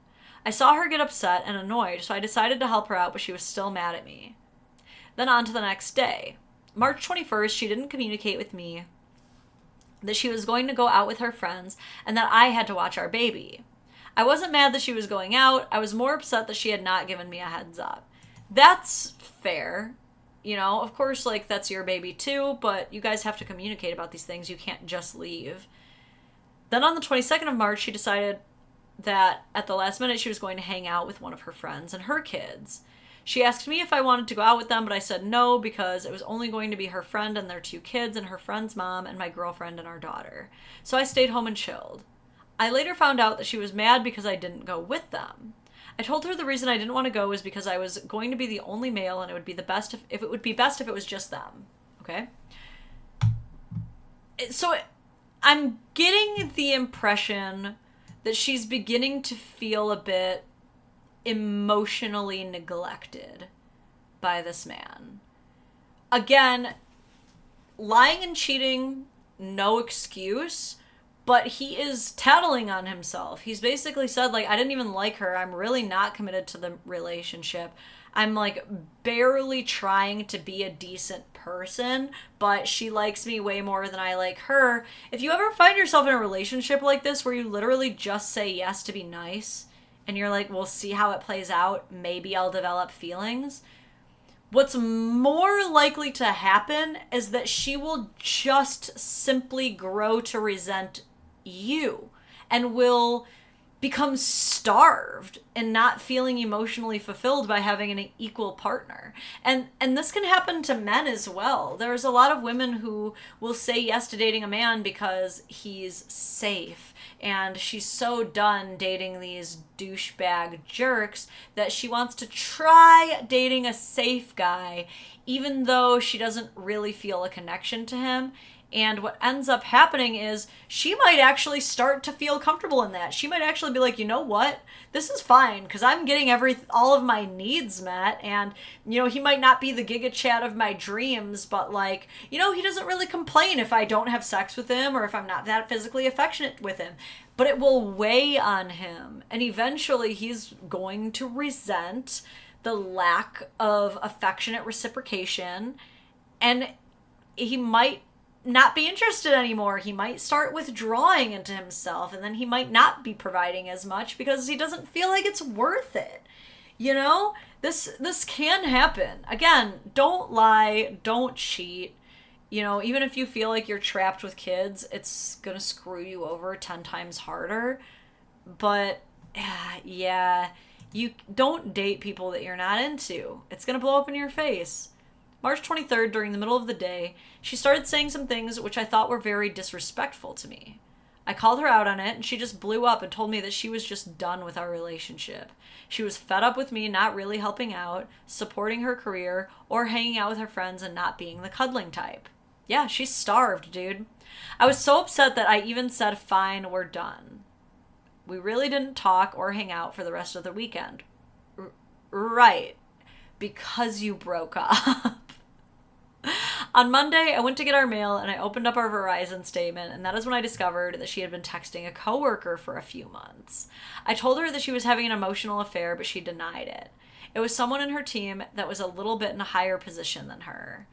I saw her get upset and annoyed, so I decided to help her out, but she was still mad at me. Then on to the next day. March 21st, she didn't communicate with me that she was going to go out with her friends and that I had to watch our baby. I wasn't mad that she was going out. I was more upset that she had not given me a heads up. That's fair. You know, of course, like, that's your baby too, but you guys have to communicate about these things. You can't just leave. Then on the 22nd of March, she decided that at the last minute she was going to hang out with one of her friends and her kids. She asked me if I wanted to go out with them, but I said no because it was only going to be her friend and their 2 kids and her friend's mom and my girlfriend and our daughter. So I stayed home and chilled. I later found out that she was mad because I didn't go with them. I told her the reason I didn't want to go was because I was going to be the only male and it would be the best if it would be best if it was just them. Okay? So I'm getting the impression that she's beginning to feel a bit emotionally neglected by this man. Again, lying and cheating, no excuse, but he is tattling on himself. He's basically said, like, I didn't even like her. I'm really not committed to the relationship. I'm, like, barely trying to be a decent person, but she likes me way more than I like her. If you ever find yourself in a relationship like this where you literally just say yes to be nice, and you're like, we'll see how it plays out, maybe I'll develop feelings, what's more likely to happen is that she will just simply grow to resent you and will become starved and not feeling emotionally fulfilled by having an equal partner. And this can happen to men as well. There's a lot of women who will say yes to dating a man because he's safe, and she's so done dating these douchebag jerks that she wants to try dating a safe guy even though she doesn't really feel a connection to him. And what ends up happening is she might actually start to feel comfortable in that. She might actually be like, you know what? This is fine because I'm getting all of my needs met. And, you know, he might not be the Giga Chat of my dreams, but, like, you know, he doesn't really complain if I don't have sex with him or if I'm not that physically affectionate with him. But it will weigh on him. And eventually he's going to resent the lack of affectionate reciprocation. And he might not be interested anymore. He might start withdrawing into himself, and then he might not be providing as much because he doesn't feel like it's worth it. You know, this can happen. Again, don't lie, don't cheat. You know, even if you feel like you're trapped with kids, it's gonna screw you over 10 times harder. But yeah, you don't date people that you're not into. It's gonna blow up in your face. March 23rd, during the middle of the day, she started saying some things which I thought were very disrespectful to me. I called her out on it, and she just blew up and told me that she was just done with our relationship. She was fed up with me not really helping out, supporting her career, or hanging out with her friends and not being the cuddling type. Yeah, she's starved, dude. I was so upset that I even said, fine, we're done. We really didn't talk or hang out for the rest of the weekend. Right. Because you broke up. On Monday, I went to get our mail and I opened up our Verizon statement, and that is when I discovered that she had been texting a coworker for a few months. I told her that she was having an emotional affair, but she denied it. It was someone in her team that was a little bit in a higher position than her.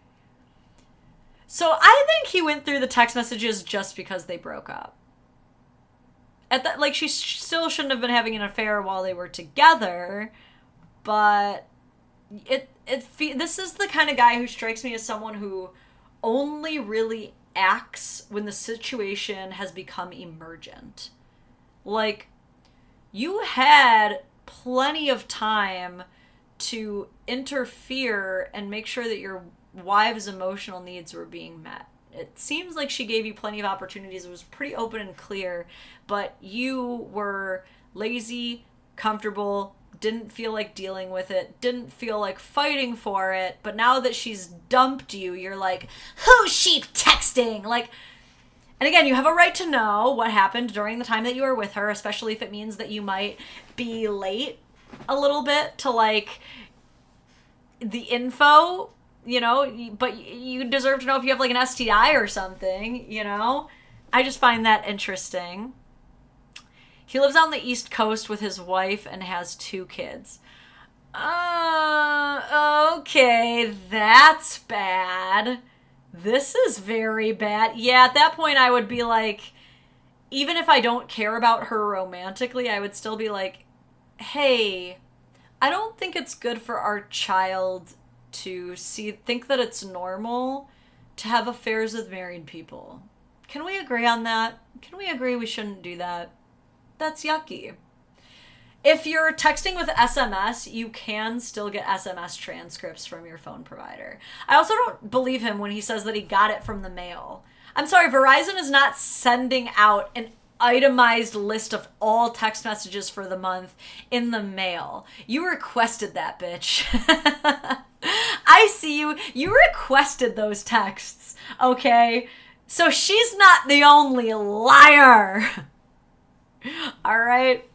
So I think he went through the text messages just because they broke up. At that, like, she still shouldn't have been having an affair while they were together, but this is the kind of guy who strikes me as someone who only really acts when the situation has become emergent. Like, you had plenty of time to interfere and make sure that your wife's emotional needs were being met. It seems like she gave you plenty of opportunities. It was pretty open and clear, but you were lazy, comfortable, didn't feel like dealing with it, didn't feel like fighting for it, but now that she's dumped you, you're like, who's she texting? Like, and again, you have a right to know what happened during the time that you were with her, especially if it means that you might be late a little bit to, like, the info, you know, but you deserve to know if you have, like, an STI or something, you know? I just find that interesting. He lives on the East Coast with his wife and has 2 kids. Okay, that's bad. This is very bad. Yeah, at that point I would be like, even if I don't care about her romantically, I would still be like, hey, I don't think it's good for our child to think that it's normal to have affairs with married people. Can we agree on that? Can we agree we shouldn't do that? That's yucky. If you're texting with SMS, you can still get SMS transcripts from your phone provider. I also don't believe him when he says that he got it from the mail. I'm sorry, Verizon is not sending out an itemized list of all text messages for the month in the mail. You requested that, bitch. I see you. You requested those texts, okay? So she's not the only liar. All right.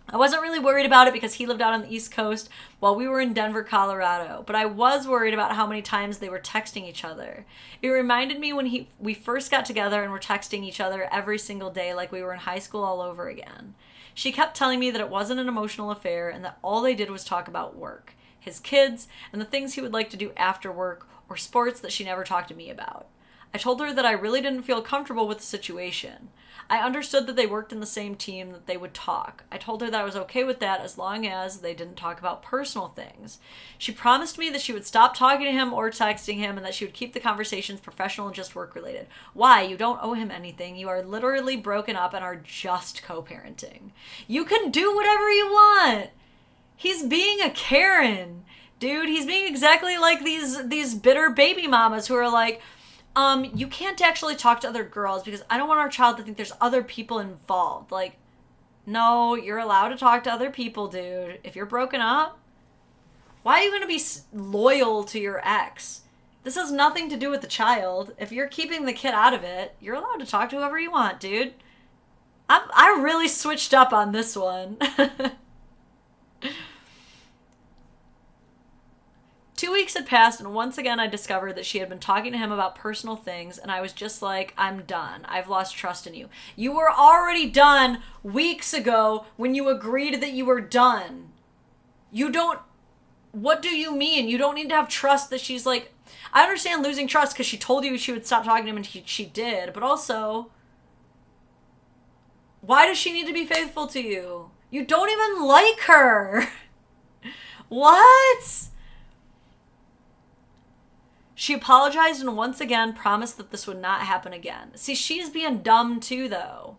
I wasn't really worried about it because he lived out on the East Coast while we were in Denver, Colorado. But I was worried about how many times they were texting each other. It reminded me when we first got together and were texting each other every single day like we were in high school all over again. She kept telling me that it wasn't an emotional affair and that all they did was talk about work, his kids, and the things he would like to do after work or sports that she never talked to me about. I told her that I really didn't feel comfortable with the situation. I understood that they worked in the same team, that they would talk. I told her that I was okay with that as long as they didn't talk about personal things. She promised me that she would stop talking to him or texting him and that she would keep the conversations professional and just work-related. Why? You don't owe him anything. You are literally broken up and are just co-parenting. You can do whatever you want. He's being a Karen. Dude, he's being exactly like these bitter baby mamas who are like, you can't actually talk to other girls because I don't want our child to think there's other people involved. Like, no, you're allowed to talk to other people, dude. If you're broken up, why are you going to be loyal to your ex? This has nothing to do with the child. If you're keeping the kid out of it, you're allowed to talk to whoever you want, dude. I really switched up on this one. 2 weeks had passed, and once again I discovered that she had been talking to him about personal things, and I was just like, I'm done. I've lost trust in you. You were already done weeks ago when you agreed that you were done. You don't... What do you mean? You don't need to have trust that she's like... I understand losing trust because she told you she would stop talking to him, and she did, but also... Why does she need to be faithful to you? You don't even like her. What? She apologized and once again promised that this would not happen again. See, she's being dumb too, though.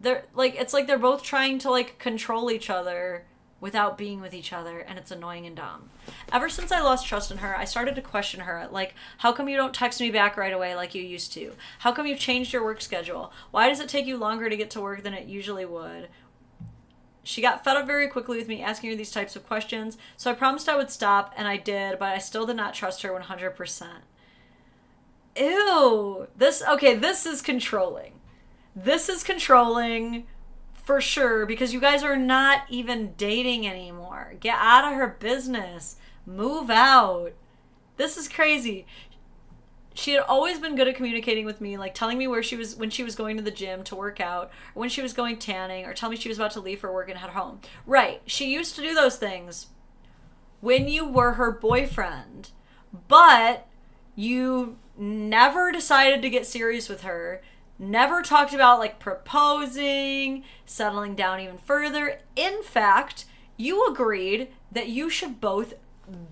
It's like they're both trying to, like, control each other without being with each other, and it's annoying and dumb. Ever since I lost trust in her, I started to question her. Like, how come you don't text me back right away like you used to? How come you changed your work schedule? Why does it take you longer to get to work than it usually would? She got fed up very quickly with me asking her these types of questions, so I promised I would stop, and I did, but I still did not trust her 100%. Ew. This is controlling. This is controlling For sure, because you guys are not even dating anymore. Get out of her business. Move out. This is crazy. She had always been good at communicating with me, like telling me where she was when she was going to the gym to work out, or when she was going tanning, or tell me she was about to leave for work and head home. Right. She used to do those things when you were her boyfriend. But you never decided to get serious with her. Never talked about like proposing, settling down even further. In fact, you agreed that you should both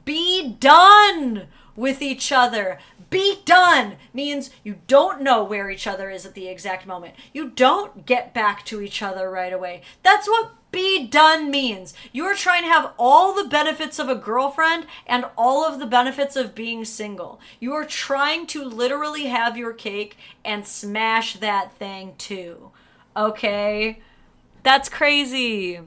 be done with each other. Be done means you don't know where each other is at the exact moment. You don't get back to each other right away. That's what be done means. You are trying to have all the benefits of a girlfriend and all of the benefits of being single. You are trying to literally have your cake and smash that thing too. Okay? That's crazy.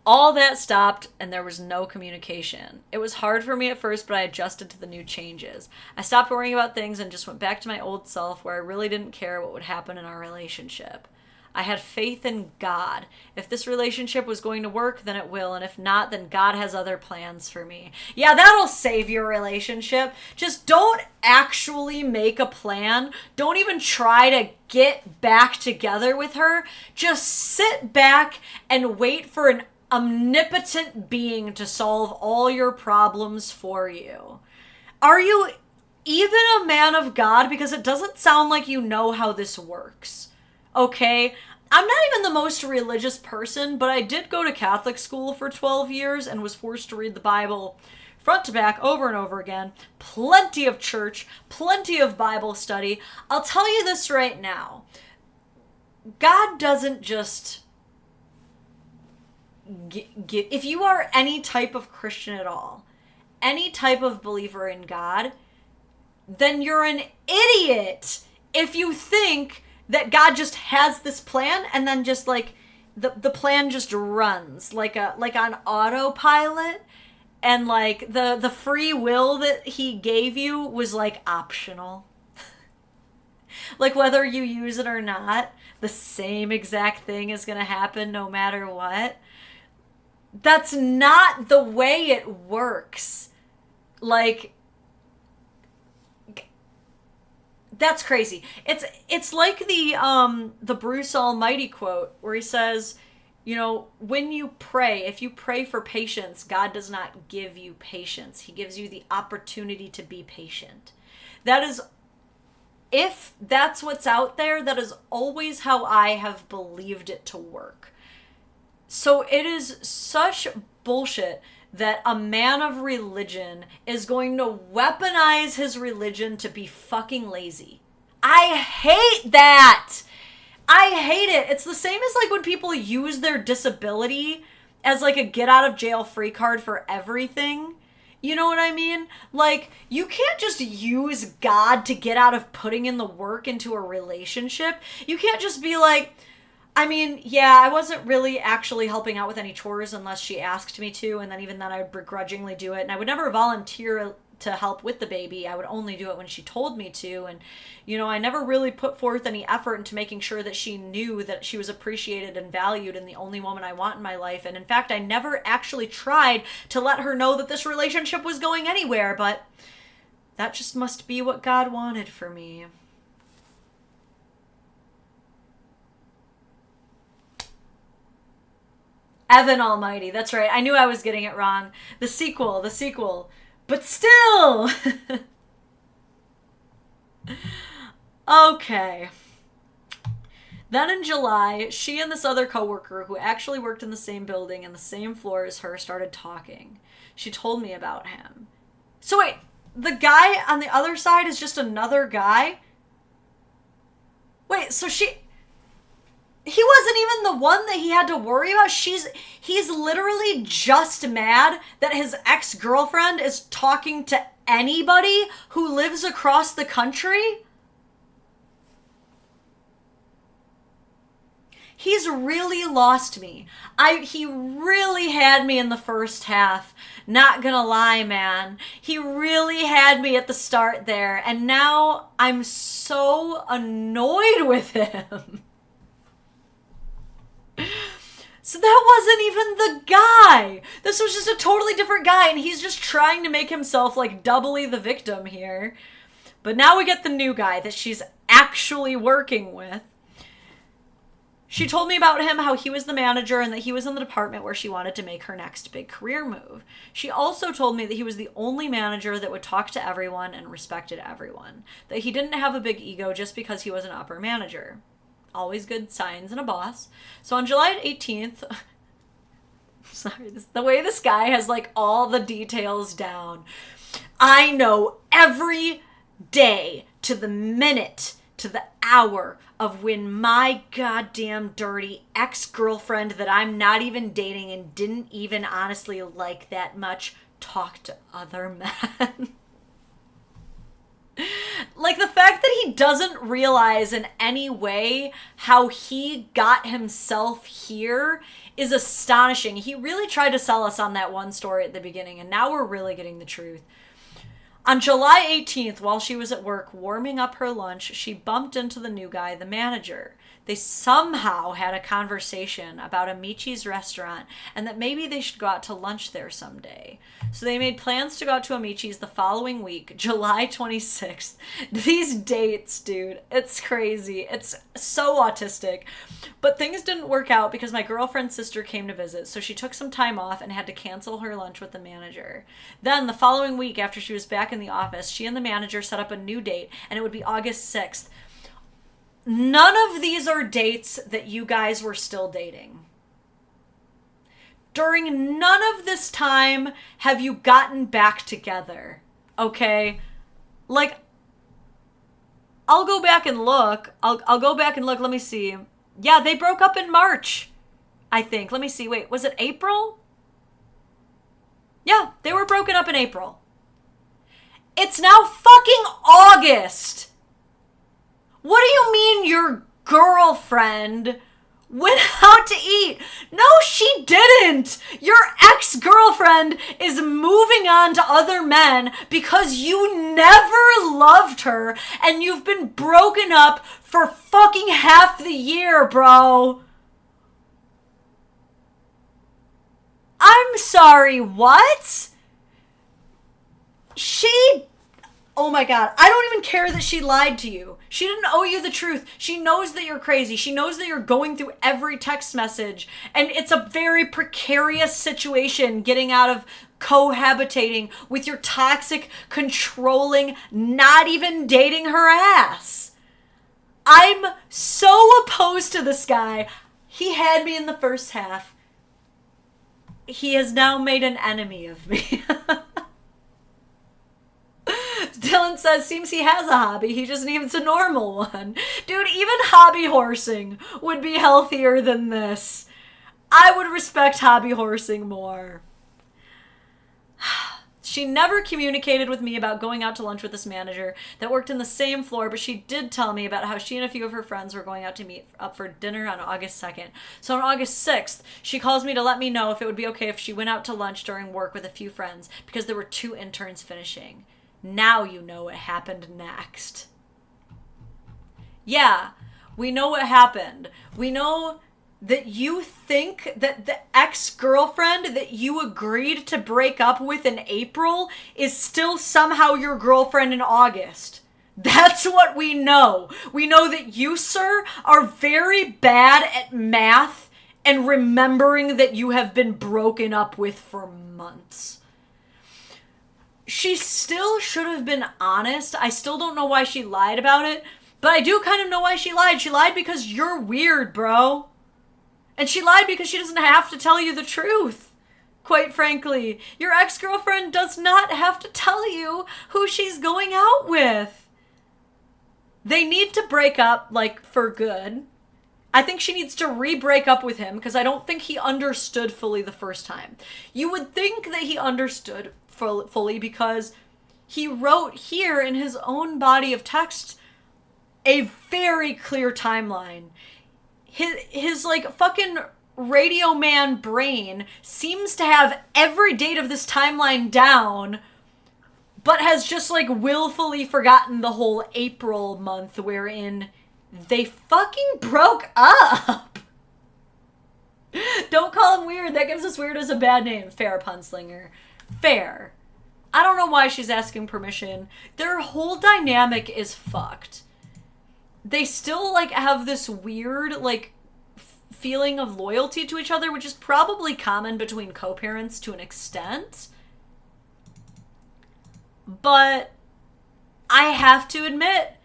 All that stopped and there was no communication. It was hard for me at first, but I adjusted to the new changes. I stopped worrying about things and just went back to my old self where I really didn't care what would happen in our relationship. I had faith in God. If this relationship was going to work, then it will. And if not, then God has other plans for me. Yeah, that'll save your relationship. Just don't actually make a plan. Don't even try to get back together with her. Just sit back and wait for an omnipotent being to solve all your problems for you. Are you even a man of God? Because it doesn't sound like you know how this works. Okay? I'm not even the most religious person, but I did go to Catholic school for 12 years and was forced to read the Bible front to back over and over again. Plenty of church, plenty of Bible study. I'll tell you this right now. God doesn't just give. If you are any type of Christian at all, any type of believer in God, then you're an idiot if you think that God just has this plan and then just like the plan just runs like on autopilot, and like the free will that he gave you was like optional. Like whether you use it or not, the same exact thing is going to happen no matter what. That's not the way it works. Like, that's crazy. It's like the Bruce Almighty quote where he says, you know, when you pray, if you pray for patience, God does not give you patience. He gives you the opportunity to be patient. That is, if that's what's out there, that is always how I have believed it to work. So it is such bullshit that a man of religion is going to weaponize his religion to be fucking lazy. I hate that. I hate it. It's the same as like when people use their disability as like a get out of jail free card for everything. You know what I mean? Like, you can't just use God to get out of putting in the work into a relationship. You can't just be like, I mean, yeah, I wasn't really actually helping out with any chores unless she asked me to, and then even then I would begrudgingly do it, and I would never volunteer to help with the baby. I would only do it when she told me to, and, you know, I never really put forth any effort into making sure that she knew that she was appreciated and valued and the only woman I want in my life, and in fact, I never actually tried to let her know that this relationship was going anywhere, but that just must be what God wanted for me. Evan Almighty, that's right. I knew I was getting it wrong. The sequel. But still! Okay. Then in July, she and this other coworker who actually worked in the same building and the same floor as her started talking. She told me about him. So wait, the guy on the other side is just another guy? Wait, so he wasn't even the one that he had to worry about. He's literally just mad that his ex-girlfriend is talking to anybody who lives across the country. He's really lost me. He really had me in the first half. Not gonna lie, man. He really had me at the start there, and now I'm so annoyed with him. So that wasn't even the guy. This was just a totally different guy, and he's just trying to make himself like doubly the victim here. But now we get the new guy that she's actually working with. She told me about him, how he was the manager and that he was in the department where she wanted to make her next big career move. She also told me that he was the only manager that would talk to everyone and respected everyone. That he didn't have a big ego just because he was an upper manager. Always good signs in a boss. So on July 18th, sorry, the way this guy has like all the details down. I know every day to the minute to the hour of when my goddamn dirty ex-girlfriend that I'm not even dating and didn't even honestly like that much talked to other men. Like, the fact that he doesn't realize in any way how he got himself here is astonishing. He really tried to sell us on that one story at the beginning, and now we're really getting the truth. On July 18th, while she was at work warming up her lunch, she bumped into the new guy, the manager. They somehow had a conversation about Amici's restaurant and that maybe they should go out to lunch there someday. So they made plans to go out to Amici's the following week, July 26th. These dates, dude, it's crazy. It's so autistic. But things didn't work out because my girlfriend's sister came to visit, so she took some time off and had to cancel her lunch with the manager. Then, the following week, after she was back in the office, she and the manager set up a new date, and it would be August 6th. None of these are dates that you guys were still dating. During none of this time have you gotten back together, okay? Like, I'll go back and look. I'll go back and look. Let me see. Yeah, they broke up in March, I think. Let me see. Wait, was it April? Yeah, they were broken up in April. It's now fucking August. What do you mean your girlfriend went out to eat? No, she didn't. Your ex-girlfriend is moving on to other men because you never loved her and you've been broken up for fucking half the year, bro. I'm sorry, what? Oh my god, I don't even care that she lied to you. She didn't owe you the truth. She knows that you're crazy. She knows that you're going through every text message. And it's a very precarious situation getting out of cohabitating with your toxic, controlling, not even dating her ass. I'm so opposed to this guy. He had me in the first half. He has now made an enemy of me. Dylan says, seems he has a hobby, he just needs a normal one. Dude, even hobby horsing would be healthier than this. I would respect hobby horsing more. She never communicated with me about going out to lunch with this manager that worked in the same floor, but she did tell me about how she and a few of her friends were going out to meet up for dinner on August 2nd. So on August 6th, she calls me to let me know if it would be okay if she went out to lunch during work with a few friends because there were 2 interns finishing. Now you know what happened next. Yeah, we know what happened. We know that you think that the ex-girlfriend that you agreed to break up with in April is still somehow your girlfriend in August. That's what we know. We know that you, sir, are very bad at math and remembering that you have been broken up with for months. She still should have been honest. I still don't know why she lied about it, but I do kind of know why she lied. She lied because you're weird, bro. And she lied because she doesn't have to tell you the truth. Quite frankly, your ex-girlfriend does not have to tell you who she's going out with. They need to break up, like, for good. I think she needs to re-break up with him because I don't think he understood fully the first time. You would think that he understood fully because he wrote here in his own body of text a very clear timeline. His like fucking radio man brain seems to have every date of this timeline down, but has just like willfully forgotten the whole April month wherein they fucking broke up. Don't call him weird. That gives us weird as a bad name. Fair, Punslinger. Fair. I don't know why she's asking permission. Their whole dynamic is fucked. They still, like, have this weird, like, feeling of loyalty to each other, which is probably common between co-parents to an extent. But I have to admit,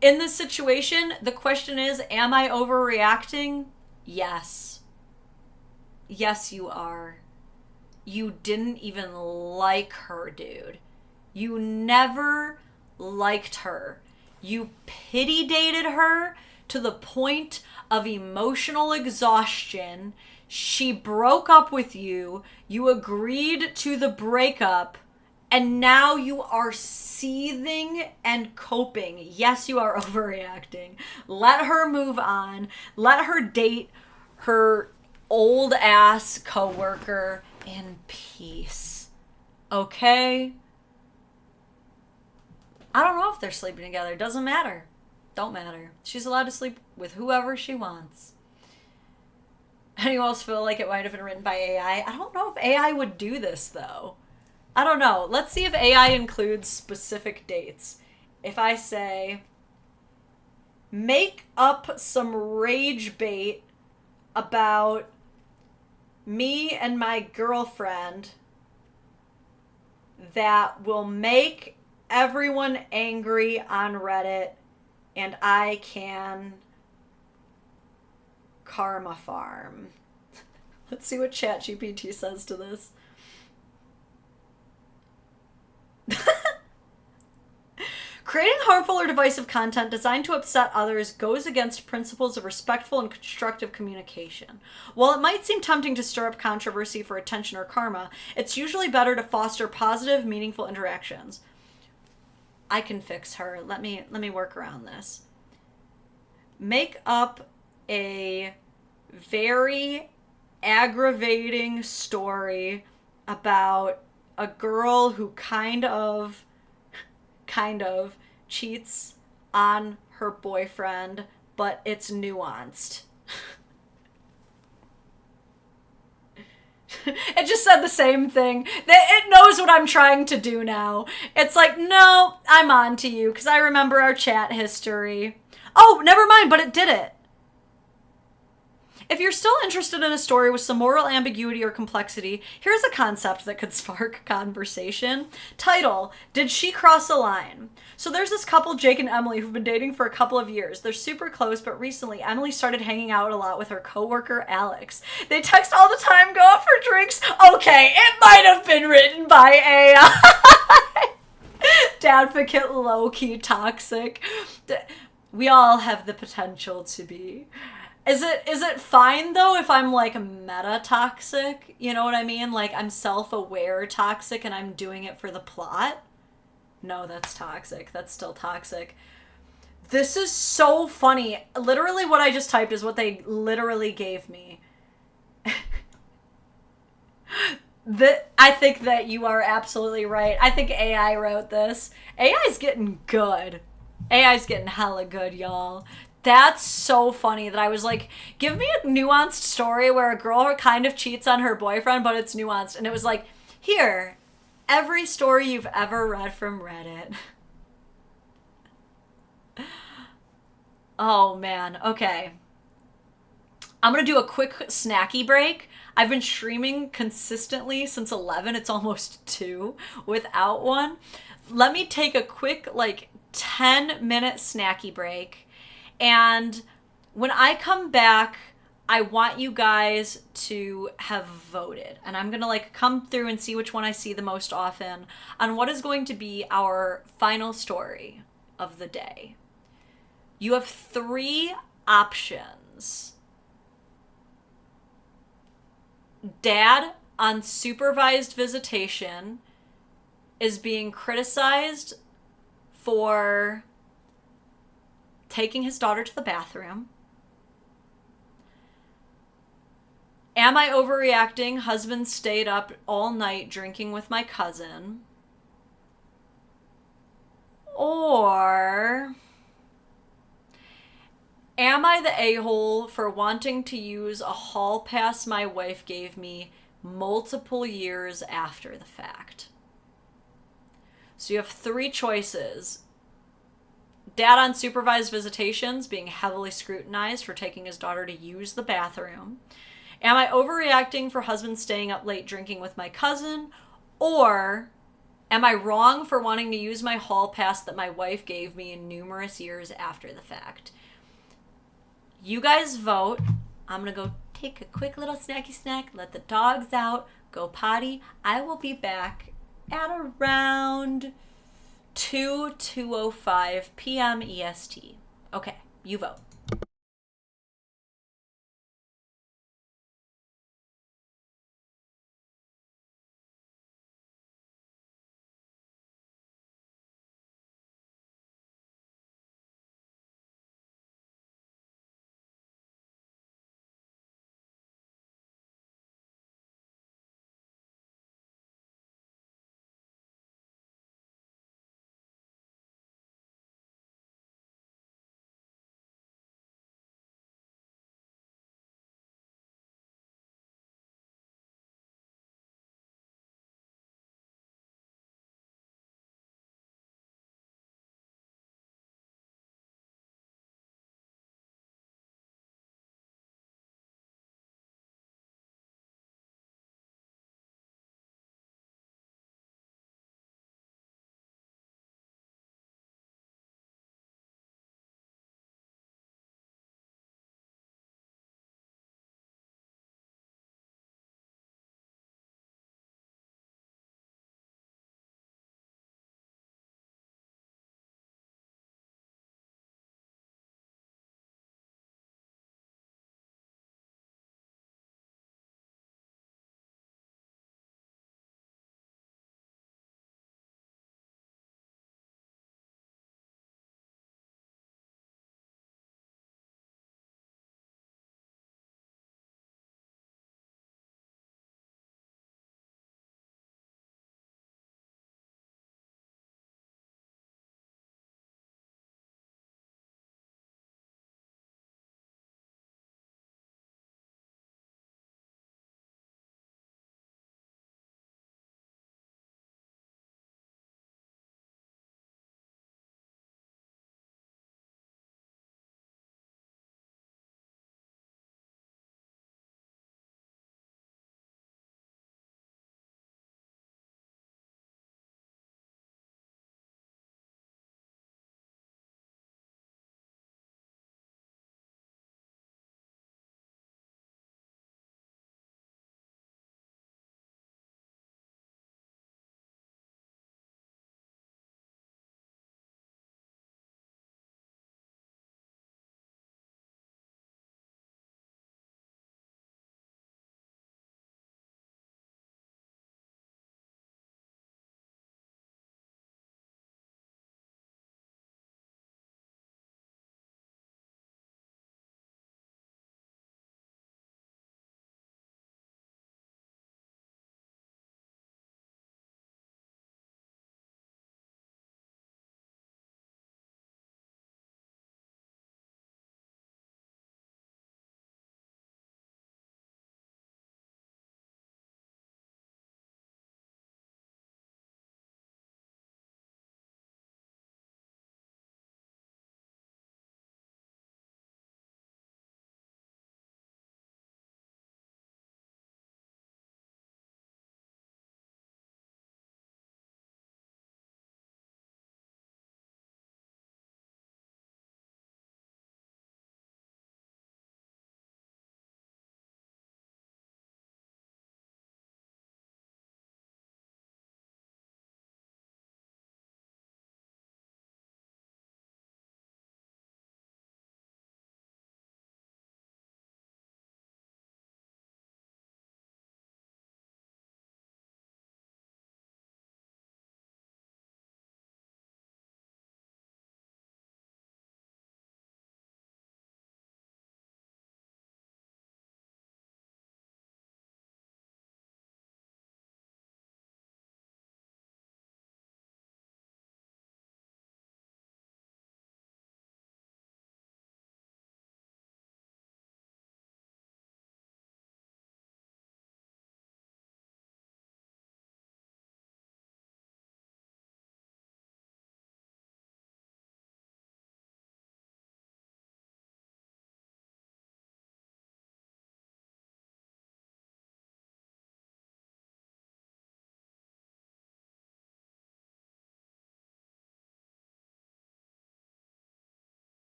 in this situation, the question is, am I overreacting? Yes. Yes, you are. You didn't even like her, dude. You never liked her. You pity dated her to the point of emotional exhaustion. She broke up with you. You agreed to the breakup. And now you are seething and coping. Yes, you are overreacting. Let her move on. Let her date her old ass coworker in peace. Okay? I don't know if they're sleeping together. Doesn't matter. Don't matter. She's allowed to sleep with whoever she wants. Anyone else feel like it might have been written by AI? I don't know if AI would do this, though. I don't know. Let's see if AI includes specific dates. If I say, make up some rage bait about me and my girlfriend that will make everyone angry on Reddit, and I can karma farm. Let's see what ChatGPT says to this. Creating harmful or divisive content designed to upset others goes against principles of respectful and constructive communication. While it might seem tempting to stir up controversy for attention or karma, it's usually better to foster positive, meaningful interactions. I can fix her. Let me work around this. Make up a very aggravating story about a girl who kind of cheats on her boyfriend, but it's nuanced. It just said the same thing. It knows what I'm trying to do now. It's like, no, I'm on to you, because I remember our chat history. Oh, never mind, but it did it. If you're still interested in a story with some moral ambiguity or complexity, here's a concept that could spark conversation. Title, Did She Cross a Line? So there's this couple, Jake and Emily, who've been dating for a couple of years. They're super close, but recently Emily started hanging out a lot with her coworker, Alex. They text all the time, go out for drinks. Okay, it might have been written by AI. Dadvocate, low-key toxic. We all have the potential to be. Is it fine, though, if I'm, like, meta-toxic? You know what I mean? Like, I'm self-aware toxic and I'm doing it for the plot? No, that's toxic. That's still toxic. This is so funny. Literally what I just typed is what they literally gave me. I think that you are absolutely right. I think AI wrote this. AI's getting good. AI's getting hella good, y'all. That's so funny that I was like, give me a nuanced story where a girl kind of cheats on her boyfriend, but it's nuanced. And it was like, here, every story you've ever read from Reddit. Oh, man. Okay. I'm going to do a quick snacky break. I've been streaming consistently since 11. It's almost 2 without one. Let me take a quick, 10-minute snacky break. And when I come back, I want you guys to have voted. And I'm going to come through and see which one I see the most often on what is going to be our final story of the day. You have 3 options. Dad on supervised visitation is being criticized for taking his daughter to the bathroom. Am I overreacting? Husband stayed up all night drinking with my cousin. Or Am I the a-hole for wanting to use a hall pass my wife gave me multiple years after the fact? So you have three choices. Dad on supervised visitations being heavily scrutinized for taking his daughter to use the bathroom. Am I overreacting for husband staying up late drinking with my cousin? Or am I wrong for wanting to use my hall pass that my wife gave me in numerous years after the fact? You guys vote. I'm going to go take a quick little snacky snack, let the dogs out, go potty. I will be back at around 2:05 p.m. EST. Okay, you vote.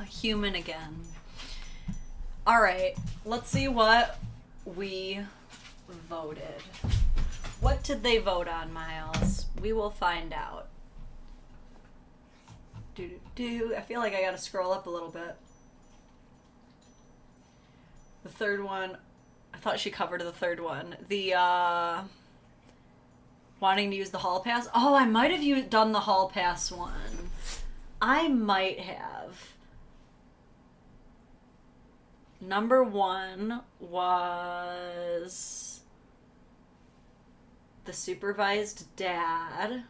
a human again. Alright, let's see what we voted. What did they vote on, Miles? We will find out. I feel like I gotta scroll up a little bit. The third one, I thought she covered the third one. The, wanting to use the hall pass. Oh, I might have done the hall pass one. I might have. Number 1 was the supervised dad.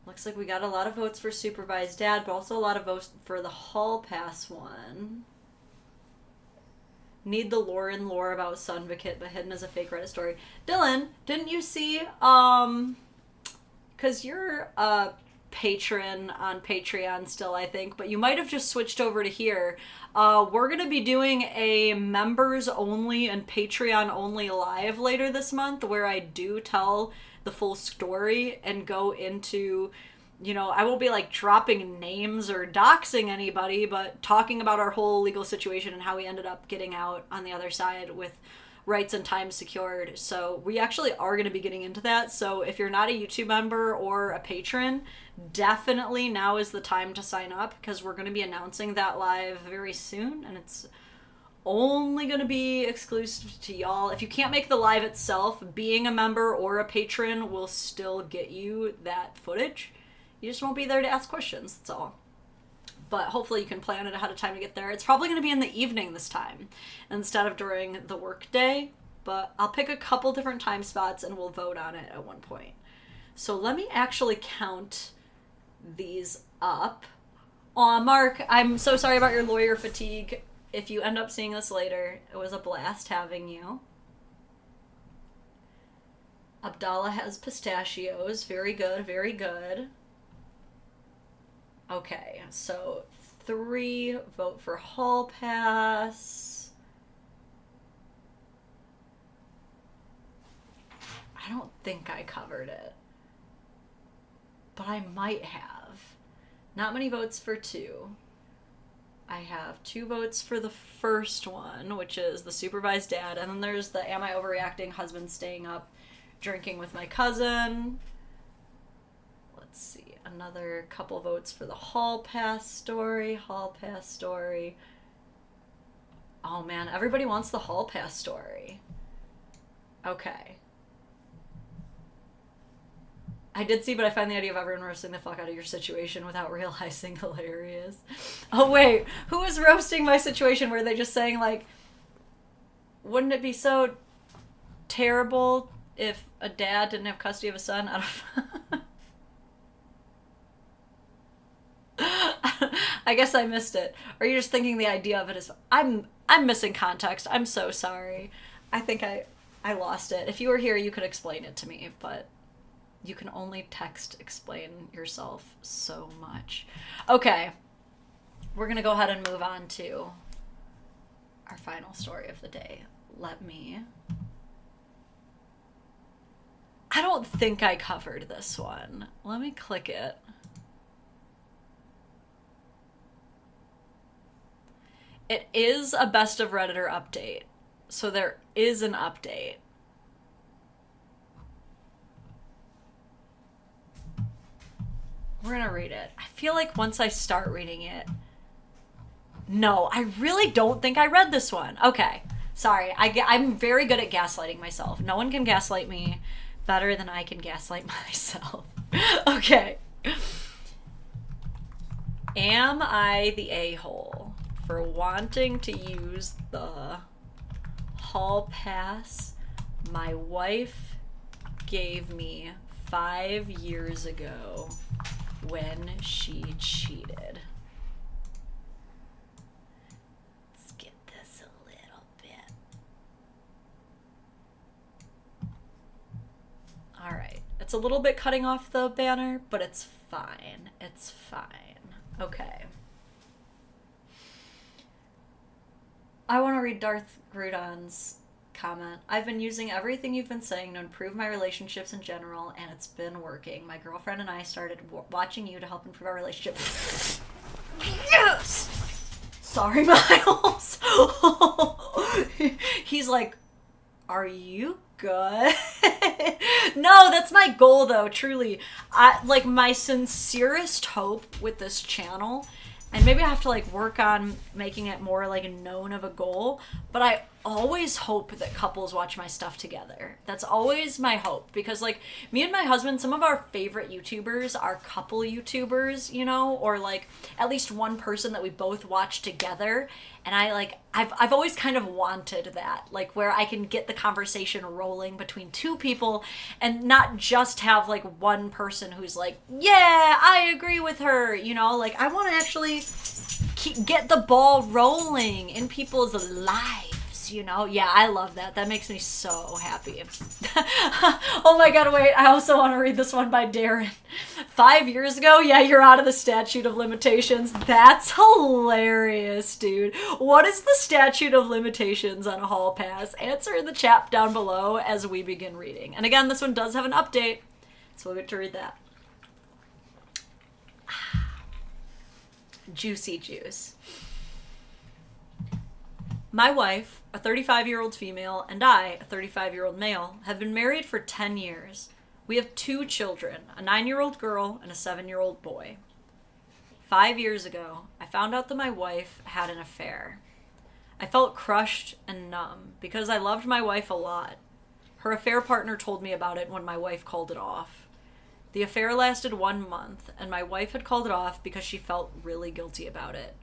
Looks like we got a lot of votes for supervised dad, but also a lot of votes for the hall pass one. Need the lore about Sunvocate, but hidden as a fake Reddit story. Dylan, didn't you see, because you're a patron on Patreon still, I think, but you might have just switched over to here. We're going to be doing a members only and Patreon only live later this month where I do tell the full story and go into, you know, I won't be like dropping names or doxing anybody, but talking about our whole legal situation and how we ended up getting out on the other side with rights and time secured. So we actually are going to be getting into that. So if you're not a YouTube member or a patron, definitely now is the time to sign up, because we're going to be announcing that live very soon, and it's only going to be exclusive to y'all. If you can't make the live itself, being a member or a patron will still get you that footage. You just won't be there to ask questions, that's all. But hopefully you can plan it ahead of time to get there. It's probably going to be in the evening this time instead of during the work day, but I'll pick a couple different time spots and we'll vote on it at one point. So let me actually count these up. Aw, Mark, I'm so sorry about your lawyer fatigue. If you end up seeing this later, it was a blast having you. Abdallah has pistachios. Very good, very good. Okay, so 3 vote for hall pass. I don't think I covered it, but I might have. Not many votes for 2. I have 2 votes for the first one, which is the supervised dad, and then there's the am I overreacting, husband staying up drinking with my cousin. Let's see, another couple votes for the hall pass story. Oh man, everybody wants the hall pass story. Okay. I did see, but I find the idea of everyone roasting the fuck out of your situation without realizing hilarious. Oh wait, who was roasting my situation? Were they just saying like, wouldn't it be so terrible if a dad didn't have custody of a son? I don't I guess I missed it. Or you're just thinking the idea of it is... I'm missing context. I'm so sorry. I think I lost it. If you were here, you could explain it to me, but you can only text explain yourself so much. Okay. We're gonna go ahead and move on to our final story of the day. I don't think I covered this one. Let me click it. It is a best of Redditor update, so there is an update. We're gonna read it. I feel like once I start reading it... No, I really don't think I read this one. Okay, sorry. I'm very good at gaslighting myself. No one can gaslight me better than I can gaslight myself. Okay. Am I the a-hole for wanting to use the hall pass my wife gave me 5 years ago when she cheated? Let's get this a little bit. Alright, it's a little bit cutting off the banner, but it's fine. It's fine. Okay. I want to read Darth Grudon's comment. I've been using everything you've been saying to improve my relationships in general, and it's been working. My girlfriend and I started watching you to help improve our relationship. Yes! sorry, Miles. He's like, are you good? No, that's my goal though, truly. Like my sincerest hope with this channel, and maybe I have to like work on making it more like known of a goal, but I always hope that couples watch my stuff together. That's always my hope, because like me and my husband, some of our favorite YouTubers are couple YouTubers, you know, or like at least one person that we both watch together. And I've always kind of wanted that, like where I can get the conversation rolling between two people and not just have like one person who's like, yeah, I agree with her, you know, like I want to actually get the ball rolling in people's lives, you know? Yeah, I love that. That makes me so happy. Oh my god, wait, I also want to read this one by Darren. 5 years ago, yeah, you're out of the statute of limitations. That's hilarious, dude. What is the statute of limitations on a hall pass? Answer in the chat down below as we begin reading. And again, this one does have an update, so we'll get to read that. Juicy juice. My wife, a 35-year-old female, and I, a 35-year-old male, have been married for 10 years. We have 2 children, a 9-year-old girl and a 7-year-old boy. 5 years ago, I found out that my wife had an affair. I felt crushed and numb because I loved my wife a lot. Her affair partner told me about it when my wife called it off. The affair lasted 1 month, and my wife had called it off because she felt really guilty about it.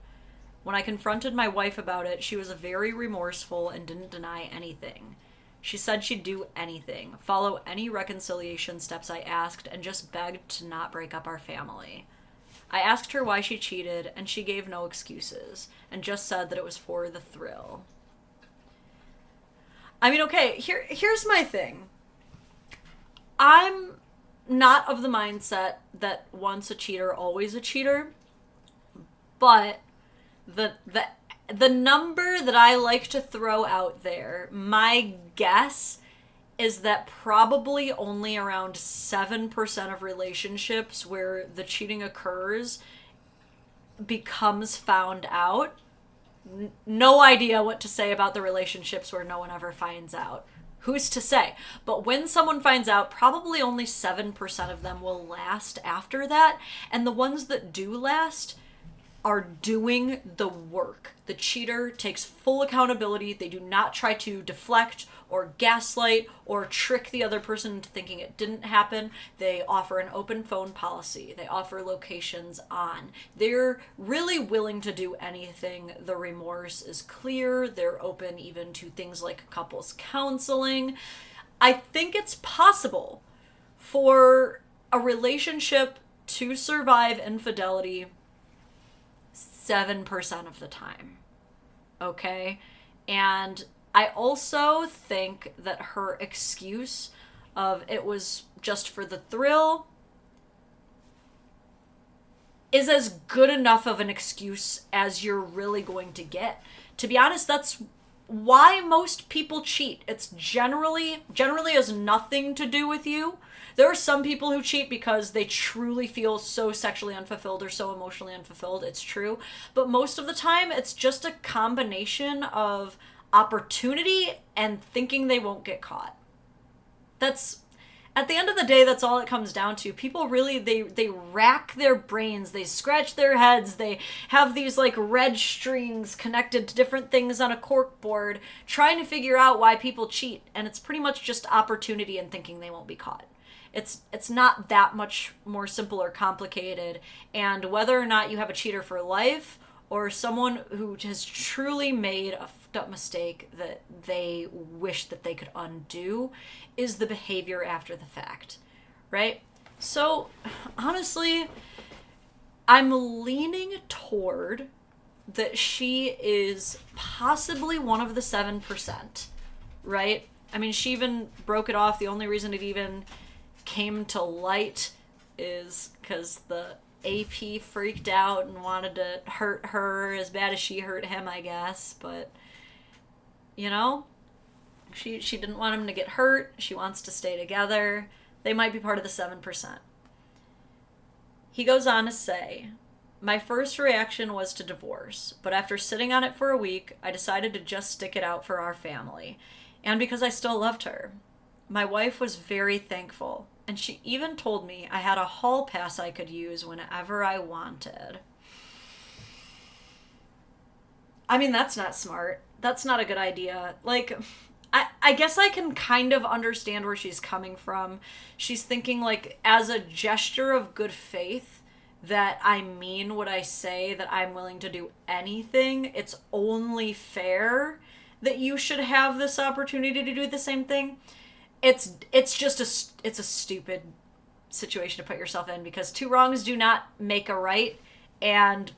When I confronted my wife about it, she was very remorseful and didn't deny anything. She said she'd do anything, follow any reconciliation steps I asked, and just begged to not break up our family. I asked her why she cheated, and she gave no excuses, and just said that it was for the thrill. I mean, okay, here's my thing. I'm not of the mindset that once a cheater, always a cheater, but the number that I like to throw out there, my guess is that probably only around 7% of relationships where the cheating occurs becomes found out. No idea what to say about the relationships where no one ever finds out. Who's to say? But when someone finds out, probably only 7% of them will last after that. And the ones that do last are doing the work. The cheater takes full accountability. They do not try to deflect or gaslight or trick the other person into thinking it didn't happen. They offer an open phone policy. They offer locations on. They're really willing to do anything. The remorse is clear. They're open even to things like couples counseling. I think it's possible for a relationship to survive infidelity 7% of the time. Okay? And I also think that her excuse of it was just for the thrill is as good enough of an excuse as you're really going to get. To be honest, that's why most people cheat. It's generally has nothing to do with you. There are some people who cheat because they truly feel so sexually unfulfilled or so emotionally unfulfilled. It's true. But most of the time, it's just a combination of opportunity and thinking they won't get caught. That's, at the end of the day, that's all it comes down to. People really, they rack their brains, they scratch their heads, they have these like red strings connected to different things on a cork board, trying to figure out why people cheat. And it's pretty much just opportunity and thinking they won't be caught. It's not that much more simple or complicated. And whether or not you have a cheater for life or someone who has truly made a fucked up mistake that they wish that they could undo is the behavior after the fact, right? So honestly, I'm leaning toward that she is possibly one of the 7%, right? I mean, she even broke it off. The only reason it even came to light is because the AP freaked out and wanted to hurt her as bad as she hurt him, I guess. But, you know, she didn't want him to get hurt. She wants to stay together. They might be part of the 7%. He goes on to say, My first reaction was to divorce, but after sitting on it for a week, I decided to just stick it out for our family, and because I still loved her. My wife was very thankful, and she even told me I had a hall pass I could use whenever I wanted. I mean, that's not smart. That's not a good idea. Like, I guess I can kind of understand where she's coming from. She's thinking, like, as a gesture of good faith, that I mean what I say, that I'm willing to do anything. It's only fair that you should have this opportunity to do the same thing. It's just it's a stupid situation to put yourself in, because two wrongs do not make a right, and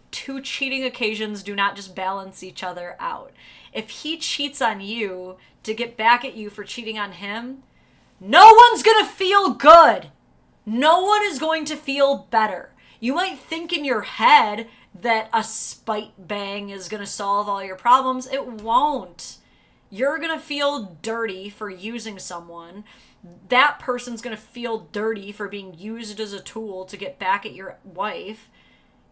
two cheating occasions do not just balance each other out. If he cheats on you to get back at you for cheating on him, no one's gonna feel good. No one is going to feel better. You might think in your head that a spite bang is going to solve all your problems. It won't. You're going to feel dirty for using someone. That person's going to feel dirty for being used as a tool to get back at your wife.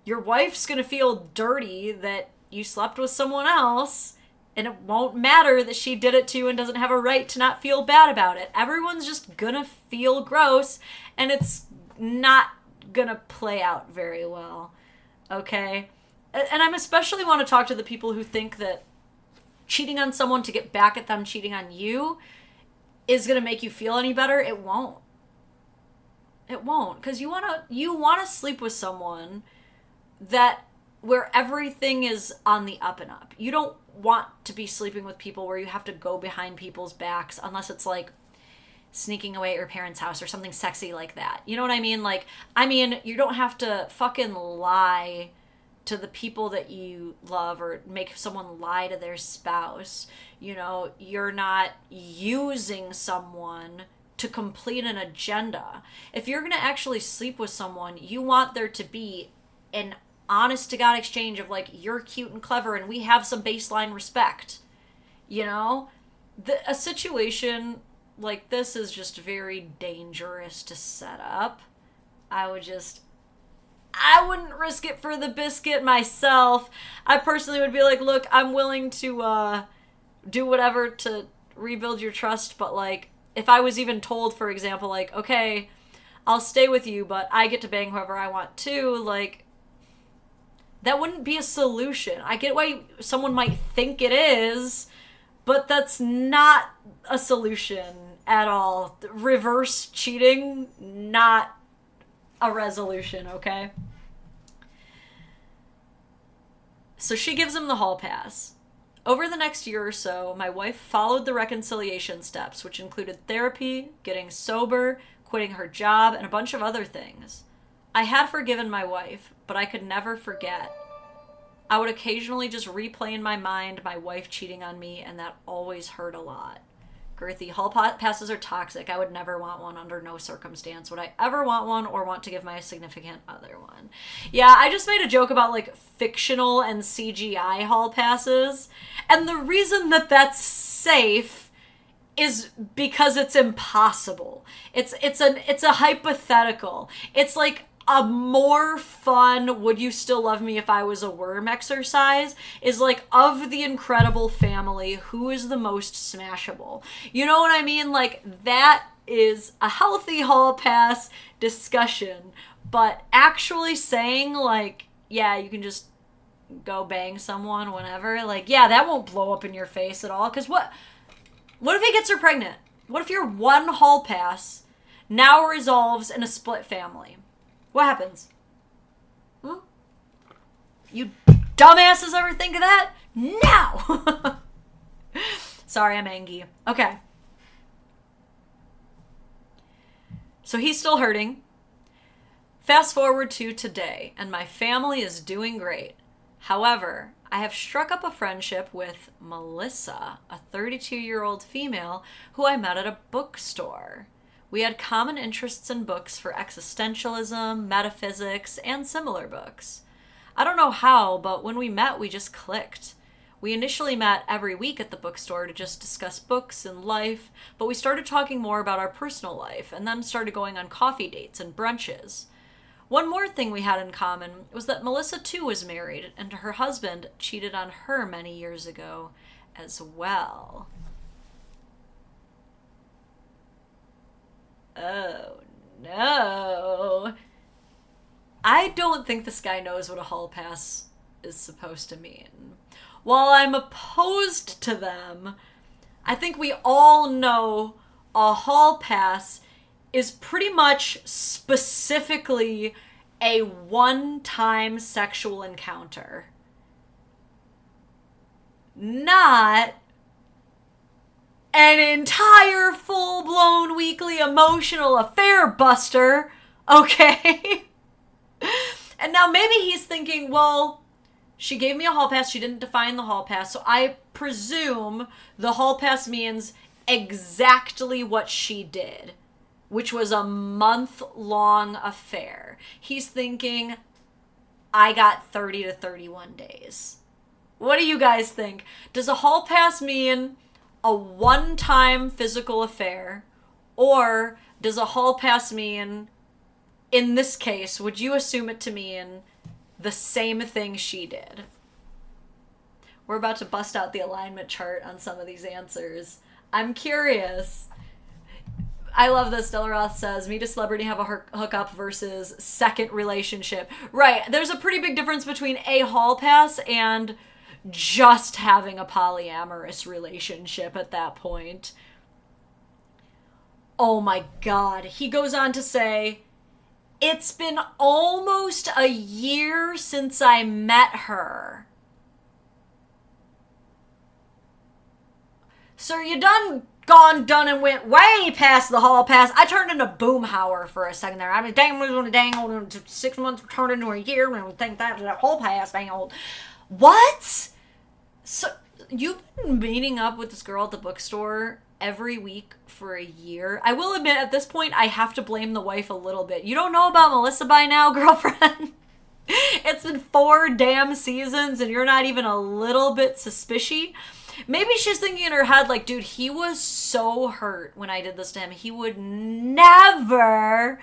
Your wife's going to feel dirty that you slept with someone else, and it won't matter that she did it to you and doesn't have a right to not feel bad about it. Everyone's just going to feel gross, and it's not gonna play out very well, okay? And I'm especially want to talk to the people who think that cheating on someone to get back at them cheating on you is gonna make you feel any better. It won't. It won't, because you wanna sleep with someone that where everything is on the up and up. You don't want to be sleeping with people where you have to go behind people's backs, unless it's like sneaking away at your parents' house or something sexy like that. You know what I mean? Like, I mean, you don't have to fucking lie to the people that you love or make someone lie to their spouse. You know, you're not using someone to complete an agenda. If you're going to actually sleep with someone, you want there to be an honest to God exchange of like, you're cute and clever and we have some baseline respect. You know? A situation like this is just very dangerous to set up. I wouldn't risk it for the biscuit myself. I personally would be like, look, I'm willing to do whatever to rebuild your trust, but like, if I was even told, for example, like, okay, I'll stay with you, but I get to bang whoever I want to, like, that wouldn't be a solution. I get why someone might think it is, but that's not a solution at all. Reverse cheating, not a resolution, okay? So she gives him the hall pass. Over the next year or so, my wife followed the reconciliation steps, which included therapy, getting sober, quitting her job, and a bunch of other things. I had forgiven my wife, but I could never forget. I would occasionally just replay in my mind my wife cheating on me, and that always hurt a lot. Girthy, hall passes are toxic. I would never want one under no circumstance. Would I ever want one or want to give my significant other one? Yeah, I just made a joke about like fictional and CGI hall passes. And the reason that that's safe is because it's impossible. It's a hypothetical. It's like a more fun would you still love me if I was a worm exercise is like, of the incredible family, who is the most smashable? You know what I mean? Like, that is a healthy hall pass discussion, but actually saying like, yeah, you can just go bang someone whenever, like, yeah, that won't blow up in your face at all. Because what if he gets her pregnant? What if your one hall pass now resolves in a split family? What happens? You dumbasses ever think of that? No! Sorry, I'm angry. Okay. So he's still hurting. Fast forward to today, and my family is doing great. However, I have struck up a friendship with Melissa, a 32-year-old female who I met at a bookstore. We had common interests in books for existentialism, metaphysics, and similar books. I don't know how, but when we met, we just clicked. We initially met every week at the bookstore to just discuss books and life, but we started talking more about our personal life, and then started going on coffee dates and brunches. One more thing we had in common was that Melissa too was married, and her husband cheated on her many years ago as well. Oh no. I don't think this guy knows what a hall pass is supposed to mean. While I'm opposed to them, I think we all know a hall pass is pretty much specifically a one-time sexual encounter. Not an entire full-blown weekly emotional affair buster, okay? And now maybe he's thinking, well, she gave me a hall pass, she didn't define the hall pass, so I presume the hall pass means exactly what she did, which was a month-long affair. He's thinking, I got 30 to 31 days. What do you guys think? Does a hall pass mean a one-time physical affair? Or does a hall pass mean, in this case, would you assume it to mean the same thing she did? We're about to bust out the alignment chart on some of these answers. I'm curious. I love this. Delaroth says, meet a celebrity, have a hookup versus second relationship. Right. There's a pretty big difference between a hall pass and just having a polyamorous relationship at that point. Oh my God. He goes on to say, it's been almost a year since I met her. Sir, you done and went way past the hall pass. I turned into Boomhauer for a second there. I mean, dang, we're going to 6 months turned into a year, and I think that hall pass dang old. What? So, you've been meeting up with this girl at the bookstore every week for a year? I will admit, at this point, I have to blame the wife a little bit. You don't know about Melissa by now, girlfriend? It's been 4 damn seasons, and you're not even a little bit suspicious. Maybe she's thinking in her head, like, dude, he was so hurt when I did this to him. He would never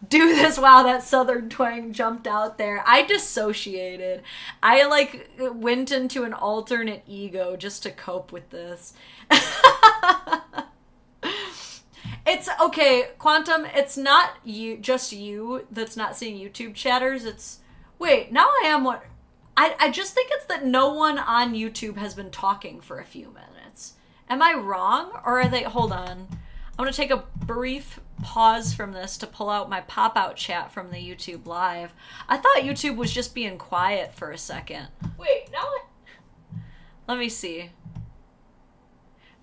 do this. Wow, that southern twang jumped out there. I dissociated. I, like, went into an alternate ego just to cope with this. It's, okay, Quantum, it's not you, just you that's not seeing YouTube chatters. It's, wait, now I am what... I just think it's that no one on YouTube has been talking for a few minutes. Am I wrong? Or are they... Hold on. I'm going to take a brief pause from this to pull out my pop-out chat from the YouTube Live. I thought YouTube was just being quiet for a second. Wait, now let me see.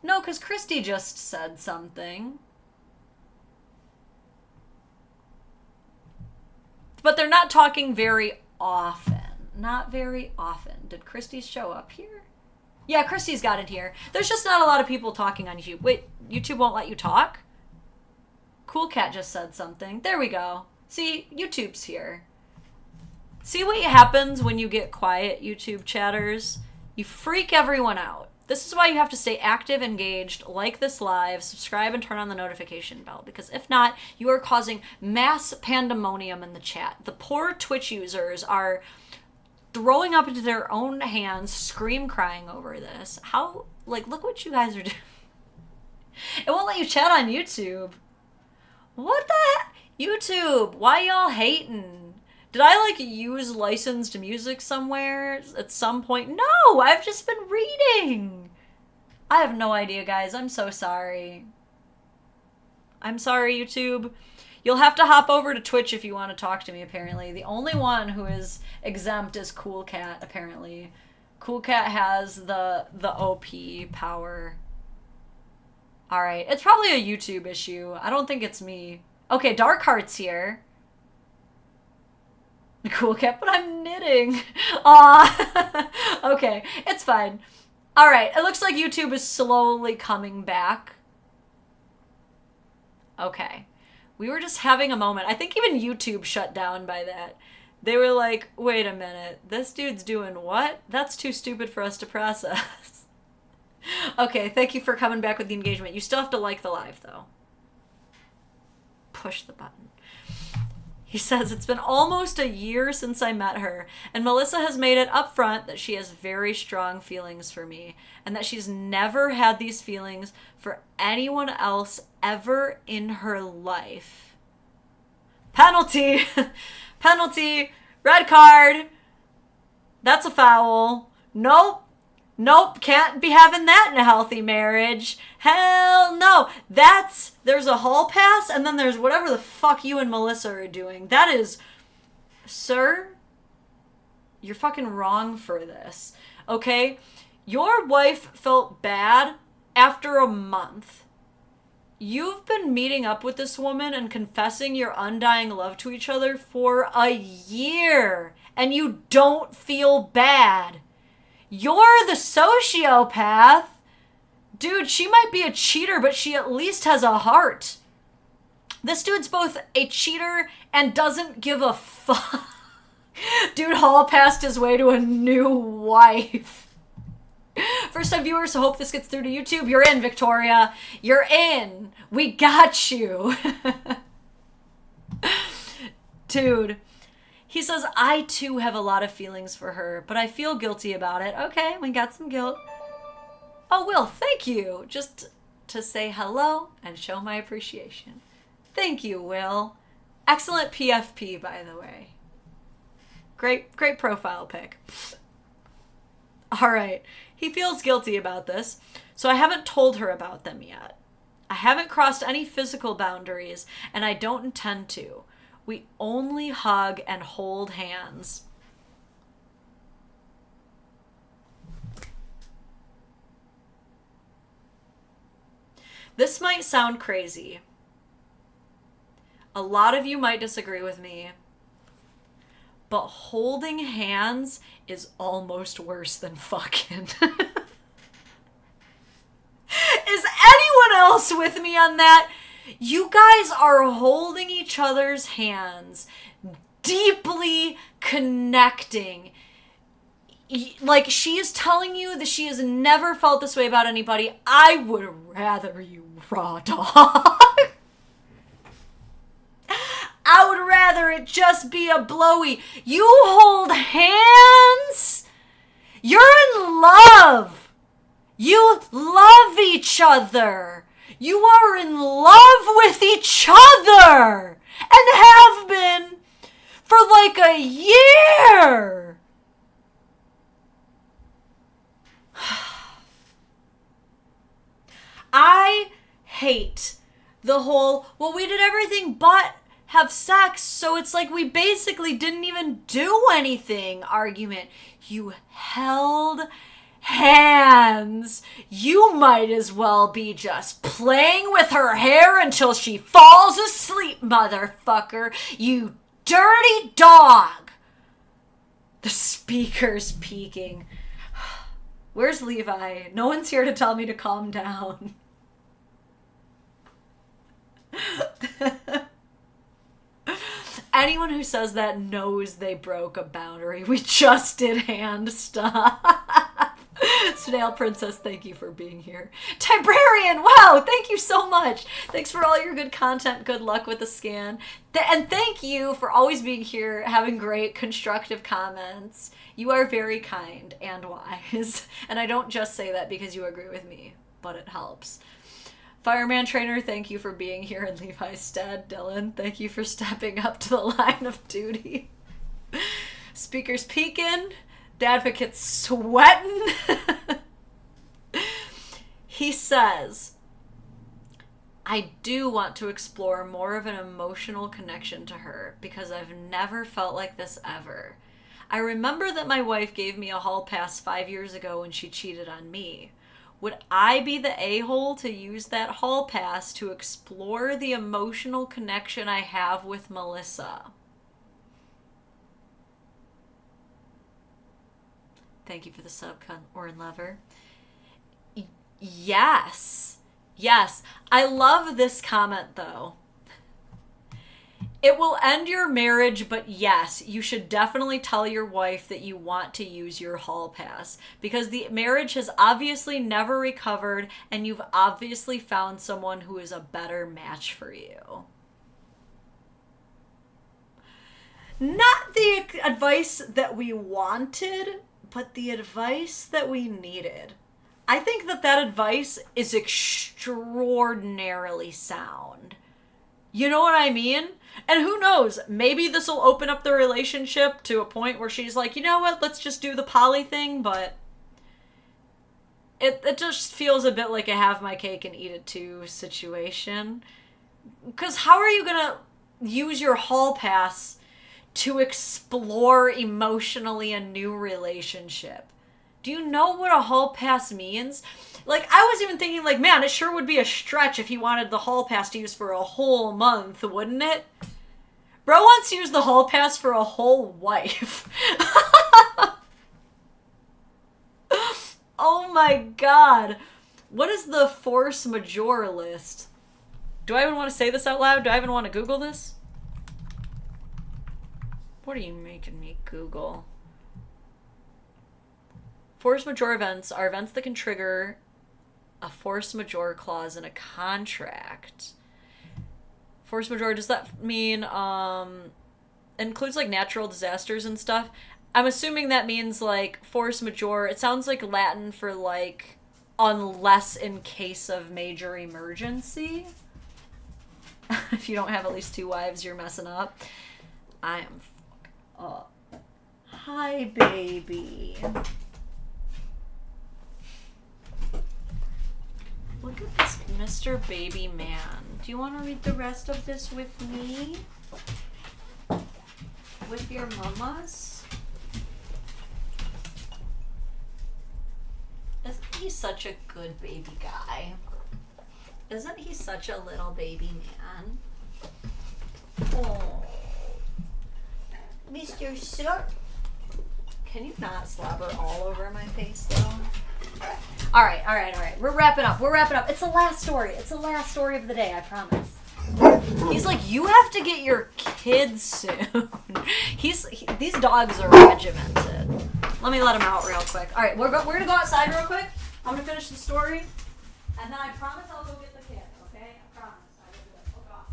No, because Christy just said something. But they're not talking very often. Not very often. Did Christy show up here? Yeah, Christy's got it here. There's just not a lot of people talking on YouTube. Wait, YouTube won't let you talk? Cool Cat just said something. There we go. See, YouTube's here. See what happens when you get quiet, YouTube chatters? You freak everyone out. This is why you have to stay active, engaged, like this live, subscribe, and turn on the notification bell. Because if not, you are causing mass pandemonium in the chat. The poor Twitch users are throwing up into their own hands, scream crying over this. How, like, look what you guys are doing. It won't let you chat on YouTube. What the heck? YouTube, why y'all hating? Did I, like, use licensed music somewhere at some point? No, I've just been reading. I have no idea, guys. I'm so sorry. I'm sorry, YouTube. You'll have to hop over to Twitch if you want to talk to me, apparently. The only one who is exempt is Cool Cat, apparently. Cool Cat has the OP power. Alright, it's probably a YouTube issue. I don't think it's me. Okay, Darkheart's here. Cool Cat, but I'm knitting. Aw. Okay, it's fine. Alright, it looks like YouTube is slowly coming back. Okay. We were just having a moment. I think even YouTube shut down by that. They were like, wait a minute. This dude's doing what? That's too stupid for us to process. Okay, thank you for coming back with the engagement. You still have to like the live, though. Push the button. He says, it's been almost a year since I met her, and Melissa has made it upfront that she has very strong feelings for me, and that she's never had these feelings for anyone else ever in her life. Penalty! Penalty! Red card! That's a foul. Nope. Nope, can't be having that in a healthy marriage. Hell no. There's a hall pass, and then there's whatever the fuck you and Melissa are doing. That is, sir, you're fucking wrong for this. Okay? Your wife felt bad after a month. You've been meeting up with this woman and confessing your undying love to each other for a year, and you don't feel bad. You're the sociopath. Dude, she might be a cheater, but she at least has a heart. This dude's both a cheater and doesn't give a fuck. Dude hall passed his way to a new wife. First time viewers, so hope this gets through to YouTube. You're in, Victoria. You're in. We got you. Dude. He says, I too have a lot of feelings for her, but I feel guilty about it. Okay, we got some guilt. Oh, Will, thank you. Just to say hello and show my appreciation. Thank you, Will. Excellent PFP, by the way. Great profile pic. All right. He feels guilty about this, so I haven't told her about them yet. I haven't crossed any physical boundaries, and I don't intend to. We only hug and hold hands. This might sound crazy. A lot of you might disagree with me, but holding hands is almost worse than fucking. Is anyone else with me on that? You guys are holding each other's hands, deeply connecting. Like, she is telling you that she has never felt this way about anybody. I would rather you raw dog. I would rather it just be a blowy. You hold hands. You're in love. You love each other. You are in love with each other and have been for like a year. I hate the whole, well, we did everything but have sex, so it's like we basically didn't even do anything argument. You held hands. You might as well be just playing with her hair until she falls asleep, motherfucker. You dirty dog. The speaker's peaking. Where's Levi? No one's here to tell me to calm down. Anyone who says that knows they broke a boundary. We just did hand stuff. Snail Princess, thank you for being here. Tibrarian, wow, thank you so much. Thanks for all your good content. Good luck with the scan. And thank you for always being here, having great constructive comments. You are very kind and wise. And I don't just say that because you agree with me, but it helps. Fireman Trainer, thank you for being here in Levi's stead. Dylan, thank you for stepping up to the line of duty. Speaker's peeking. Dadvocate's sweating. He says, I do want to explore more of an emotional connection to her because I've never felt like this ever. I remember that my wife gave me a hall pass 5 years ago when she cheated on me. Would I be the a-hole to use that hall pass to explore the emotional connection I have with Melissa? Thank you for the sub, Orin Lever. Yes. Yes. I love this comment, though. It will end your marriage, but yes, you should definitely tell your wife that you want to use your hall pass because the marriage has obviously never recovered and you've obviously found someone who is a better match for you. Not the advice that we wanted, but the advice that we needed. I think that advice is extraordinarily sound. You know what I mean? And who knows, maybe this will open up the relationship to a point where she's like, you know what, let's just do the poly thing, but it just feels a bit like a have my cake and eat it too situation. Because how are you gonna use your hall pass to explore emotionally a new relationship? Do you know what a hall pass means? Like, I was even thinking, like, man, it sure would be a stretch if he wanted the hall pass to use for a whole month, wouldn't it? Bro wants to use the hall pass for a whole wife. Oh my god. What is the force majeure list? Do I even want to say this out loud? Do I even want to Google this? What are you making me Google? Force majeure events are events that can trigger a force majeure clause in a contract. Force majeure, does that mean includes like natural disasters and stuff? I'm assuming that means like force majeure. It sounds like Latin for like unless in case of major emergency. If you don't have at least 2 wives, you're messing up. I am up. Hi, baby. Look at this Mr. Baby Man. Do you want to read the rest of this with me? With your mamas? Isn't he such a good baby guy? Isn't he such a little baby man? Oh. Mr. Sir. Can you not slobber all over my face, though? All right. We're wrapping up. It's the last story. It's the last story of the day, I promise. He's like, you have to get your kids soon. These dogs are regimented. Let me let him out real quick. All right, we're going to go outside real quick. I'm going to finish the story. And then I promise I'll go get the kid, okay? I promise. I will do it. Hold on.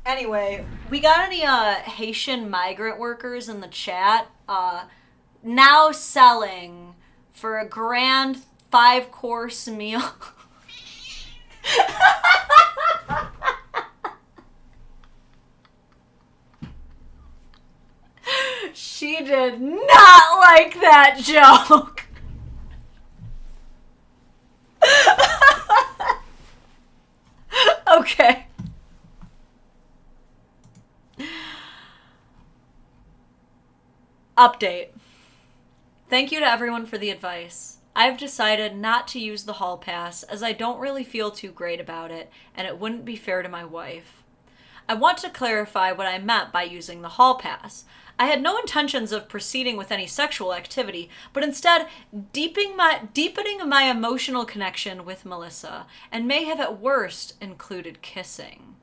Anyway, we got any Haitian migrant workers in the chat now selling for a grand 5-course meal. She did not like that joke. Okay. Update. Thank you to everyone for the advice. I've decided not to use the hall pass as I don't really feel too great about it and it wouldn't be fair to my wife. I want to clarify what I meant by using the hall pass. I had no intentions of proceeding with any sexual activity, but instead deepening my emotional connection with Melissa, and may have at worst included kissing.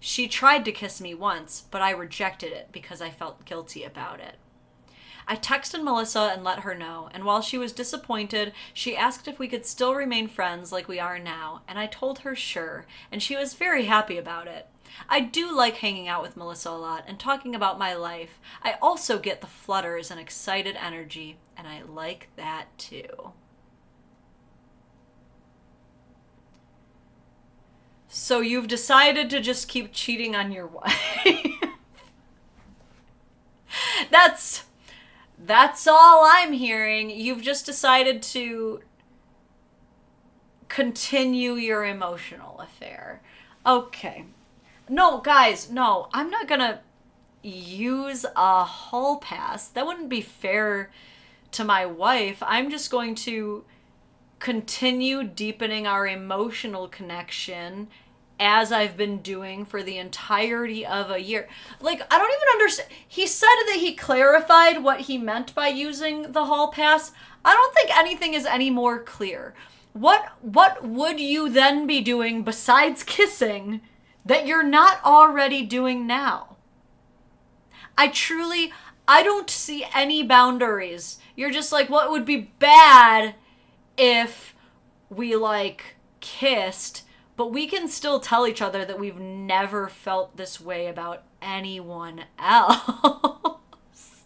She tried to kiss me once, but I rejected it because I felt guilty about it. I texted Melissa and let her know, and while she was disappointed, she asked if we could still remain friends like we are now, and I told her sure, and she was very happy about it. I do like hanging out with Melissa a lot and talking about my life. I also get the flutters and excited energy, and I like that too. So you've decided to just keep cheating on your wife. That's all I'm hearing. You've just decided to continue your emotional affair. Okay. No, guys, no. I'm not gonna use a hall pass. That wouldn't be fair to my wife. I'm just going to continue deepening our emotional connection as I've been doing for the entirety of a year. Like, I don't even understand. He said that he clarified what he meant by using the hall pass. I don't think anything is any more clear. What would you then be doing besides kissing that you're not already doing now? I don't see any boundaries. You're just like, well, it would be bad if we, like, kissed, but we can still tell each other that we've never felt this way about anyone else.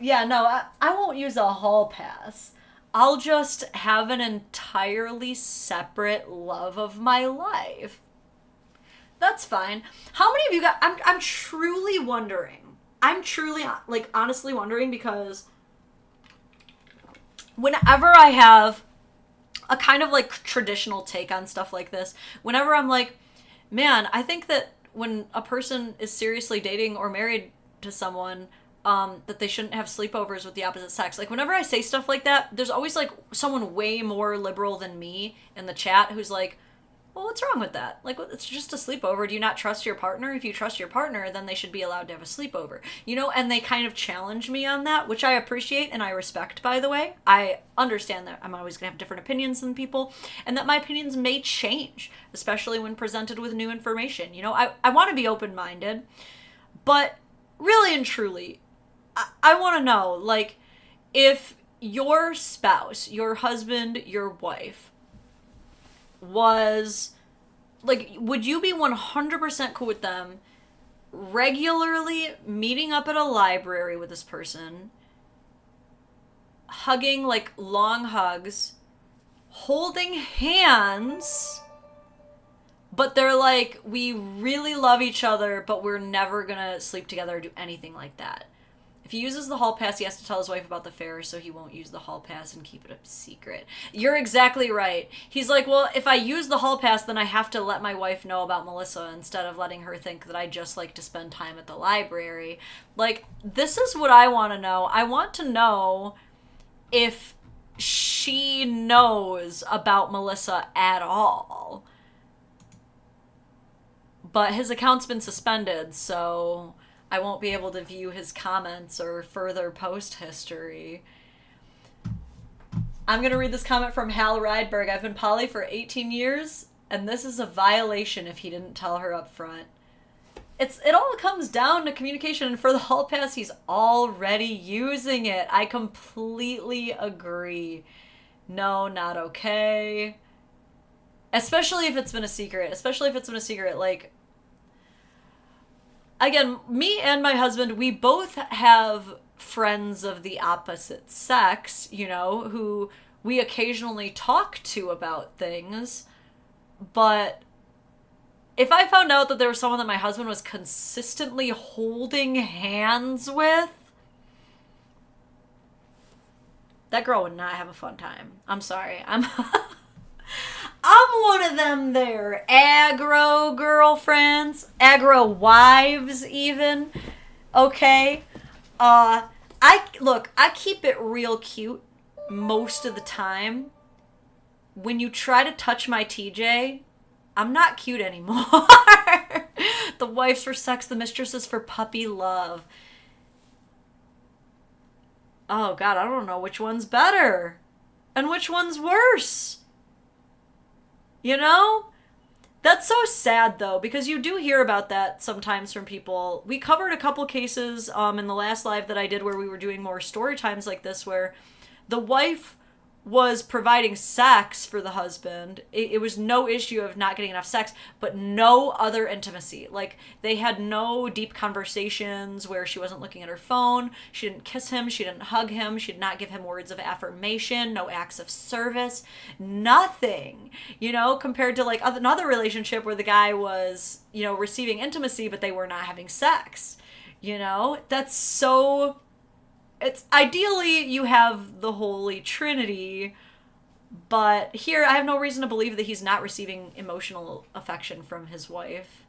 Yeah, no, I won't use a hall pass. I'll just have an entirely separate love of my life. That's fine. How many of you got... I'm truly wondering. I'm truly, like, honestly wondering, because whenever I have a kind of, like, traditional take on stuff like this, whenever I'm like, man, I think that when a person is seriously dating or married to someone, that they shouldn't have sleepovers with the opposite sex. Like, whenever I say stuff like that, there's always, like, someone way more liberal than me in the chat who's like, well, what's wrong with that? Like, it's just a sleepover. Do you not trust your partner? If you trust your partner, then they should be allowed to have a sleepover. You know, and they kind of challenge me on that, which I appreciate and I respect, by the way. I understand that I'm always going to have different opinions than people, and that my opinions may change, especially when presented with new information. You know, I want to be open-minded, but really and truly, I want to know, like, if your spouse, your husband, your wife, was, like, would you be 100% cool with them regularly meeting up at a library with this person, hugging, like, long hugs, holding hands, but they're like, we really love each other, but we're never gonna sleep together or do anything like that? If he uses the hall pass, he has to tell his wife about the fair, so he won't use the hall pass and keep it a secret. You're exactly right. He's like, well, if I use the hall pass, then I have to let my wife know about Melissa instead of letting her think that I just like to spend time at the library. Like, this is what I want to know. I want to know if she knows about Melissa at all. But his account's been suspended, so I won't be able to view his comments or further post history. I'm going to read this comment from Hal Rydberg. I've been poly for 18 years, and this is a violation if he didn't tell her up front. It all comes down to communication, and for the hall pass, he's already using it. I completely agree. No, not okay. Especially if it's been a secret. Like, again, me and my husband, we both have friends of the opposite sex, you know, who we occasionally talk to about things. But if I found out that there was someone that my husband was consistently holding hands with, that girl would not have a fun time. I'm sorry. I'm one of them there aggro girlfriends, aggro wives even, okay? I keep it real cute most of the time. When you try to touch my TJ, I'm not cute anymore. The wife's for sex, the mistress is for puppy love. Oh God, I don't know which one's better and which one's worse. You know? That's so sad, though, because you do hear about that sometimes from people. We covered a couple cases in the last live that I did where we were doing more story times like this, where the wife was providing sex for the husband. It was no issue of not getting enough sex, but no other intimacy. Like, they had no deep conversations where she wasn't looking at her phone. She didn't kiss him. She didn't hug him. She did not give him words of affirmation. No acts of service. Nothing. You know, compared to, like, another relationship where the guy was, you know, receiving intimacy, but they were not having sex. You know? That's so... It's ideally you have the Holy Trinity, but here I have no reason to believe that he's not receiving emotional affection from his wife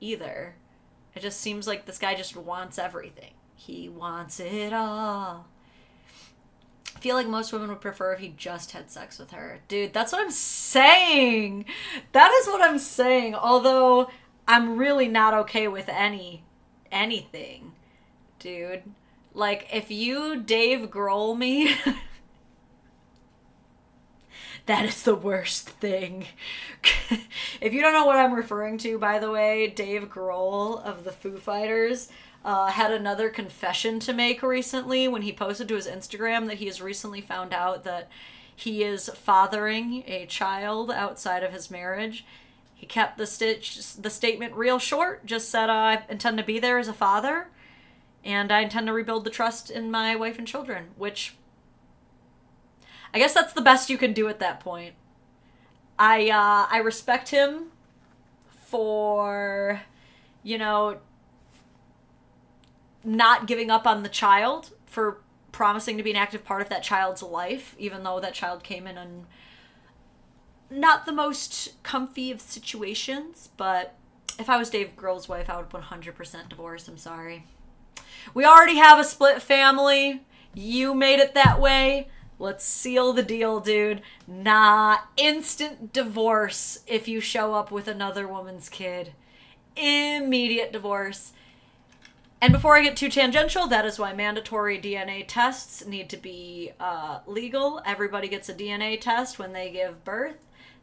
either. It just seems like this guy just wants everything. He wants it all. I feel like most women would prefer if he just had sex with her. Dude, that's what I'm saying. That is what I'm saying. Although I'm really not okay with anything, dude. Like, if you Dave Grohl me, That is the worst thing. If you don't know what I'm referring to, by the way, Dave Grohl of the Foo Fighters had another confession to make recently when he posted to his Instagram that he has recently found out that he is fathering a child outside of his marriage. He kept the statement real short, just said, I intend to be there as a father, and I intend to rebuild the trust in my wife and children, which I guess that's the best you can do at that point. I respect him for, you know, not giving up on the child, for promising to be an active part of that child's life, even though that child came in on not the most comfy of situations. But if I was Dave Grohl's wife, I would 100% divorce. I'm sorry. We already have a split family. You made it that way. Let's seal the deal, dude. Nah, instant divorce if you show up with another woman's kid. Immediate divorce. And before I get too tangential, that is why mandatory DNA tests need to be legal. Everybody gets a DNA test when they give birth.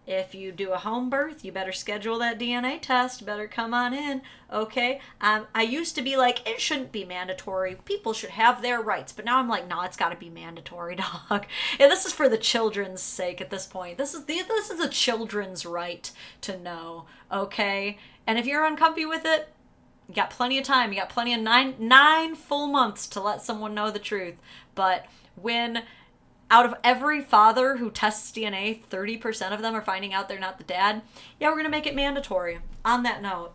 If you do a home birth, you better schedule that DNA test. Better come on in, okay? I used to be like, it shouldn't be mandatory. People should have their rights. But now I'm like, no, it's got to be mandatory, dog. And this is for the children's sake at this point. This is a children's right to know, okay? And if you're uncomfy with it, you got plenty of time. You got plenty of nine full months to let someone know the truth. But when out of every father who tests DNA, 30% of them are finding out they're not the dad, yeah, we're going to make it mandatory. On that note,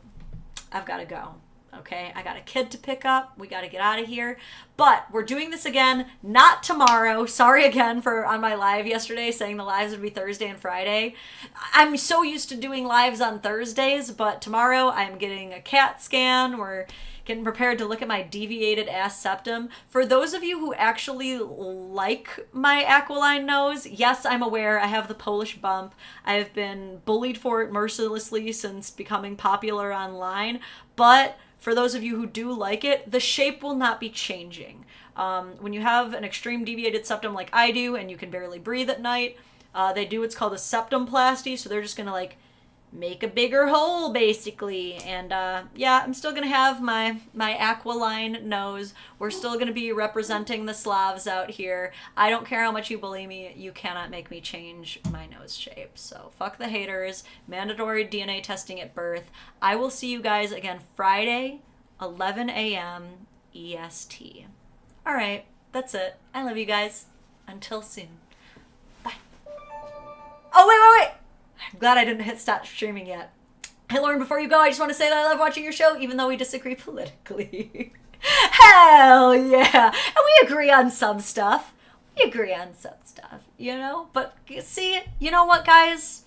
I've got to go. Okay, I got a kid to pick up. We got to get out of here. But we're doing this again, not tomorrow. Sorry again for on my live yesterday saying the lives would be Thursday and Friday. I'm so used to doing lives on Thursdays, but tomorrow I'm getting a CAT scan. We're getting prepared to look at my deviated ass septum. For those of you who actually like my aquiline nose, yes, I'm aware I have the Polish bump. I've been bullied for it mercilessly since becoming popular online, but for those of you who do like it, the shape will not be changing. When you have an extreme deviated septum like I do and you can barely breathe at night, they do what's called a septumplasty, so they're just going to like make a bigger hole basically. And yeah, I'm still going to have my aquiline nose. We're still going to be representing the Slavs out here. I don't care how much you bully me, you cannot make me change my nose shape. So fuck the haters. Mandatory DNA testing at birth. I will see you guys again Friday, 11 a.m. EST. All right, that's it. I love you guys. Until soon. Bye. Oh, wait. I'm glad I didn't hit stop streaming yet. Hey, Lauren, before you go, I just want to say that I love watching your show, even though we disagree politically. Hell yeah. And we agree on some stuff. You know? But see, you know what, guys?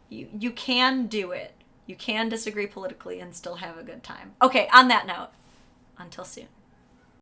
You can do it. You can disagree politically and still have a good time. Okay, on that note, until soon.